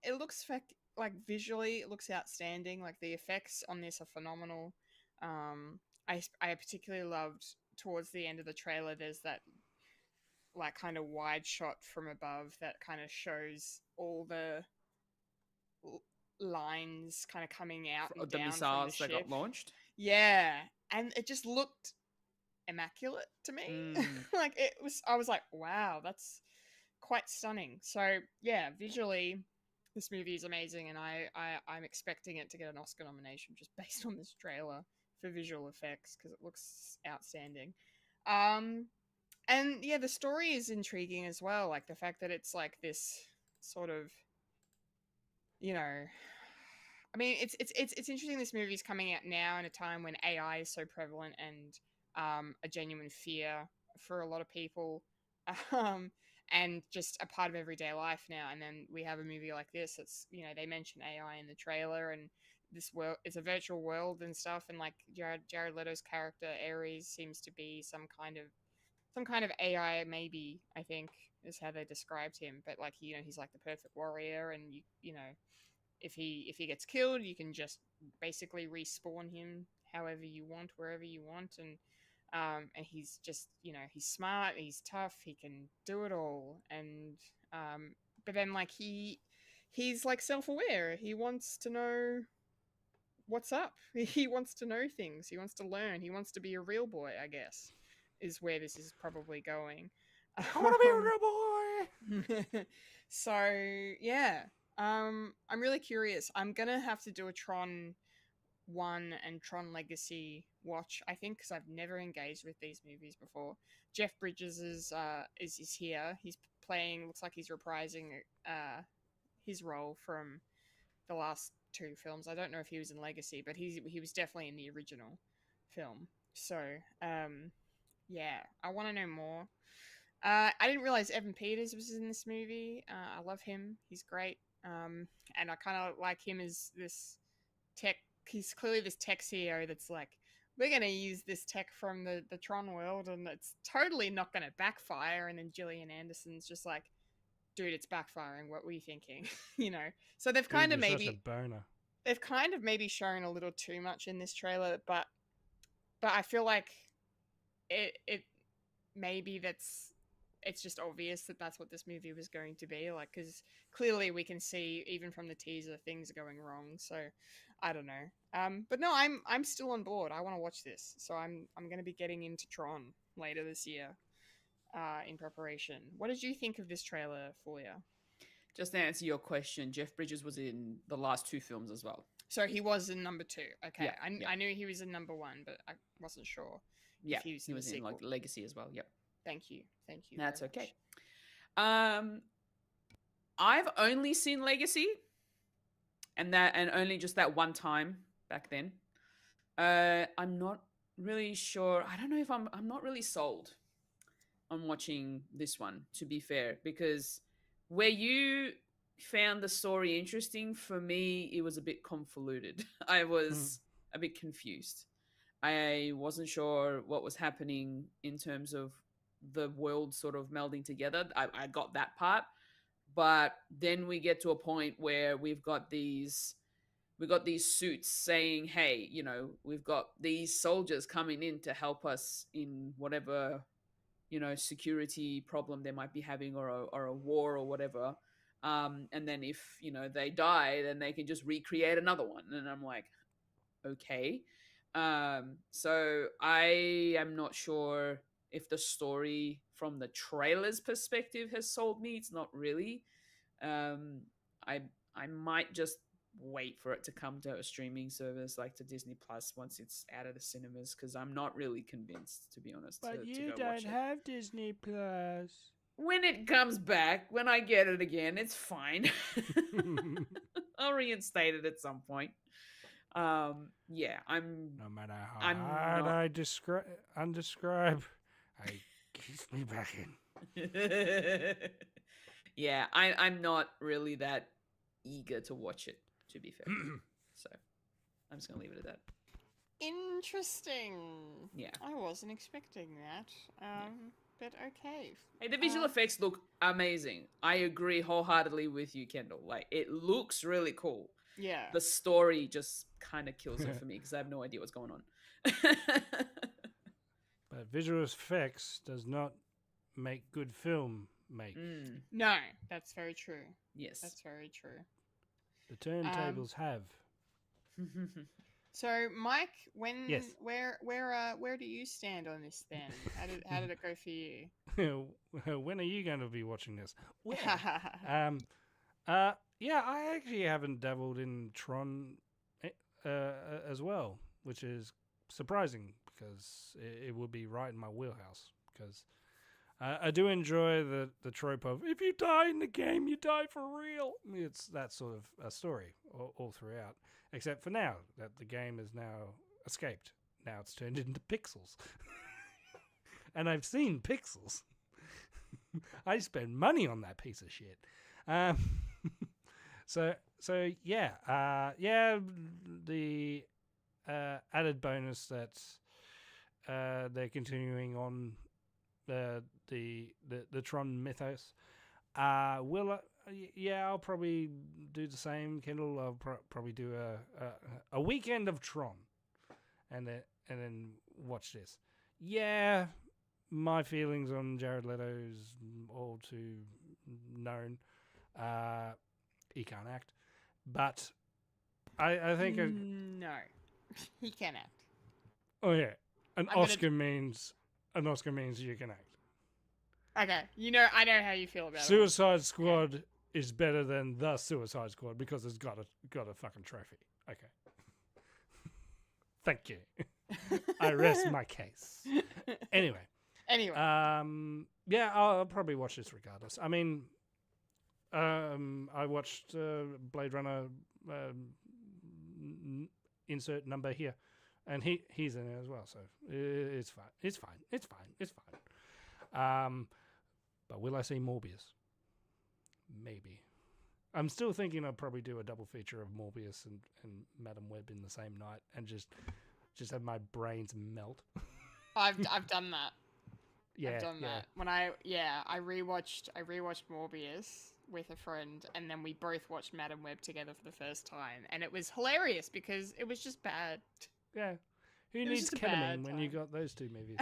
A: It looks like visually, it looks outstanding. Like the effects on this are phenomenal. I particularly loved towards the end of the trailer. There's that like kind of wide shot from above that kind of shows all the lines kind of coming out and
C: the
A: down
C: missiles
A: from the
C: that
A: ship.
C: got launched.
A: Yeah, and it just looked immaculate to me. Like I was like, wow, that's quite stunning. So yeah, visually this movie is amazing, and I'm expecting it to get an Oscar nomination just based on this trailer for visual effects because it looks outstanding. And yeah, the story is intriguing as well, like the fact that it's like this sort of, I mean, it's interesting this movie's coming out now in a time when AI is so prevalent and a genuine fear for a lot of people, and just a part of everyday life now. And then we have a movie like this that's, they mention AI in the trailer, and this world is a virtual world and stuff, and like Jared Leto's character Ares seems to be some kind of AI, maybe, I think is how they described him, but like he's like the perfect warrior, and if he gets killed, you can just basically respawn him however you want, wherever you want, and he's just, he's smart, he's tough, he can do it all, and but then like he's like self-aware. He wants to know what's up. He wants to know things. He wants to learn. He wants to be a real boy, I guess, is where this is probably going.
B: I want to be a real boy.
A: So yeah, I'm really curious. I'm gonna have to do a Tron 1 and Tron Legacy watch, I think, because I've never engaged with these movies before. Jeff Bridges is here. He's playing. Looks like he's reprising his role from the last 2 films. I don't know if he was in Legacy, but he was definitely in the original film. So yeah, I want to know more. I didn't realize Evan Peters was in this movie. I love him. He's great. And I kind of like him as this tech. He's clearly this tech CEO that's like, we're going to use this tech from the Tron world, and it's totally not going to backfire. And then Gillian Anderson's just like, dude, it's backfiring. What were you thinking? So they've kind of
B: Such a boner.
A: They've kind of maybe shown a little too much in this trailer, but I feel like it maybe it's just obvious that that's what this movie was going to be, like, because clearly we can see even from the teaser things going wrong. So I don't know, but no, I'm still on board. I want to watch this, so I'm going to be getting into Tron later this year in preparation. What did you think of this trailer, Fulya?
C: Just to answer your question, Jeff Bridges was in the last 2 films as well.
A: So he was in number 2. Okay,
C: Yeah,
A: I knew he was in number 1, but I wasn't sure.
C: Yeah,
A: if he was in
C: like Legacy as well. Yep.
A: Thank you.
C: That's okay. I've only seen Legacy, and only just that one time back then. I'm not really sure. I don't know if I'm not really sold on watching this one, to be fair, because where you found the story interesting, for me it was a bit convoluted. I was a bit confused. I wasn't sure what was happening in terms of the world sort of melding together. I got that part, but then we get to a point where we've got these suits saying, hey, we've got these soldiers coming in to help us in whatever, security problem they might be having, or a war or whatever. And then if, they die, then they can just recreate another one. And I'm like, okay. So I am not sure if the story from the trailer's perspective has sold me. It's not really. I might just wait for it to come to a streaming service like to Disney Plus once it's out of the cinemas, because I'm not really convinced, to be honest.
B: But
C: to
B: you
C: go
B: don't
C: watch it.
B: have Disney Plus.
C: When it comes back, when I get it again, it's fine. I'll reinstate it at some point. Yeah,
B: No matter how hard I undescribe, I keeps me back in.
C: Yeah, I'm not really that eager to watch it, to be fair. So I'm just gonna leave it at that.
A: Interesting.
C: Yeah,
A: I wasn't expecting that. But okay.
C: Hey, the visual effects look amazing. I agree wholeheartely with you, Kendall. Like, it looks really cool.
A: Yeah.
C: The story just kind of kills it for me because I have no idea what's going on.
B: But visual effects does not make good film make.
A: No, that's very true.
C: Yes.
A: That's very true.
B: The turntables have.
A: So, Mike,
B: Yes.
A: where do you stand on this then? How did it go for you?
B: When are you going to be watching this? Well, yeah, I actually haven't dabbled in Tron as well, which is surprising because it would be right in my wheelhouse. Because I do enjoy the trope of, if you die in the game, you die for real. It's that sort of a story all throughout. Except for now, that the game has now escaped. Now it's turned into pixels. And I've seen pixels. I spend money on that piece of shit. So yeah, the added bonus that they're continuing on the Tron mythos will yeah, I'll probably do the same, Kendall. I'll probably do a weekend of Tron, and then watch this. Yeah, my feelings on Jared Leto's all too known. He can't act, but I think.
A: No, he can act.
B: Oh yeah, an Oscar means you can act.
A: Okay, I know how you feel about it.
B: Suicide Squad is better than the Suicide Squad because it's got a fucking trophy. Okay. Thank you. I rest my case. Anyway. Yeah, I'll probably watch this regardless. I mean, I watched Blade Runner insert number here, and he's in it as well. So it's fine. It's fine. But will I see Morbius? Maybe. I'm still thinking I'll probably do a double feature of Morbius and Madam Web in the same night, and just have my brains melt.
A: I've done that.
B: Yeah,
A: I've done that. When I rewatched Morbius with a friend, and then we both watched Madam Web together for the first time, and it was hilarious because it was just bad.
B: Yeah. Who needs ketamine when you got those two movies?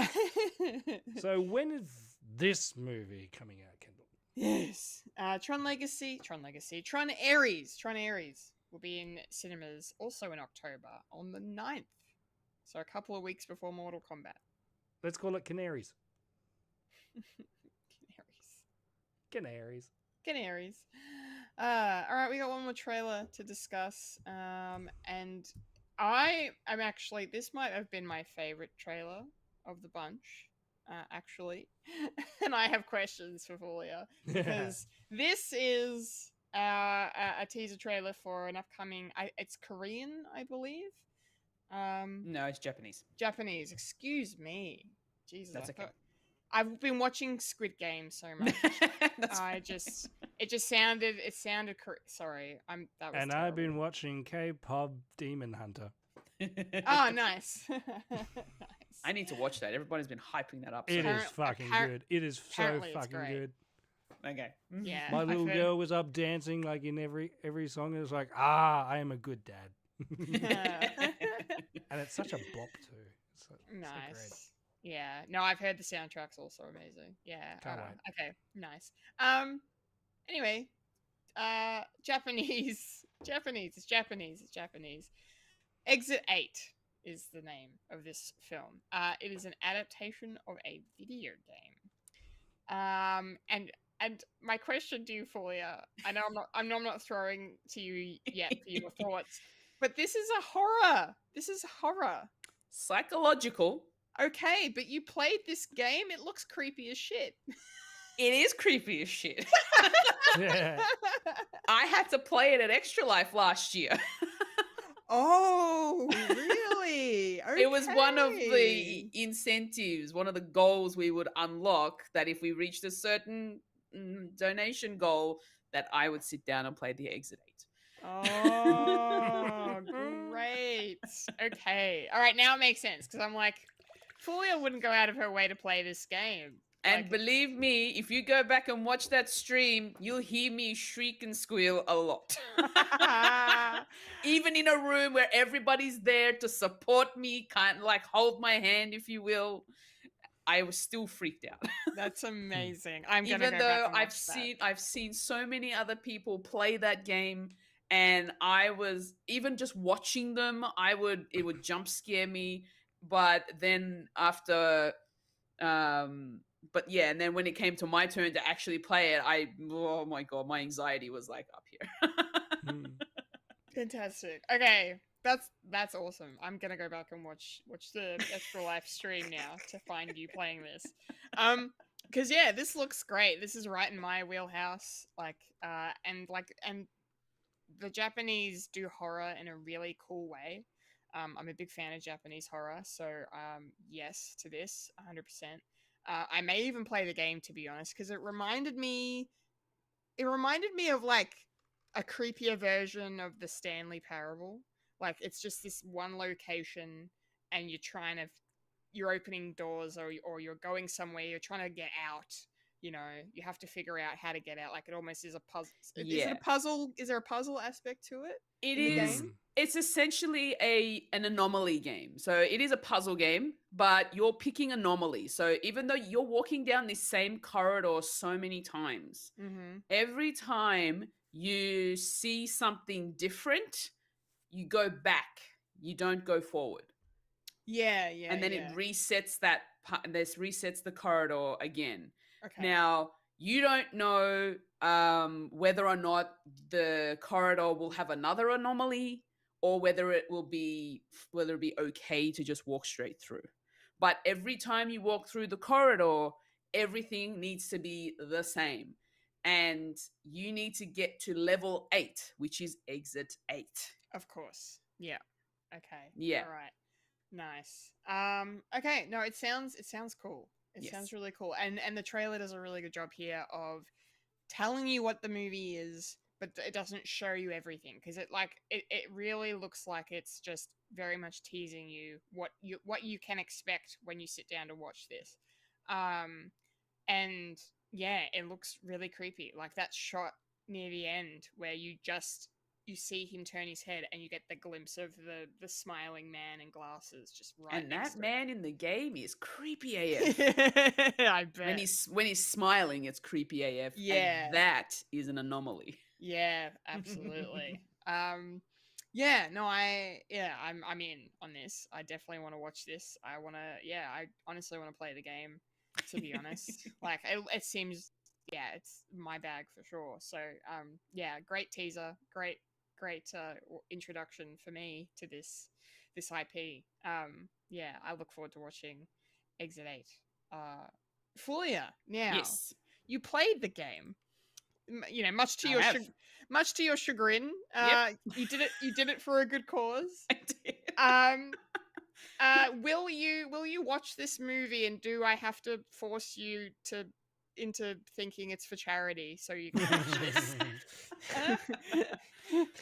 B: So when is this movie coming out, Kendall?
A: Yes. Tron Ares will be in cinemas also in October on the 9th. So a couple of weeks before Mortal Kombat.
B: Let's call it Canaries. Canaries.
A: All right, we got one more trailer to discuss. And this might have been my favorite trailer of the bunch, actually. And I have questions for Fulya because this is a teaser trailer for an upcoming, it's Korean, I believe.
C: No, it's Japanese.
A: Japanese, excuse me. Jesus,
C: That's okay.
A: I've been watching Squid Game so much. It sounded. Sorry, that was.
B: And
A: terrible.
B: I've been watching K-pop Demon Hunter.
A: Oh, nice. Nice.
C: I need to watch that. Everybody's been hyping that up.
B: It is fucking good. It is so fucking good.
C: Okay.
A: Yeah.
B: My little girl was up dancing like in every song. It was like, I am a good dad. And it's such a bop too. It's
A: nice.
B: So great.
A: Yeah. No, I've heard the soundtrack's also amazing. Yeah.
B: Can't wait.
A: Okay. Nice. Anyway, Japanese. It's Japanese. Exit 8 is the name of this film. It is an adaptation of a video game. And my question to you, Fulya, I know I'm not throwing to you yet for your thoughts, but this is a horror.
C: Psychological.
A: Okay, but you played this game. It looks creepy as shit.
C: It is creepy as shit.
B: Yeah.
C: I had to play it at Extra Life last year.
A: Oh, really? Okay.
C: It was one of the incentives, one of the goals we would unlock, that if we reached a certain donation goal, that I would sit down and play the Exit 8.
A: Oh, great. Okay. All right, now it makes sense, because I'm like, Fulya wouldn't go out of her way to play this game.
C: And believe me, if you go back and watch that stream, you'll hear me shriek and squeal a lot. Even in a room where everybody's there to support me, kind of like hold my hand, if you will, I was still freaked out.
A: That's amazing. I'm gonna
C: Even
A: go
C: though
A: back and
C: I've seen so many other people play that game, and I was even just watching them, it would jump scare me. But then after, but yeah, and then when it came to my turn to actually play it, oh my god, my anxiety was like up here.
A: Fantastic. Okay, that's awesome. I'm gonna go back and watch the Extra Life stream now to find you playing this. Because yeah, this looks great. This is right in my wheelhouse. And the Japanese do horror in a really cool way. I'm a big fan of Japanese horror, so yes to this, 100%. I may even play the game, to be honest, because it reminded me of like a creepier version of the Stanley Parable. Like, it's just this one location, and you're opening doors, or you're going somewhere, you're trying to get out you know, you have to figure out how to get out. Like it almost is a puzzle. Is it
C: Yeah.
A: a puzzle? Is there a puzzle aspect to it?
C: It
A: in the
C: is.
A: game?
C: It's essentially an anomaly game. So it is a puzzle game, but you're picking anomalies. So even though you're walking down this same corridor so many times,
A: Mm-hmm.
C: every time you see something different, you go back. You don't go forward.
A: Yeah, yeah.
C: And then it resets that. This resets the corridor again.
A: Okay.
C: Now you don't know whether or not the corridor will have another anomaly, or whether it be okay to just walk straight through. But every time you walk through the corridor, everything needs to be the same, and you need to get to level 8, which is exit 8.
A: Of course. Yeah. Okay.
C: Yeah.
A: All right. Nice. Okay. No, it sounds cool. It
C: Yes.
A: sounds really cool. And the trailer does a really good job here of telling you what the movie is, but it doesn't show you everything, because it really looks like it's just very much teasing you what you can expect when you sit down to watch this. And yeah, it looks really creepy. Like that shot near the end where you see him turn his head and you get the glimpse of the smiling man in glasses just right
C: And
A: next
C: that
A: to
C: man in the game is creepy AF.
A: it. I bet.
C: When he's smiling, it's creepy AF.
A: Yeah.
C: And that is an anomaly.
A: Yeah, absolutely. I'm in on this. I definitely want to watch this. I honestly want to play the game, to be honest. Like it seems, it's my bag for sure. So great teaser, great introduction for me to this IP. I look forward to watching Exit 8. Fulya, now
C: Yes.
A: you played the game. You know, much to your chagrin.
C: Yep.
A: You did it for a good cause.
C: I did.
A: Will you watch this movie, and do I have to force you into thinking it's for charity so you can watch this?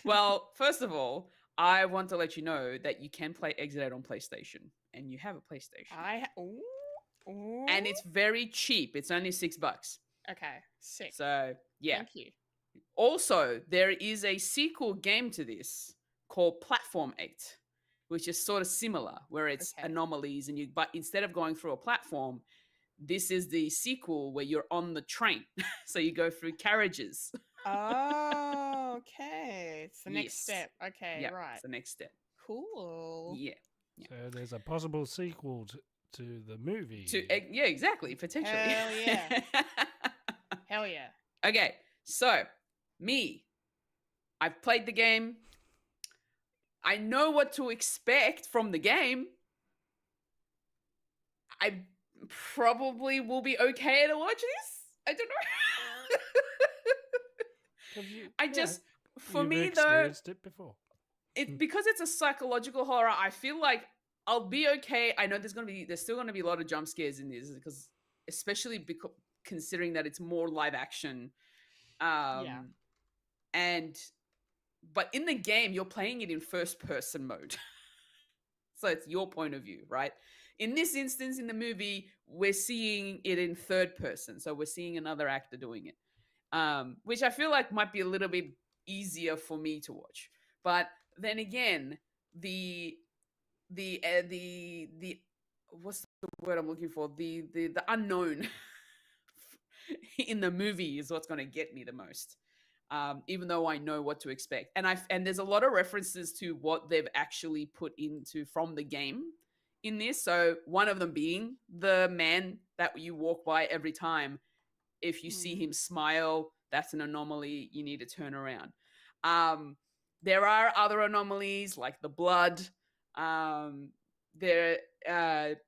C: Well, first of all, I want to let you know that you can play Exit 8 on PlayStation, and you have a PlayStation.
A: Ooh.
C: And it's very cheap. It's only $6.
A: Okay, sick.
C: So, yeah.
A: Thank you.
C: Also, there is a sequel game to this called Platform 8, which is sort of similar, where it's anomalies, but instead of going through a platform, this is the sequel where you're on the train. So you go through carriages.
A: Oh, okay. It's the next
C: Yes.
A: step. Okay,
C: Yeah,
A: right.
C: it's the next step.
A: Cool.
C: Yeah.
B: So there's a possible sequel to the movie.
C: Yeah, exactly. Potentially.
A: Hell yeah. Hell yeah.
C: Okay, so I've played the game. I know what to expect from the game. I probably will be okay to watch this. I don't know. For me though,
B: experienced it before.
C: Because it's a psychological horror, I feel like I'll be okay. I know there's still gonna be a lot of jump scares in this, because especially considering that it's more live action. But in the game, you're playing it in first person mode. So it's your point of view, right? In this instance, in the movie, we're seeing it in third person. So we're seeing another actor doing it, which I feel like might be a little bit easier for me to watch. But then again, the what's the word I'm looking for? The unknown in the movie is what's going to get me the most. Even though I know what to expect. And there's a lot of references to what they've actually put into from the game in this. So one of them being the man that you walk by every time. If you see him smile, that's an anomaly. You need to turn around. There are other anomalies like the blood.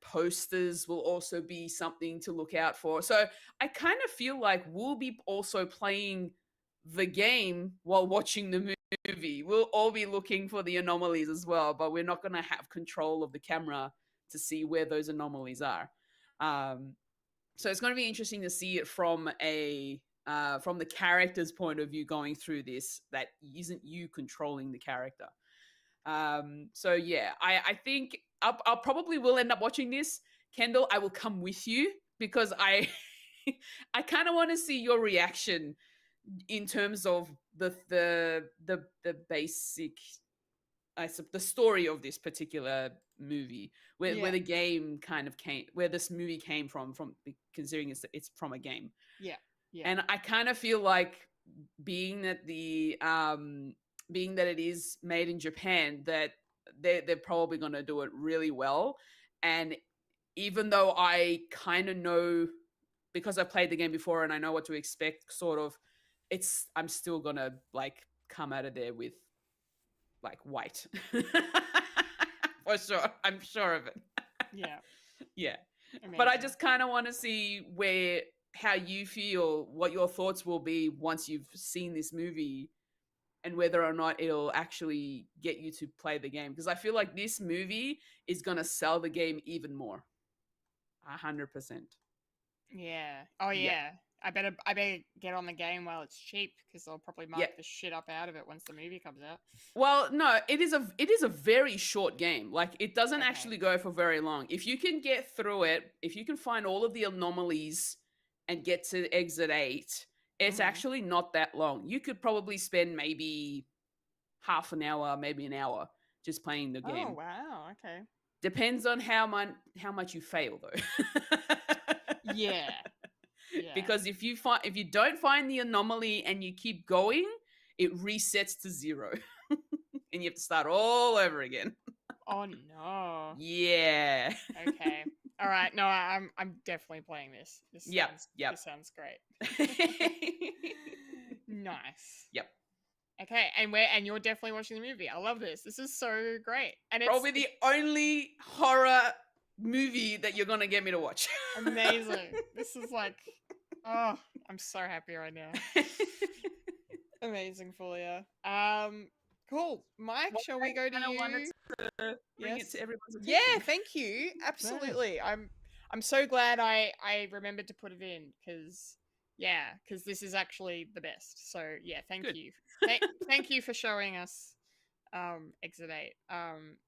C: Posters will also be something to look out for. So I kind of feel like we'll be also playing the game while watching the movie. We'll all be looking for the anomalies as well, but we're not going to have control of the camera to see where those anomalies are. So it's going to be interesting to see it from the character's point of view going through this, that isn't you controlling the character. So yeah, I think I'll probably will end up watching this. Kendall, I will come with you, because I I kind of want to see your reaction in terms of the basic, the story of this particular movie, where the game kind of came, where this movie came from considering it's from a game.
A: Yeah.
C: And I kind of feel like being that it is made in Japan, that they're probably going to do it really well. And even though I kind of know, because I've played the game before and I know what to expect, sort of, I'm still gonna like come out of there with like white. For sure. I'm sure of it.
A: Yeah.
C: Yeah.
A: Amazing.
C: But I just kind of want to see how you feel, what your thoughts will be once you've seen this movie, and whether or not it'll actually get you to play the game. Because I feel like this movie is going to sell the game even more. 100%.
A: Yeah. Oh, yeah. I better get on the game while it's cheap, because they'll probably mark the shit up out of it once the movie comes out.
C: Well, no, it is a very short game. Like, it doesn't actually go for very long. If you can get through it, if you can find all of the anomalies and get to exit 8, it's actually not that long. You could probably spend maybe half an hour, maybe an hour just playing the game.
A: Oh, wow. Okay.
C: Depends on how much you fail, though.
A: Yeah.
C: Because if you don't find the anomaly and you keep going, it resets to 0. And you have to start all over again.
A: Oh no.
C: Yeah.
A: Okay. All right. No, I'm definitely playing this. This sounds great. Nice.
C: Yep.
A: Okay, and you're definitely watching the movie. I love this. This is so great. And it's
C: probably the only horror movie that you're gonna get me to watch.
A: Amazing. This is like, oh, I'm so happy right now. Amazing, Fulya. Cool. Mike, shall we go to you?
C: Wanted to bring it to everyone's attention.
A: Yeah, thank you. Absolutely. I'm so glad I remembered to put it in, because this is actually the best. So yeah, thank you. Thank you for showing us Exit 8,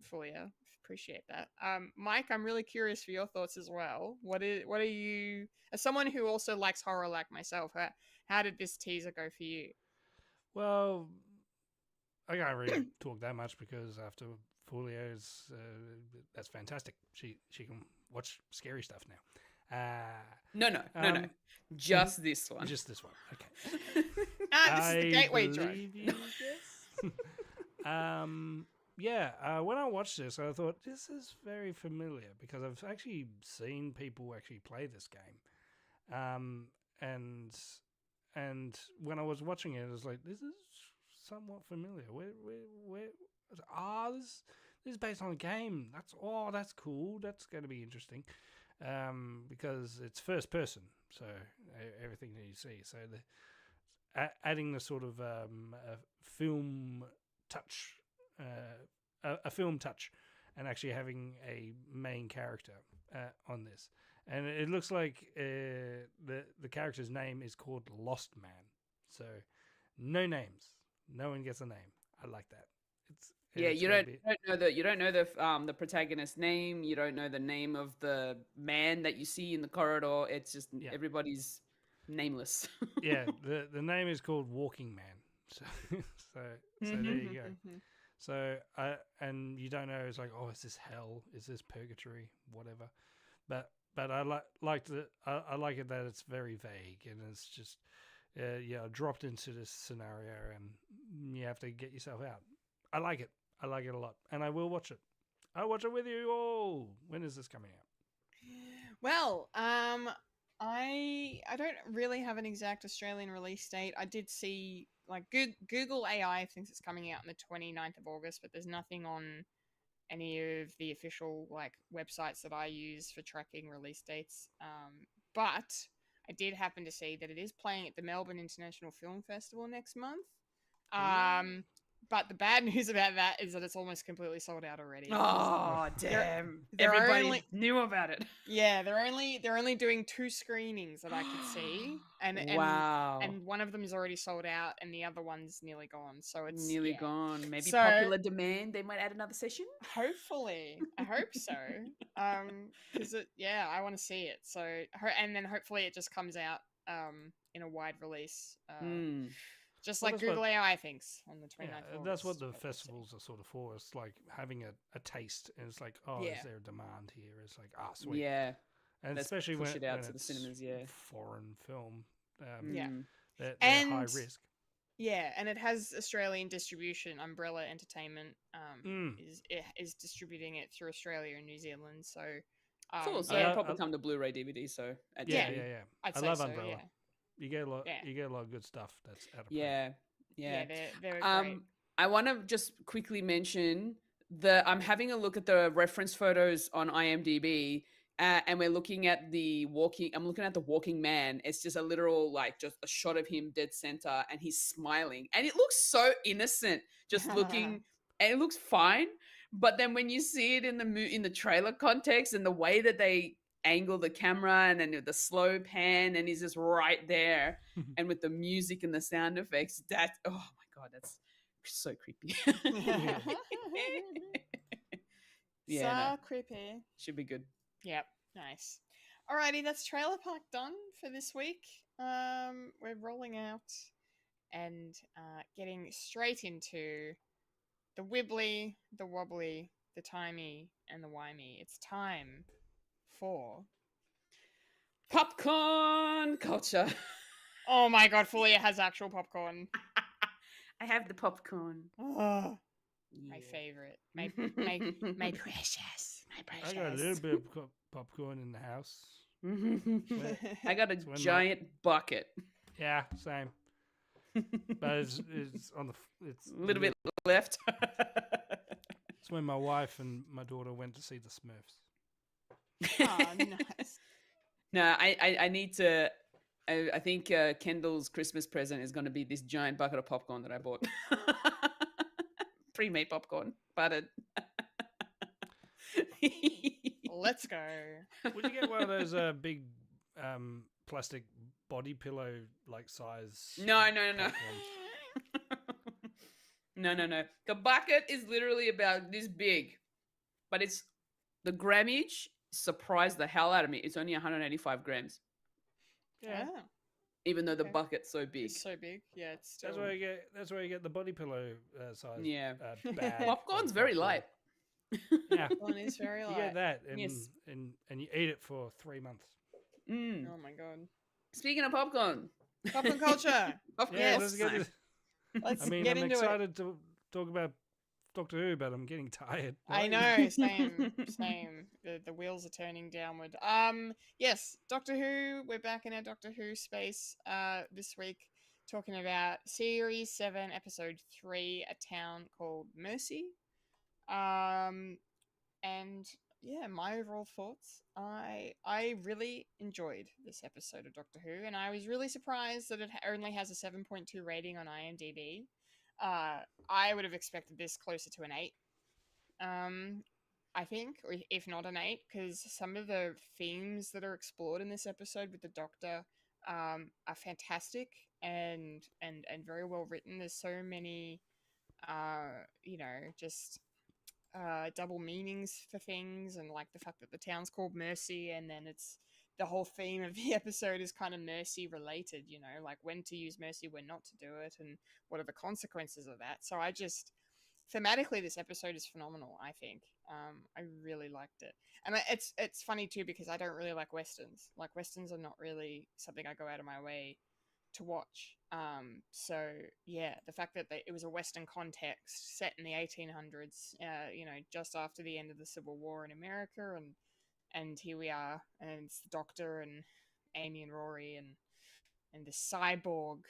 A: Fulya. Appreciate that. Mike, I'm really curious for your thoughts as well. What are you, as someone who also likes horror like myself, how did this teaser go for you?
B: Well, I can't really talk that much, because after Fulya's, that's fantastic. She can watch scary stuff now.
C: No. Just this one.
B: Just this one. Okay.
A: This is the gateway drug.
B: When I watched this, I thought this is very familiar, because I've actually seen people actually play this game, and when I was watching it, I was like, this is somewhat familiar. This is based on a game. That's cool. That's going to be interesting, because it's first person, so everything that you see. So adding the sort of a film touch. A film touch, and actually having a main character on this, and it looks like the character's name is called Lost Man. So no names, no one gets a name. I like that.
C: You don't know the protagonist's name. You don't know the name of the man that you see in the corridor. It's just everybody's nameless.
B: Yeah, the name is called Walking Man. So there you go. So, and you don't know, it's like, oh, is this hell? Is this purgatory? Whatever. But I like it that it's very vague, and it's just, dropped into this scenario, and you have to get yourself out. I like it. I like it a lot, and I will watch it. I'll watch it with you all. When is this coming out?
A: Well, I don't really have an exact Australian release date. I did see, like, Google AI thinks it's coming out on the 29th of August, but there's nothing on any of the official, like, websites that I use for tracking release dates. But I did happen to see that it is playing at the Melbourne International Film Festival next month. But the bad news about that is that it's almost completely sold out already.
C: Oh, damn.
A: they're
C: Everybody
A: only-
C: knew about it.
A: Yeah, they're only doing 2 screenings that I could see, and
C: Wow.
A: and one of them is already sold out, and the other one's nearly gone. So it's
C: Nearly gone. Maybe
A: So-
C: popular demand. They might add another session.
A: Hopefully, I hope so. Because I want to see it. So and then hopefully it just comes out in a wide release. Just
B: Well,
A: like
B: that's what-
A: Google AI thinks on the 29th
B: Yeah,
A: of August.
B: that's what the
A: but we'll see.
B: festivals are sort of for. It's like having a taste, and it's like, oh,
C: Yeah.
B: is there a demand here? It's like, sweet.
C: Yeah.
B: And
C: Let's
B: especially
C: push
B: when,
C: it out
B: when
C: to the
B: it's
C: cinemas, yeah.
B: foreign film.
A: Yeah.
B: They're
A: And
B: high risk.
A: Yeah, and it has Australian distribution. Umbrella Entertainment is distributing it through Australia and New Zealand. So
C: Cool. So
B: I
C: it'll
B: love-
C: probably come to Blu-ray DVD. So at
B: Yeah,
C: DVD.
B: yeah.
A: I'd
B: I
A: say
B: love
A: so,
B: Umbrella.
A: yeah.
B: You get a lot.
A: Yeah.
B: You get a lot of good stuff that's out of print.
C: Yeah.
A: Yeah, they're great.
C: I want to just quickly mention I'm having a look at the reference photos on IMDb, and we're looking at I'm looking at the walking man. It's just a literal, like, just a shot of him dead center, and he's smiling, and it looks so innocent, just looking, and it looks fine. But then when you see it in the trailer context and the way that they angle the camera, and then the slow pan, and he's just right there, and with the music and the sound effects, oh my god, that's so creepy.
A: So creepy.
C: Should be good.
A: Yep, nice. Alrighty, that's Trailer Park done for this week. We're rolling out and getting straight into the wibbly, the wobbly, the timey, and the wimey. It's time for
C: Popcorn culture.
A: Oh my god, Fulya has actual popcorn.
C: I have the popcorn.
A: Oh,
C: Yeah.
A: my favorite. My precious. My precious.
B: I got a little bit of popcorn in the house.
C: I got a
B: It's when
C: giant bucket.
B: Yeah, same. But it's on the it's
C: A little bit left.
B: It's when my wife and my daughter went to see the Smurfs.
A: Oh, nice.
C: No, I need to. I think Kendall's Christmas present is going to be this giant bucket of popcorn that I bought. Pre-made popcorn, buttered.
A: Let's go.
B: Would you get one of those big plastic body pillow like size?
C: No.
B: popcorns?
C: No. The bucket is literally about this big, but it's the grammage surprised the hell out of me. It's only 185 grams,
B: Yeah,
A: Oh,
C: even though the
A: Okay.
C: bucket's so big.
A: it's so big. Yeah, it's still.
B: that's where you get the body pillow size.
C: Yeah.
B: Bag
C: Popcorn's
B: of
C: very
B: popcorn.
C: light.
B: Yeah,
A: One is very
B: you
A: light.
B: get that, and,
C: Yes.
B: and you eat it for 3 months.
C: Mm.
A: Oh my god.
C: Speaking of popcorn,
A: Popcorn culture.
C: of
B: Yeah,
C: course.
B: let's get it.
A: Let's
B: I mean,
A: get
B: I'm
A: into it.
B: excited to talk about Doctor Who, but I'm getting tired.
A: I know, same. The wheels are turning downward. Yes, Doctor Who. We're back in our Doctor Who space. This week, talking about Series 7, Episode 3, A Town Called Mercy. And yeah, my overall thoughts. I really enjoyed this episode of Doctor Who, and I was really surprised that it only has a 7.2 rating on IMDb. I would have expected this closer to an 8. I think, or if not an 8, because some of the themes that are explored in this episode with the Doctor are fantastic and very well written. There's so many, just double meanings for things, and like the fact that the town's called Mercy, and then it's the whole theme of the episode is kind of mercy related, like when to use mercy, when not to do it, and what are the consequences of that. So I just thematically, this episode is phenomenal. I think I really liked it, and it's funny too because I don't really like westerns. Like westerns are not really something I go out of my way to watch. So yeah, the fact that it was a Western context set in the 1800s, just after the end of the Civil War in America, and here we are, and it's the Doctor and Amy and Rory and the cyborg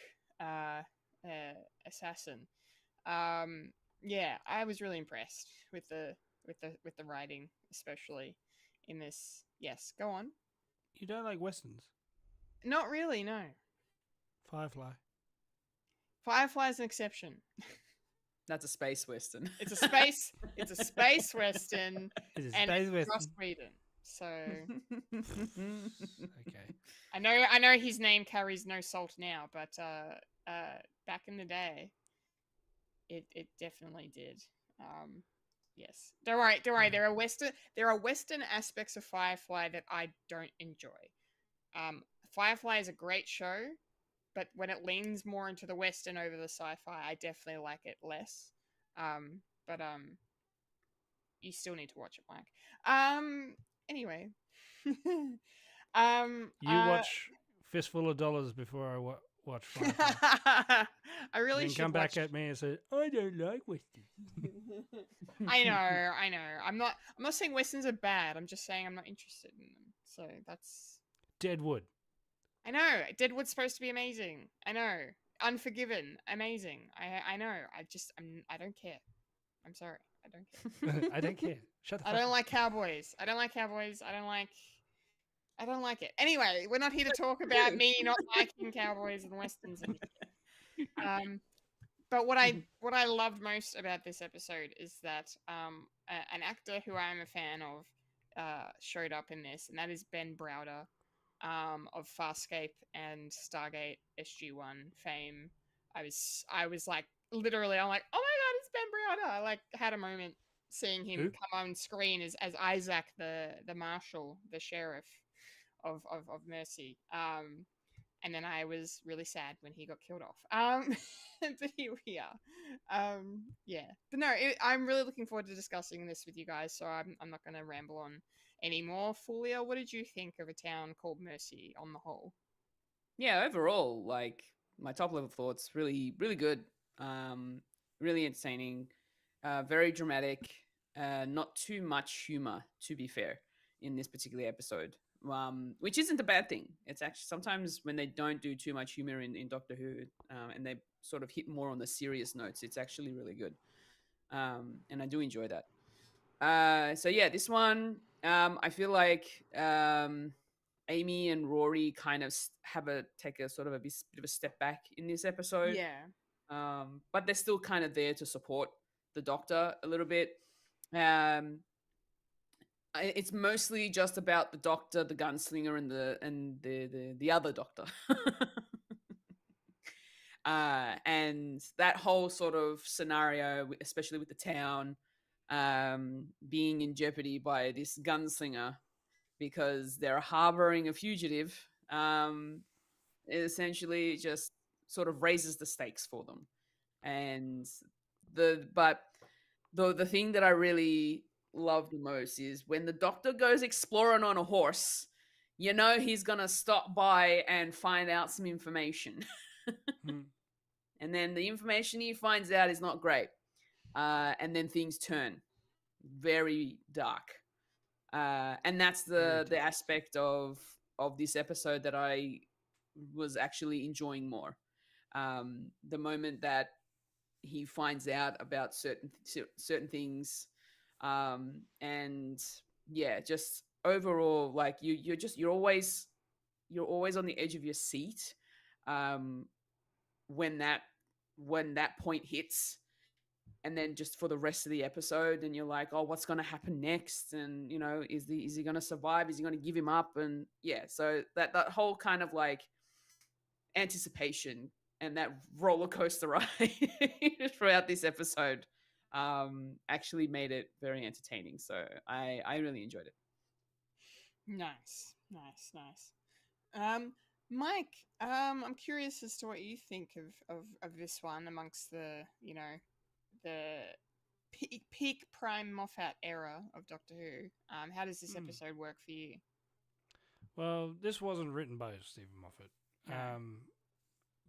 A: assassin. Yeah, I was really impressed with the writing, especially in this. Yes, go on.
B: You don't like westerns?
A: Not really, no.
B: Firefly.
A: Firefly's an exception.
C: That's a space western.
A: It's a space western,
B: It is
A: and
B: space
A: it's
B: western.
A: Joss Whedon. So
B: Okay.
A: I know his name carries no salt now, but back in the day, it definitely did. Yes. Don't worry. There are Western aspects of Firefly that I don't enjoy. Firefly is a great show, but when it leans more into the Western over the sci-fi, I definitely like it less. But you still need to watch it, Mike. Anyway.
B: You watch Fistful of Dollars before I watch Firefly.
A: I really
B: Then
A: should
B: come back
A: watch...
B: at me and say, I don't like Western.
A: I know. I'm not saying Westerns are bad. I'm just saying I'm not interested in them. So that's...
B: Deadwood.
A: I know. Deadwood's supposed to be amazing. I know. Unforgiven, amazing. I know. I don't care. I'm sorry. I don't care.
B: I don't care. Shut the fuck
A: I don't
B: up.
A: like cowboys. I don't like it. Anyway, we're not here to talk about me not liking cowboys and westerns anymore. But what I loved most about this episode is that an actor who I am a fan of showed up in this, and that is Ben Browder of Farscape and Stargate SG-1 fame. I was like, literally, I'm like, oh my god, it's Ben Browder. I like had a moment seeing him come on screen as Isaac, the marshal, the sheriff of Mercy. And then I was really sad when he got killed off. But here we are. Yeah. But no, I'm really looking forward to discussing this with you guys, so I'm not going to ramble on anymore. Fulya, what did you think of A Town Called Mercy on the whole?
C: Yeah, overall, like my top level thoughts, really, really good. Really entertaining, very dramatic, not too much humor, to be fair, in this particular episode. Which isn't a bad thing. It's actually sometimes when they don't do too much humor in Doctor Who, and they sort of hit more on the serious notes, it's actually really good. And I do enjoy that. So yeah, this one, I feel like Amy and Rory kind of take a sort of a bit of a step back in this episode.
A: Yeah.
C: But they're still kind of there to support the Doctor a little bit. It's mostly just about the Doctor, the gunslinger, and the other Doctor. And that whole sort of scenario, especially with the town being in jeopardy by this gunslinger because they're harboring a fugitive, it essentially just sort of raises the stakes for them. And the thing that I really love the most is when the Doctor goes exploring on a horse, you know he's gonna stop by and find out some information. And then the information he finds out is not great. And then things turn very dark. And that's the aspect of this episode that I was actually enjoying more. The moment that he finds out about certain things, and yeah, just overall, like you're always on the edge of your seat when that point hits, and then just for the rest of the episode, and you're like, oh, what's going to happen next? And you know, is he going to survive? Is he going to give him up? And yeah, so that whole kind of like anticipation and that roller coaster ride throughout this episode actually made it very entertaining. So I really enjoyed it.
A: Nice. Mike, I'm curious as to what you think of this one amongst the peak prime Moffat era of Doctor Who. How does this episode work for you?
B: Well, this wasn't written by Stephen Moffat.
A: No.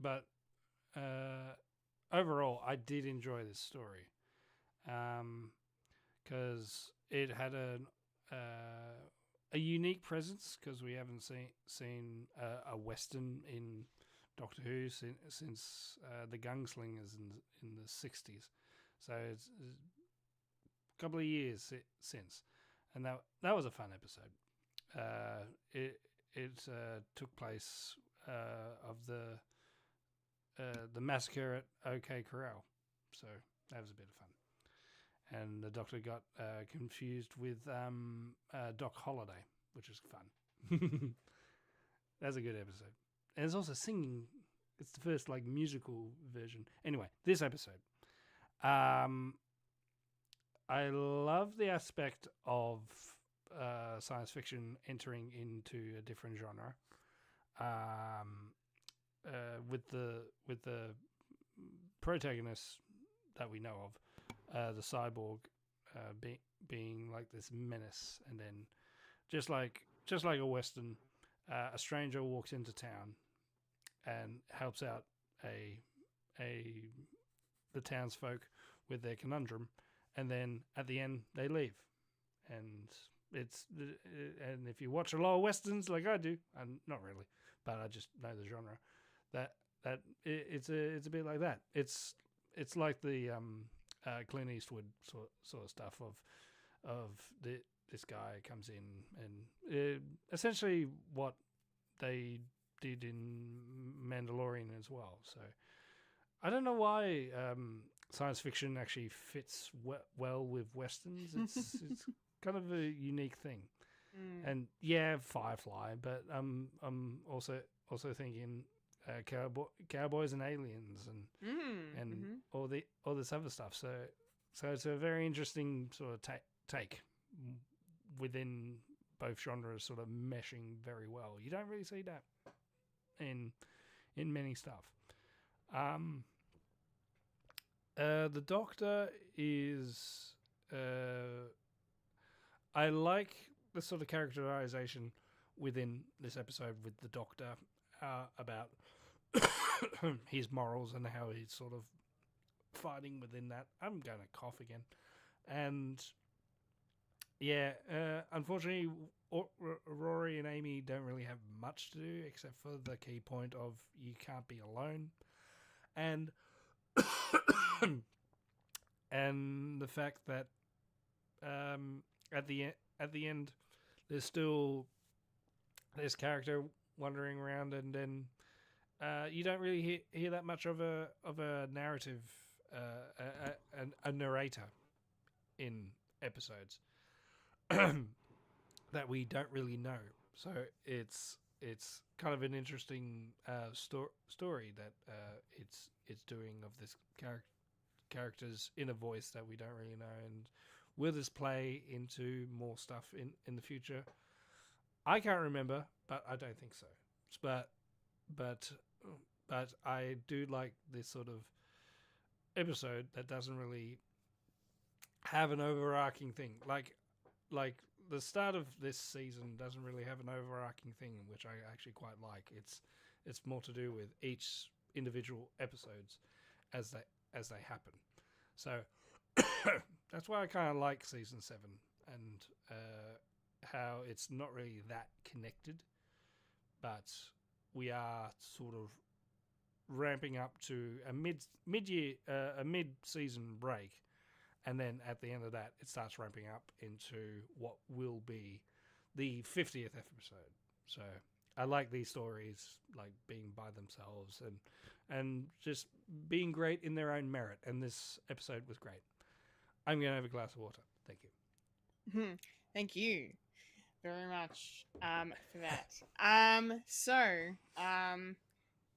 B: But overall, I did enjoy this story because it had a unique presence, because we haven't seen a Western in Doctor Who since the Gunslingers in the 60s. So it's a couple of years since, and that was a fun episode. It took place of the massacre at OK Corral, so That was a bit of fun. And the Doctor got confused with Doc Holliday, which is fun. That's a good episode. And it's also singing. It's the first like musical version. Anyway, this episode. I love the aspect of science fiction entering into a different genre. With the protagonist that we know of, the cyborg, being like this menace, and then just like a Western, a stranger walks into town and helps out the townsfolk with their conundrum, and then at the end they leave, and and if you watch a lot of Westerns like I do, and not really, but I just know the genre, it's a bit like that. It's like the Clint Eastwood sort of stuff of this guy comes in, and essentially what they did in Mandalorian as well. So I don't know why science fiction actually fits well with Westerns. It's kind of a unique thing. And yeah, Firefly, but I'm also thinking cowboys and aliens and all this other stuff. So it's a very interesting sort of take within both genres, sort of meshing very well. You don't really see that in many stuff. The Doctor is I like the sort of characterization within this episode with the Doctor about his morals and how he's sort of fighting within that. I'm going to cough again. And yeah, unfortunately, Rory and Amy don't really have much to do except for the key point of you can't be alone. And and the fact that at the end there's still this character wandering around, and then you don't really hear that much of a narrative, a narrator in episodes that we don't really know. So it's kind of an interesting story that it's doing of this characters in a voice that we don't really know, and will this play into more stuff in the future? I can't remember, but I don't think so. But I do like this sort of episode that doesn't really have an overarching thing. Like the start of this season doesn't really have an overarching thing, which I actually quite like. It's more to do with each individual episodes as they happen. So that's why I kind of like season 7 and how it's not really that connected, but we are sort of ramping up to a mid-season break, and then at the end of that, it starts ramping up into what will be the 50th episode. So I like these stories, like being by themselves and just being great in their own merit. And this episode was great. I'm going to have a glass of water. Thank you.
A: Thank you very much for that.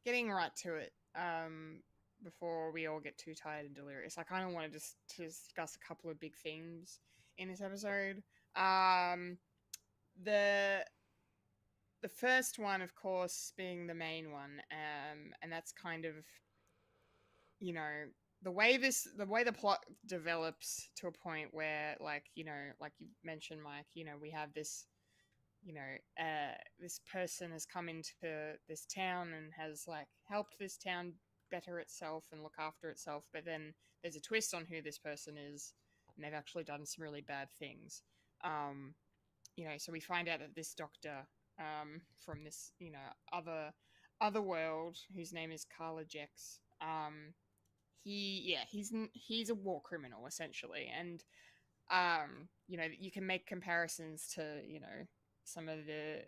A: Getting right to it, before we all get too tired and delirious, I kind of wanted to discuss a couple of big themes in this episode. The first one, of course, being the main one, and that's kind of, you know, the way the plot develops to a point where, like you mentioned, Mike, we have this, this person has come into this town and has like helped this town better itself and look after itself, but then there's a twist on who this person is, and they've actually done some really bad things. So we find out that this doctor, from this, other world, whose name is Carla Jex, he's a war criminal essentially, and you can make comparisons to some of the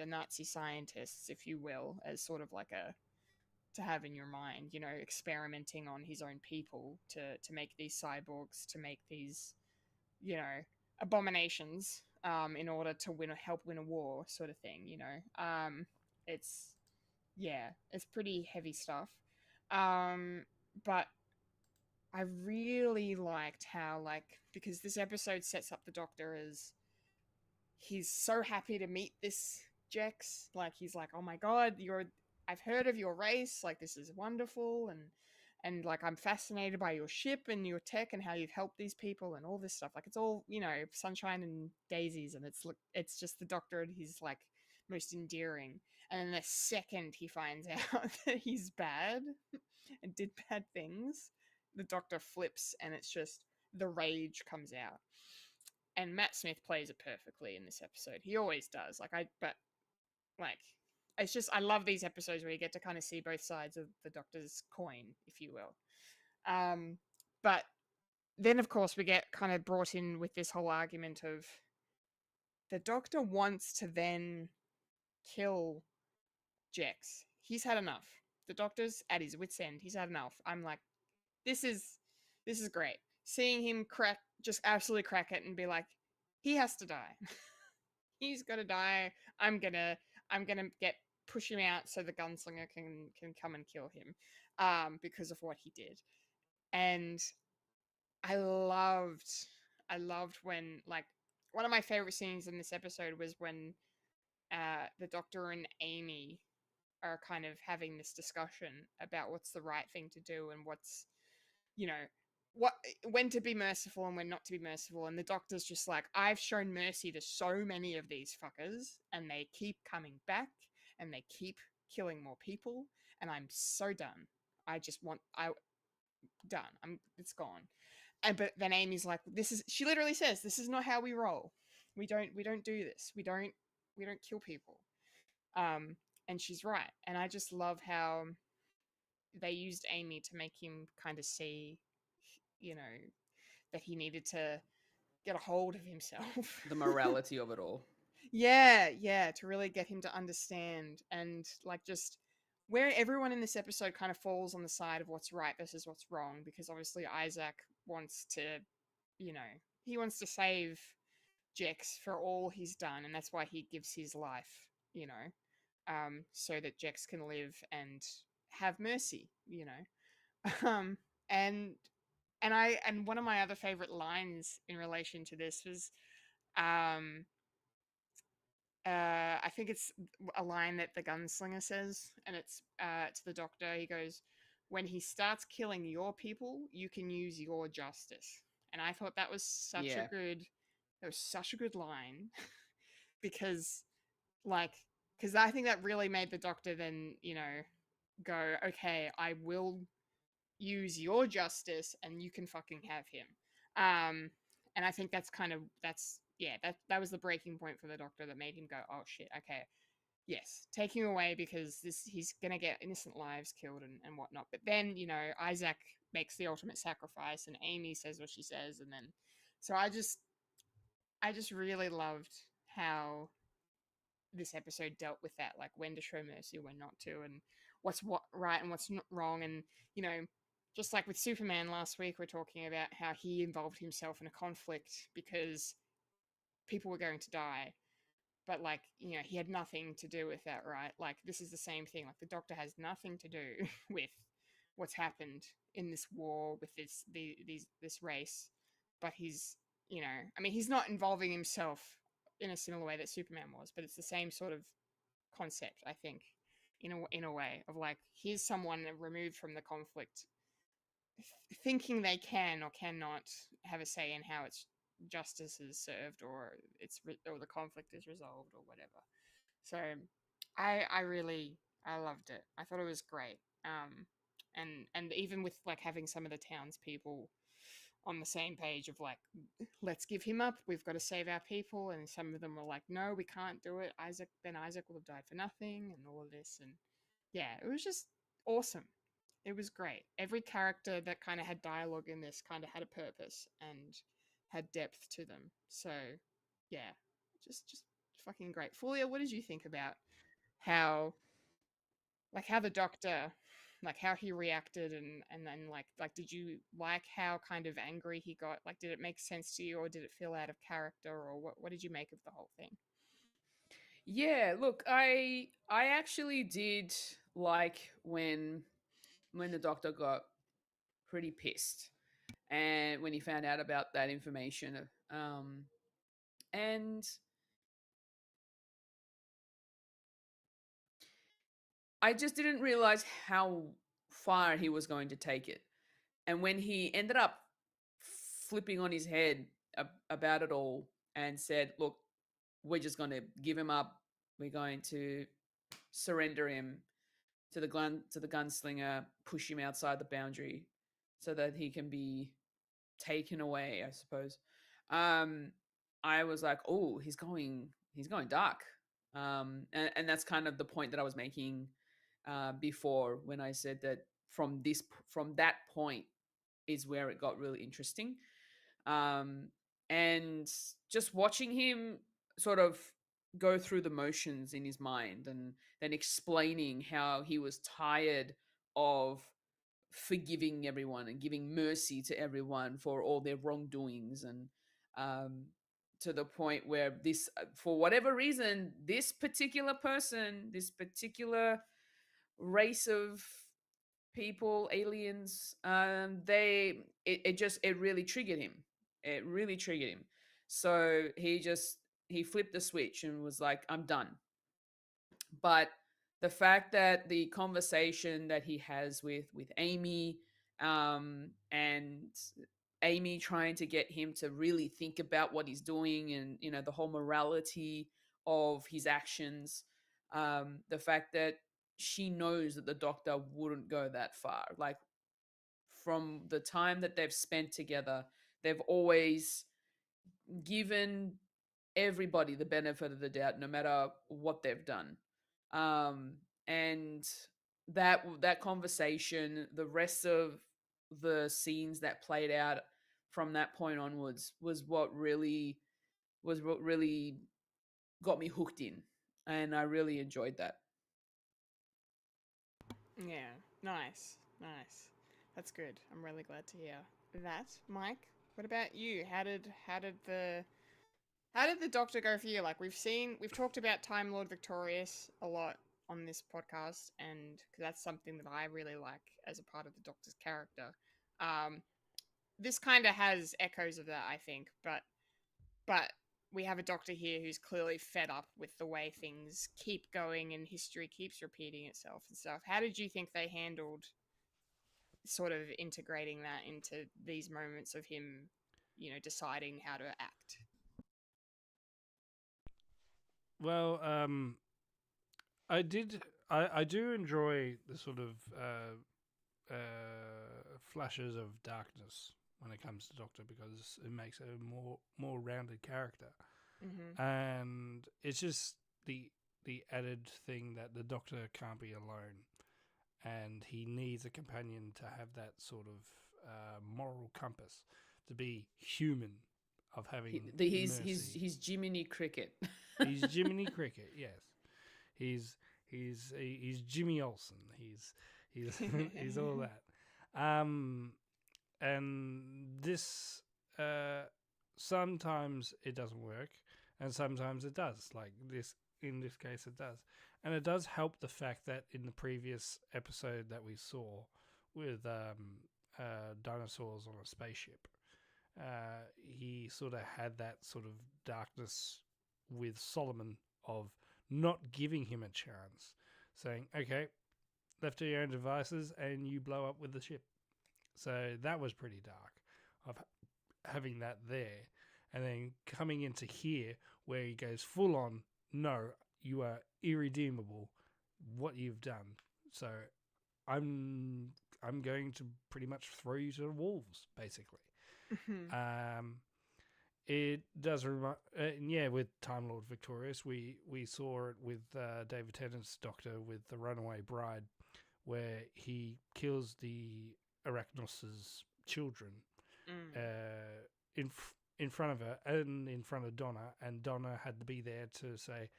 A: Nazi scientists, if you will, as sort of like a to have in your mind, you know, experimenting on his own people to make these cyborgs, to make these, you know, abominations in order to help win a war, sort of thing, you know. It's yeah, it's pretty heavy stuff. But I really liked how, like, because this episode sets up the Doctor as he's so happy to meet this Jex. Like, he's like, oh my god, I've heard of your race. Like, this is wonderful, and like, I'm fascinated by your ship and your tech and how you've helped these people and all this stuff. Like, it's all, you know, sunshine and daisies, and it's just the Doctor and he's like most endearing. And then the second he finds out that he's bad and did bad things, the Doctor flips, and it's just the rage comes out. And Matt Smith plays it perfectly in this episode. He always does. It's just, I love these episodes where you get to kind of see both sides of the Doctor's coin, if you will. But then, of course, we get kind of brought in with this whole argument of the Doctor wants to then kill Jex. He's had enough. The Doctor's at his wit's end. He's had enough. I'm like, this is great. Seeing him just absolutely crack it and be like, he has to die. He's got to die. I'm gonna push him out so the gunslinger can come and kill him, because of what he did. And I loved when, like, one of my favorite scenes in this episode was when the Doctor and Amy are kind of having this discussion about what's the right thing to do and what's, you know, when to be merciful and when not to be merciful. And the Doctor's just like, I've shown mercy to so many of these fuckers and they keep coming back and they keep killing more people, and I'm so done. It's gone. But then Amy's like, she literally says, this is not how we roll. We don't do this. We don't kill people. And she's right. And I just love how they used Amy to make him kind of see, you know, that he needed to get a hold of himself.
C: The morality of it all.
A: Yeah, to really get him to understand, and like, just where everyone in this episode kind of falls on the side of what's right versus what's wrong, because obviously Isaac wants to, you know, he wants to save Jex for all he's done, and that's why he gives his life, you know, so that Jex can live and have mercy, you know. And one of my other favorite lines in relation to this was, I think it's a line that the gunslinger says, and it's to the Doctor. He goes, when he starts killing your people, you can use your justice. And I thought that was such a good line because I think that really made the Doctor then, you know, go, okay, I will use your justice and you can fucking have him. And I think that was the breaking point for the Doctor that made him go, oh shit, okay, yes, take him away because he's gonna get innocent lives killed and whatnot. But then, you know, Isaac makes the ultimate sacrifice and Amy says what she says, and then so I just really loved how this episode dealt with that, like when to show mercy, when not to, and what's right and what's not wrong. And, you know, just like with Superman last week, we're talking about how he involved himself in a conflict because people were going to die, but, like, you know, he had nothing to do with that, right? Like, this is the same thing. Like, the Doctor has nothing to do with what's happened in this war with this race, but he's, you know, I mean, he's not involving himself in a similar way that Superman was, but it's the same sort of concept, I think, in a way of, like, here's someone removed from the conflict, thinking they can or cannot have a say in how its justice is served or or the conflict is resolved or whatever. So I loved it. I thought it was great. And even with, like, having some of the townspeople on the same page of, like, let's give him up, we've got to save our people, and some of them were like, no, we can't do it, Isaac will have died for nothing, and all of this. And yeah, it was just awesome. It was great. Every character that kind of had dialogue in this kind of had a purpose and had depth to them. So yeah, just fucking great. Fulia, what did you think about how the Doctor like how he reacted, and then like did you like how kind of angry he got? Like, did it make sense to you, or did it feel out of character, or what did you make of the whole thing?
C: Yeah, look, I actually did like when the doctor got pretty pissed and when he found out about that information. And I just didn't realize how far he was going to take it. And when he ended up flipping on his head about it all and said, "Look, we're just going to give him up. We're going to surrender him to the gunslinger, push him outside the boundary so that he can be taken away," I suppose. Um, I was like, "Oh, he's going dark." And that's kind of the point that I was making before when I said that from that point is where it got really interesting. Um, and just watching him sort of go through the motions in his mind and then explaining how he was tired of forgiving everyone and giving mercy to everyone for all their wrongdoings, and um, to the point where this for whatever reason, this particular person, this particular race of people, aliens, it really triggered him. It really triggered him. So he flipped the switch and was like, "I'm done." But the fact that the conversation that he has with Amy, and Amy trying to get him to really think about what he's doing, and the whole morality of his actions, the fact that she knows that the doctor wouldn't go that far. Like, from the time that they've spent together, they've always given everybody the benefit of the doubt, no matter what they've done. And that conversation, the rest of the scenes that played out from that point onwards, was what really got me hooked in, and I really enjoyed that.
A: Yeah, nice, nice. That's good. I'm really glad to hear that. Mike, what about you? How did the Doctor go for you? Like, we've talked about Time Lord Victorious a lot on this podcast, and cause that's something that I really like as a part of the Doctor's character. Um, this kind of has echoes of that, I think, but we have a Doctor here who's clearly fed up with the way things keep going and history keeps repeating itself and stuff. How did you think they handled sort of integrating that into these moments of him, deciding how to act?
B: Well, I do enjoy the sort of flashes of darkness when it comes to Doctor, because it makes a more rounded character,
A: Mm-hmm.
B: and it's just the added thing that the Doctor can't be alone, and he needs a companion to have that sort of moral compass, to be human, of having mercy.
C: He's Jiminy Cricket.
B: He's Jiminy Cricket, yes. He's Jimmy Olsen. He's he's all that. And this sometimes it doesn't work, and sometimes it does. Like this, in this case, it does, and it does help the fact that in the previous episode that we saw with dinosaurs on a spaceship, he sort of had that sort of darkness with Solomon of not giving him a chance, saying, "Okay, left to your own devices, and you blow up with the ship." So that was pretty dark, of having that there, and then coming into here where he goes full on, "No, you are irredeemable. What you've done. So I'm going to pretty much throw you to the wolves, basically." It does remind, with Time Lord Victorious, we saw it with David Tennant's Doctor with the Runaway Bride, where he kills the Arachnos's children in front of her and in front of Donna, and Donna had to be there to say,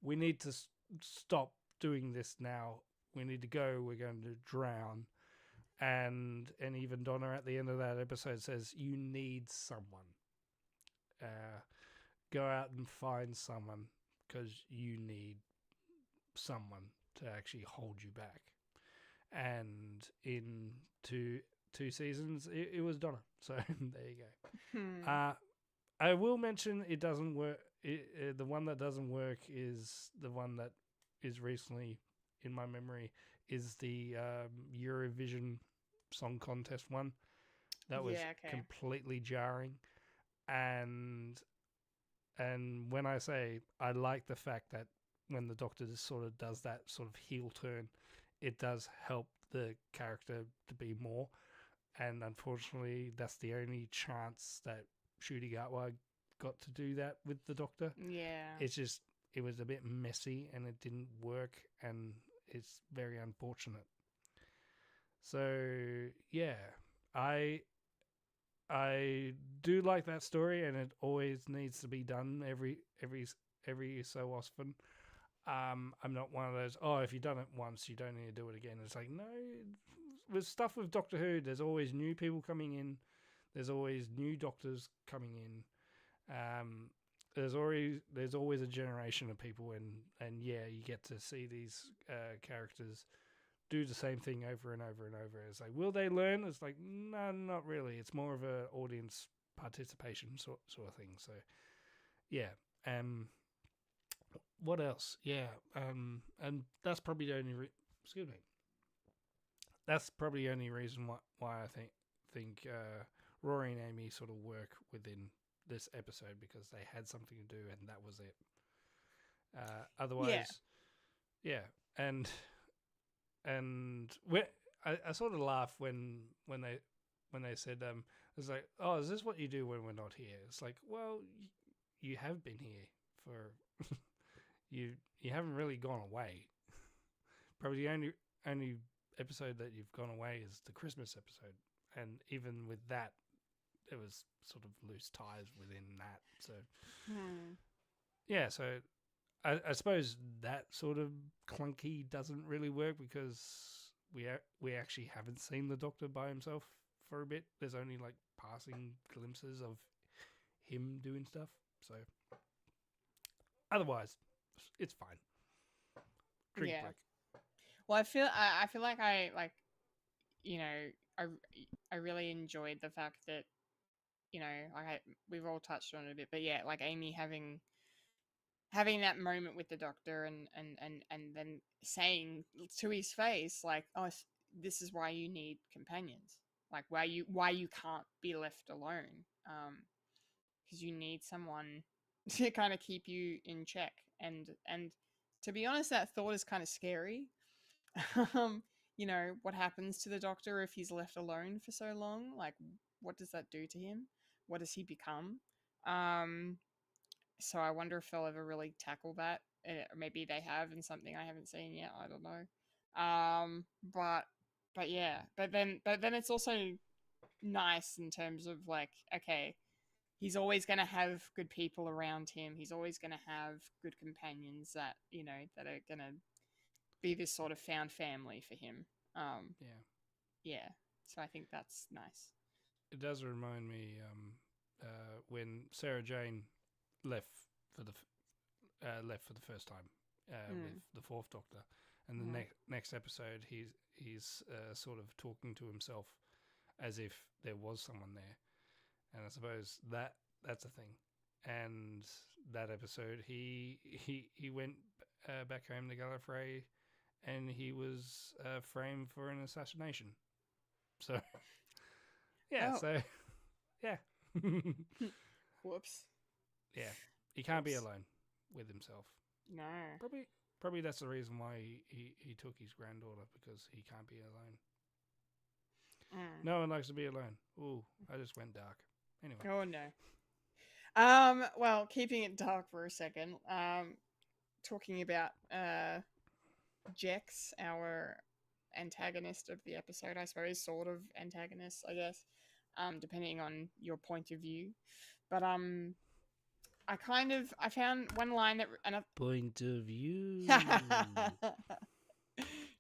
B: "We need to stop doing this now. we need to go. We're going to drown. And even Donna at the end of that episode says, you need someone. Go out and find someone because you need someone to actually hold you back. And in two seasons, it was Donna. So there you go. I will mention it doesn't work. The one that doesn't work is the one that is recently in my memory is the Eurovision Song Contest one. That was completely jarring. And when I say I like the fact that when the Doctor just sort of does that sort of heel turn, it does help the character to be more. And unfortunately, that's the only chance that Ncuti Gatwa got to do that with the Doctor.
A: Yeah.
B: It's just, it was a bit messy and it didn't work, and it's very unfortunate. So, yeah, I do like that story, and it always needs to be done every so often. I'm not one of those, if you've done it once, you don't need to do it again. It's like, no, with stuff with Doctor Who, there's always new people coming in. There's always new doctors coming in. There's always a generation of people, and yeah, you get to see these characters do the same thing over and over and over. It's like, will they learn? It's like, no, not really. It's more of an audience participation sort of thing. So, yeah. What else? Yeah. And that's probably the only excuse me. That's probably the only reason why I think Rory and Amy sort of work within this episode, because they had something to do and that was it. Otherwise, yeah. And I sort of laugh when they said it's like, oh, is this what you do when we're not here? It's like, well, you have been here for you haven't really gone away. Probably the only episode that you've gone away is the Christmas episode, and even with that, there was sort of loose ties within that. So yeah, so I suppose that sort of clunky doesn't really work, because we actually haven't seen the Doctor by himself for a bit. There's only like passing glimpses of him doing stuff. So otherwise, it's fine. Drink break.
A: Well, I feel like I really enjoyed the fact that, we've all touched on it a bit, but yeah, like Amy having that moment with the Doctor and then saying to his face, like, oh, this is why you need companions, like why you can't be left alone, because you need someone to kind of keep you in check. And to be honest, that thought is kind of scary. What happens to the Doctor if he's left alone for so long? Like, what does that do to him? What does he become? So I wonder if they'll ever really tackle that. Maybe they have in something I haven't seen yet. I don't know. But yeah. But then it's also nice in terms of like, okay, he's always going to have good people around him. He's always going to have good companions that that are going to be this sort of found family for him. Yeah. So I think that's nice.
B: It does remind me when Sarah Jane left for the first time with the Fourth Doctor, and the next episode he's sort of talking to himself as if there was someone there, and I suppose that's a thing. And that episode, he went back home to Gallifrey, and he was framed for an assassination. So yeah, yeah.
A: Whoops.
B: Yeah, he can't be alone with himself.
A: No.
B: Probably that's the reason why he took his granddaughter, because he can't be alone. No one likes to be alone. Ooh, I just went dark. Anyway.
A: Oh no. Well, keeping it dark for a second. Talking about Jex, our antagonist of the episode, I suppose, sort of antagonist, I guess, depending on your point of view. But I found one line that point
B: of view.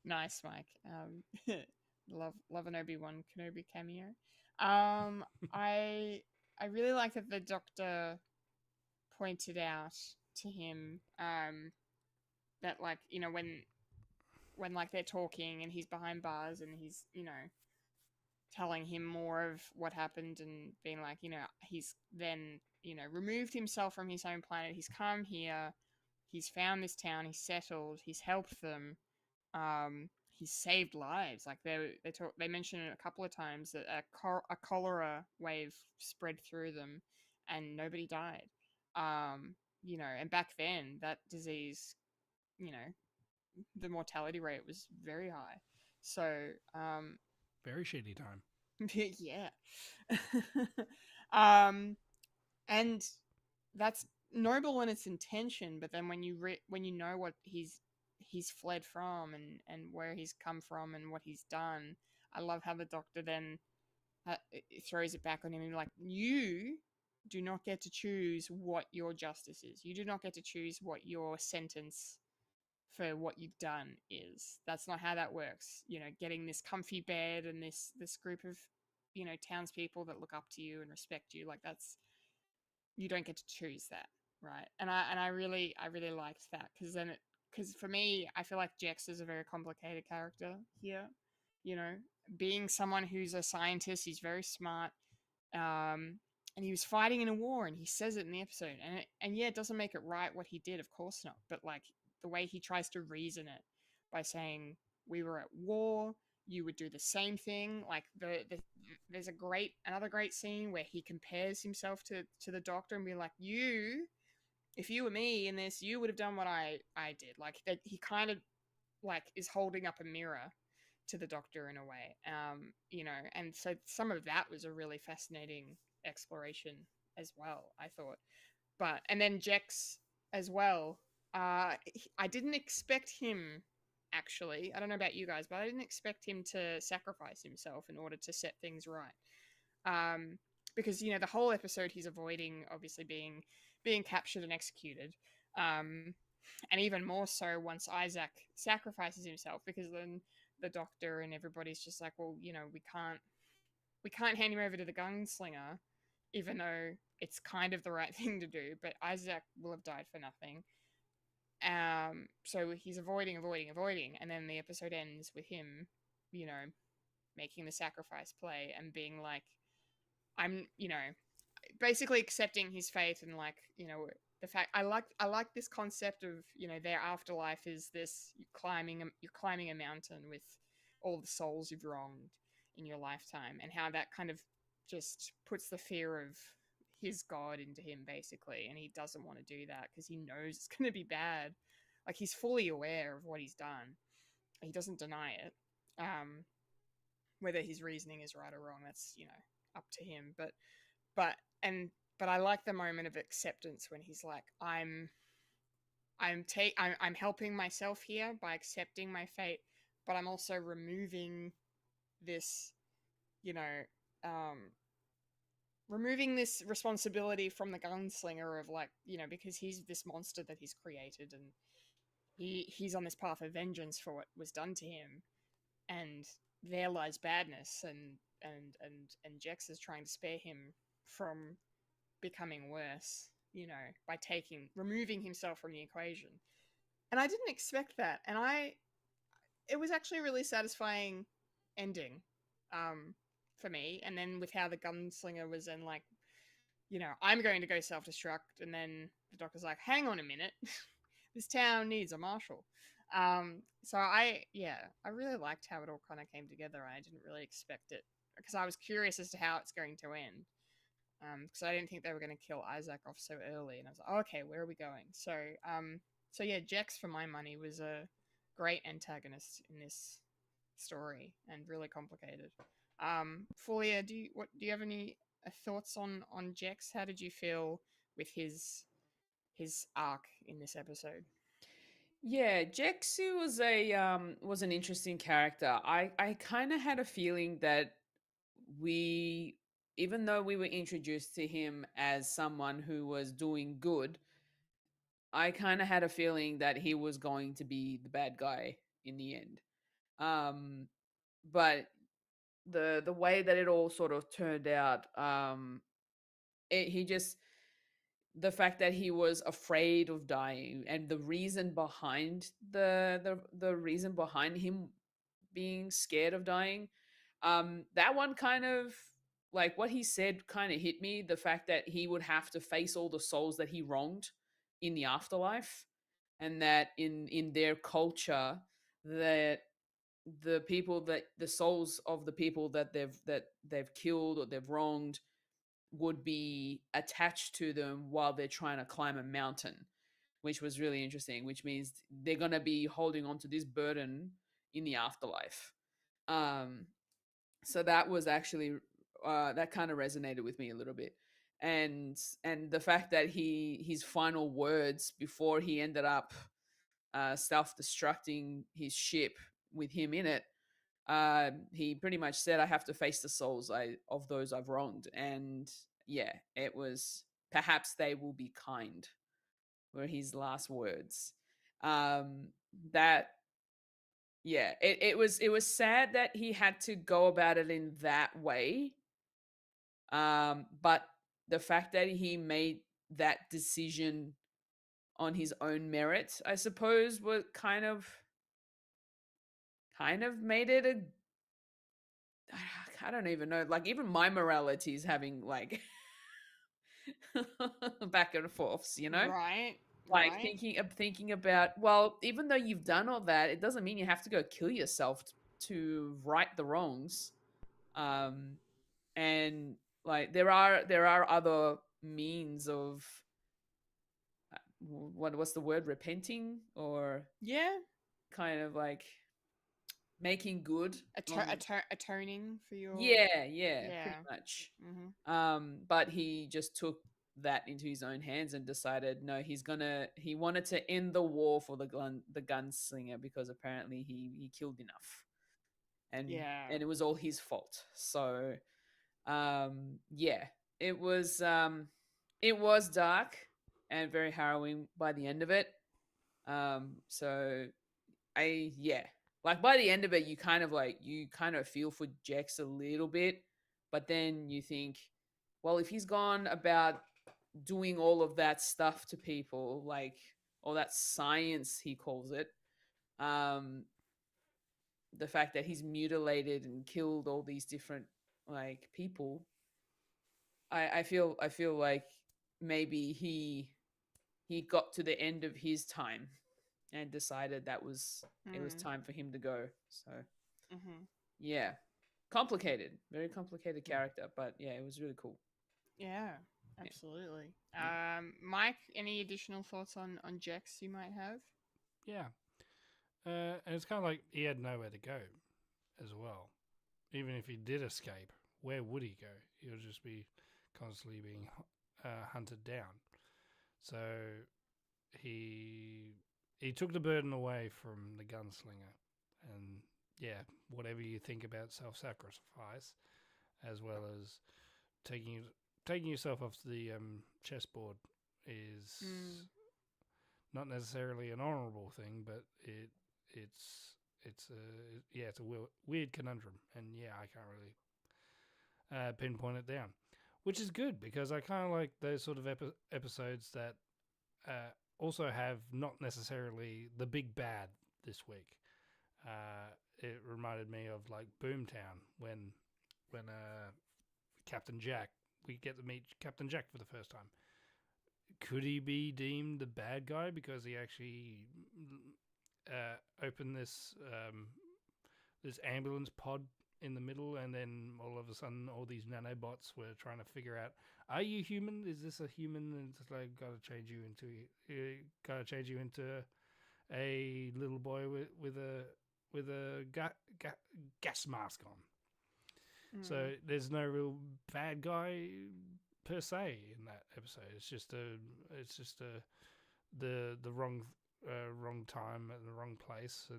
A: Nice, Mike. Love an Obi-Wan Kenobi cameo. I really like that the Doctor pointed out to him that, like, you know, when like they're talking and he's behind bars and he's, you know, telling him more of what happened and being like, you know, he's then, you know, removed himself from his own planet. He's come here. He's found this town. He's settled. He's helped them. He's saved lives. Like they mention it a couple of times that a cholera wave spread through them, and nobody died. You know, and back then that disease, you know, the mortality rate was very high. So,
B: Very shady time.
A: yeah. um, and that's noble in its intention, but then when you know what he's fled from and where he's come from and what he's done, I love how the Doctor then throws it back on him and like, you do not get to choose what your justice is. You do not get to choose what your sentence for what you've done is. That's not how that works. You know, getting this comfy bed and this group of, you know, townspeople that look up to you and respect you, like that's, you don't get to choose that, right? And I really liked that, because for me, I feel like Jex is a very complicated character here. You know, being someone who's a scientist, he's very smart, and he was fighting in a war, and he says it in the episode, and yeah, it doesn't make it right what he did, of course not, but like the way he tries to reason it by saying we were at war, you would do the same thing. Like there's another great scene where he compares himself to the Doctor and be like, you, if you were me in this, you would have done what I did. Like that, he kind of like is holding up a mirror to the Doctor in a way. You know, and so some of that was a really fascinating exploration as well, I thought. But and then Jex as well. I didn't expect him, actually. I don't know about you guys, but I didn't expect him to sacrifice himself in order to set things right. Because, you know, the whole episode he's avoiding obviously being captured and executed. And even more so once Isaac sacrifices himself, because then the Doctor and everybody's just like, well, you know, we can't hand him over to the gunslinger, even though it's kind of the right thing to do, but Isaac will have died for nothing. So he's avoiding, and then the episode ends with him, you know, making the sacrifice play and being like, I'm, you know, basically accepting his fate, and like, you know, the fact I like this concept of, you know, their afterlife is this, you're climbing a mountain with all the souls you've wronged in your lifetime, and how that kind of just puts the fear of his god into him, basically, and he doesn't want to do that because he knows it's going to be bad. Like, he's fully aware of what he's done. He doesn't deny it. Whether his reasoning is right or wrong, that's, you know, up to him. But I like the moment of acceptance when he's like, I'm helping myself here by accepting my fate, but I'm also removing this, you know, removing this responsibility from the gunslinger of, like, you know, because he's this monster that he's created, and he's on this path of vengeance for what was done to him, and there lies badness, and Jex is trying to spare him from becoming worse, you know, by removing himself from the equation. And I didn't expect that, and it was actually a really satisfying ending, for me. And then with how the gunslinger was then like, you know, I'm going to go self-destruct, and then the Doctor's like, hang on a minute, this town needs a marshal. So I really liked how it all kind of came together. I didn't really expect it, because I was curious as to how it's going to end. Because I didn't think they were going to kill Isaac off so early, and I was like, oh, okay, where are we going? So yeah, Jex, for my money, was a great antagonist in this story, and really complicated. Fulya, do you have any thoughts on Jex? How did you feel with his arc in this episode?
C: Yeah, Jexu was an interesting character. I kind of had a feeling that we, even though we were introduced to him as someone who was doing good, I kind of had a feeling that he was going to be the bad guy in the end. But the way that it all sort of turned out, he just, the fact that he was afraid of dying, and the reason behind the reason behind him being scared of dying, that one kind of, like what he said kind of hit me, the fact that he would have to face all the souls that he wronged in the afterlife, and that in their culture, that the souls of the people that they've killed or they've wronged would be attached to them while they're trying to climb a mountain, which was really interesting, which means they're going to be holding on to this burden in the afterlife. um so that was actually, that kind of resonated with me a little bit. And the fact that his final words before he ended up self-destructing his ship with him in it, he pretty much said, I have to face the souls of those I've wronged. And yeah, it was, perhaps they will be kind, were his last words. That, yeah, it was sad that he had to go about it in that way. But the fact that he made that decision on his own merit, I suppose, was kind of made it a, I don't even know. Like, even my morality is having like back and forths,
A: Right.
C: Like,
A: Right.
C: thinking about, well, even though you've done all that, it doesn't mean you have to go kill yourself to right the wrongs. Um, and like, there are other means of, what's the word, repenting, or
A: Yeah.
C: kind of like making good on.
A: Atoning for your.
C: Yeah, pretty
A: Yeah.
C: much.
A: Mm-hmm.
C: But he just took that into his own hands and decided, no, he wanted to end the war for the gunslinger, because apparently he killed enough, and
A: Yeah.
C: it was all his fault. So yeah, it was dark and very harrowing by the end of it. So yeah, like, by the end of it, you kind of feel for Jex a little bit, but then you think, well, if he's gone about doing all of that stuff to people, like all that science, he calls it, um the fact that he's mutilated and killed all these different, like, people, I feel like maybe he got to the end of his time and decided it was time for him to go. So
A: Mm-hmm.
C: yeah, complicated, very complicated character, but yeah, it was really cool.
A: Yeah.
C: Yeah.
A: Absolutely.
C: Yeah.
A: Mike, any additional thoughts on Jex you might have?
B: Yeah. And it's kind of like he had nowhere to go as well. Even if he did escape, where would he go? He'll just be constantly being hunted down. So he took the burden away from the gunslinger. And yeah, whatever you think about self-sacrifice, as well as taking yourself off the chessboard, is not necessarily an honourable thing, but it's a weird conundrum, and yeah, I can't really pinpoint it down, which is good, because I kind of like those sort of episodes that also have not necessarily the big bad this week. It reminded me of like Boomtown, when Captain Jack, we get to meet Captain Jack for the first time. Could he be deemed the bad guy because he actually opened this ambulance pod in the middle, and then all of a sudden all these nanobots were trying to figure out, are you human? Is this a human? And it's like, gotta change you into a little boy with a gas mask on. So there's no real bad guy per se in that episode. It's just the wrong time at the wrong place,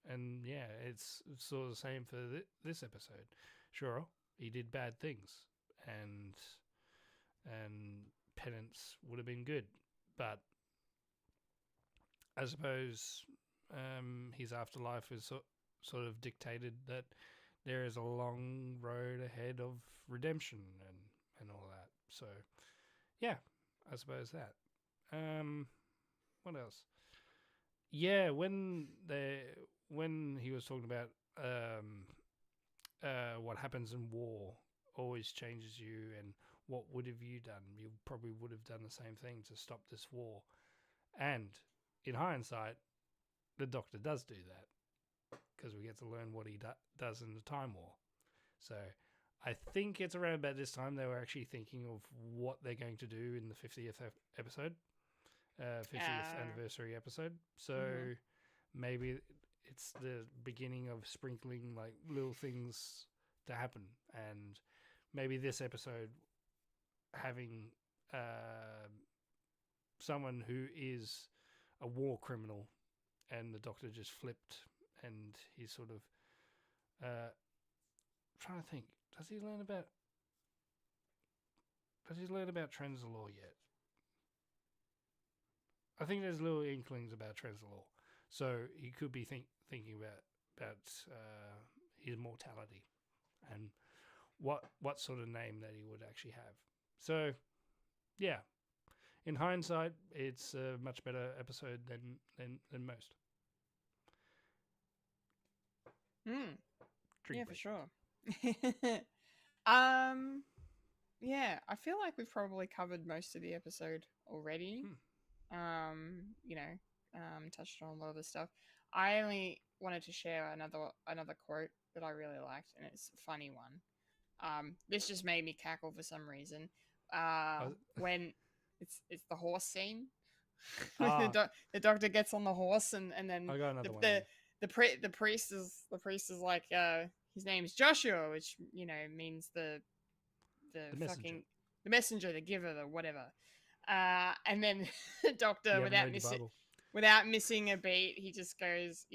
B: and yeah, it's sort of the same for this episode. Sure, he did bad things, and penance would have been good, but I suppose his afterlife is sort of dictated that there is a long road ahead of redemption and all that. So, yeah, I suppose that. What else? Yeah, when he was talking about what happens in war always changes you, and what would have you done? You probably would have done the same thing to stop this war. And in hindsight, the Doctor does do that because we get to learn what he does in the Time War. So I think it's around about this time they were actually thinking of what they're going to do in the 50th episode. 50th anniversary episode. So maybe it's the beginning of sprinkling like little things to happen, and maybe this episode having someone who is a war criminal, and the Doctor just flipped, and he's sort of trying to think. Does he learn about Translaw yet? I think there's little inklings about Translaw, so he could be thinking about his mortality and what sort of name that he would actually have. So, yeah, in hindsight, it's a much better episode than most.
A: Yeah, for sure. Yeah, I feel like we've probably covered most of the episode already. Touched on a lot of the stuff. I only wanted to share another quote that I really liked, and it's a funny one. This just made me cackle for some reason. When it's the horse scene. The Doctor gets on the horse, and then
B: I got another one.
A: The priest is like his name's Joshua, which means the
B: messenger.
A: The messenger, the giver, the whatever. And then the Doctor, without missing a beat, he just goes,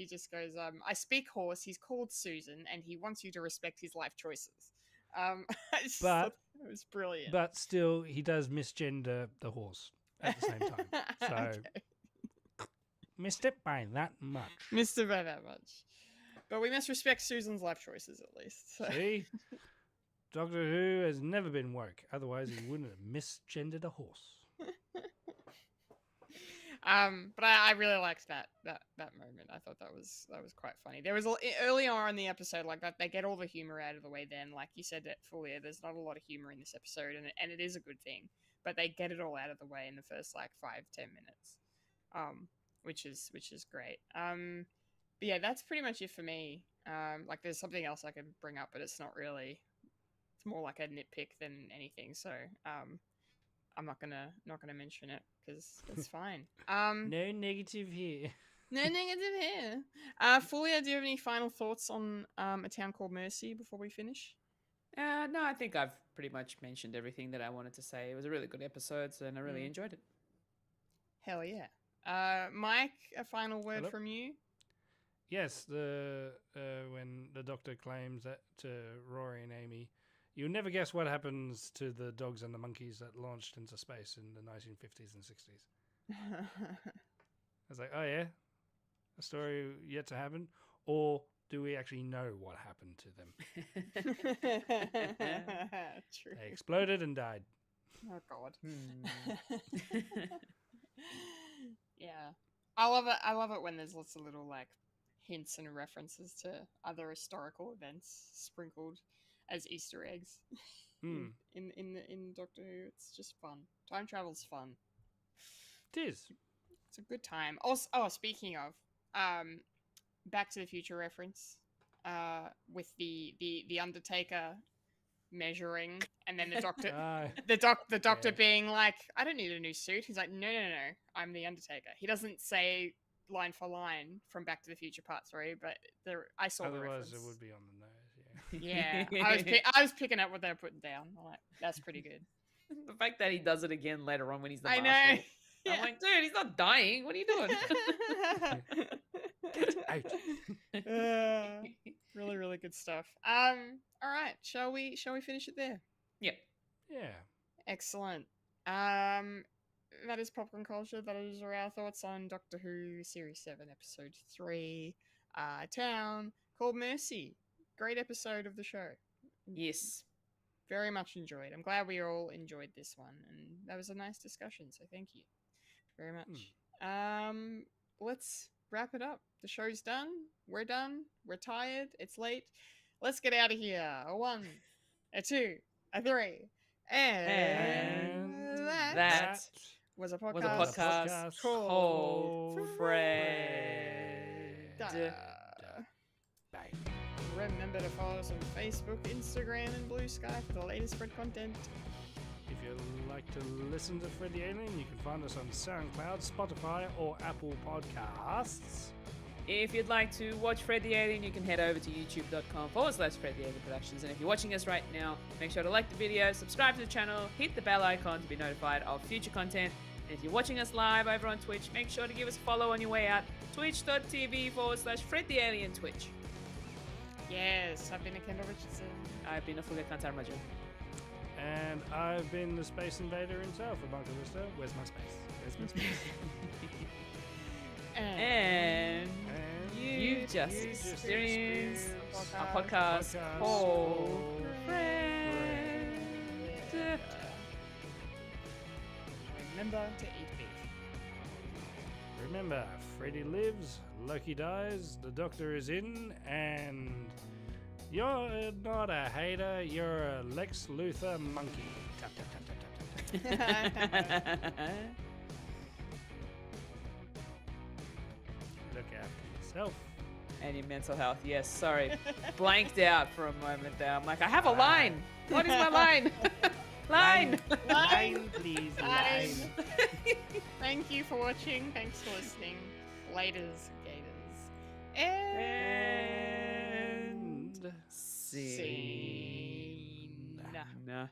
A: I speak horse, he's called Susan, and he wants you to respect his life choices. It was brilliant.
B: But still, he does misgender the horse at the same time. So,
A: Okay.
B: Missed it by that much.
A: But we must respect Susan's life choices, at least. So.
B: See? Doctor Who has never been woke. Otherwise, he wouldn't have misgendered a horse.
A: But I really liked that moment. I thought that was quite funny. There was early on in the episode like that. They get all the humor out of the way. Then, like you said, that Fulya, there's not a lot of humor in this episode, and it is a good thing. But they get it all out of the way in the first like 5-10 minutes, which is great. But yeah, that's pretty much it for me. Like there's something else I could bring up, but it's not really. It's more like a nitpick than anything. So I'm not gonna mention it because it's fine.
B: No negative here.
A: No negative here. Fulya, do you have any final thoughts on A Town Called Mercy before we finish?
C: No, I think I've pretty much mentioned everything that I wanted to say. It was a really good episode, and I really enjoyed it.
A: Hell yeah. Mike, a final word from you?
B: Yes, when the Doctor claims that to Rory and Amy, you'll never guess what happens to the dogs and the monkeys that launched into space in the 1950s and 60s. I was like, oh yeah? A story yet to happen? Or do we actually know what happened to them?
A: True.
B: They exploded and died.
A: Oh God. Yeah. I love it when there's lots of little like hints and references to other historical events sprinkled as Easter eggs in Doctor Who. It's just fun. Time travel's fun.
B: It is.
A: It's a good time. Also, speaking of, Back to the Future reference, with the Undertaker measuring, and then the Doctor, the Doctor being like, "I don't need a new suit." He's like, "No, I'm the Undertaker." He doesn't say line for line from Back to the Future Part 3, but I saw the reference.
B: Otherwise, it would be on the nose.
A: Yeah, I was picking up what they were putting down. I'm like, that's pretty good.
C: The fact that he does it again later on when he's the
A: I
C: marshal.
A: know.
C: Yeah. I'm like, dude, he's not dying. What are you doing?
B: Get out.
A: Really, really good stuff. All right, shall we finish it there?
C: Yeah.
A: Excellent. That is Popcorn Culture. That is our thoughts on Doctor Who Series 7, Episode 3, Town called Mercy. Great episode of the show.
C: Yes.
A: Very much enjoyed. I'm glad we all enjoyed this one, and that was a nice discussion. So thank you very much. Let's wrap it up. The show's done. We're done. We're tired. It's late. Let's get out of here. A 1, a 2, a 3, and that was a podcast called
C: Fred.
B: Bye.
A: Remember to follow us on Facebook, Instagram, and Blue Sky for the latest Fred content.
B: If you'd like to listen to Fred the Alien, you can find us on SoundCloud, Spotify, or Apple Podcasts.
C: If you'd like to watch Fred the Alien, you can head over to youtube.com/Fred the Alien Productions. And if you're watching us right now, make sure to like the video, subscribe to the channel, hit the bell icon to be notified of future content. And if you're watching us live over on Twitch, make sure to give us a follow on your way out. Twitch.tv/Fred the Alien Twitch.
A: Yes, I've been a Kendall Richardson.
C: I've been a Fulya and Michael.
B: And I've been the Space Invader himself, a bunker lister. Where's my space? Where's my space?
C: And you just experienced a podcast called Fred.
A: Remember to eat beef.
B: Remember, Freddy lives, Loki dies, the Doctor is in, and you're not a hater, you're a Lex Luthor monkey. Tap, tap, tap, tap, tap, tap. Look after yourself.
C: And your mental health. Yes, sorry. Blanked out for a moment there. I'm like, I have a line. What is my line? Line,
B: please,
A: line. Thank you for watching. Thanks for listening. Laters, gators. And
C: scene.
A: scene.
C: Nah.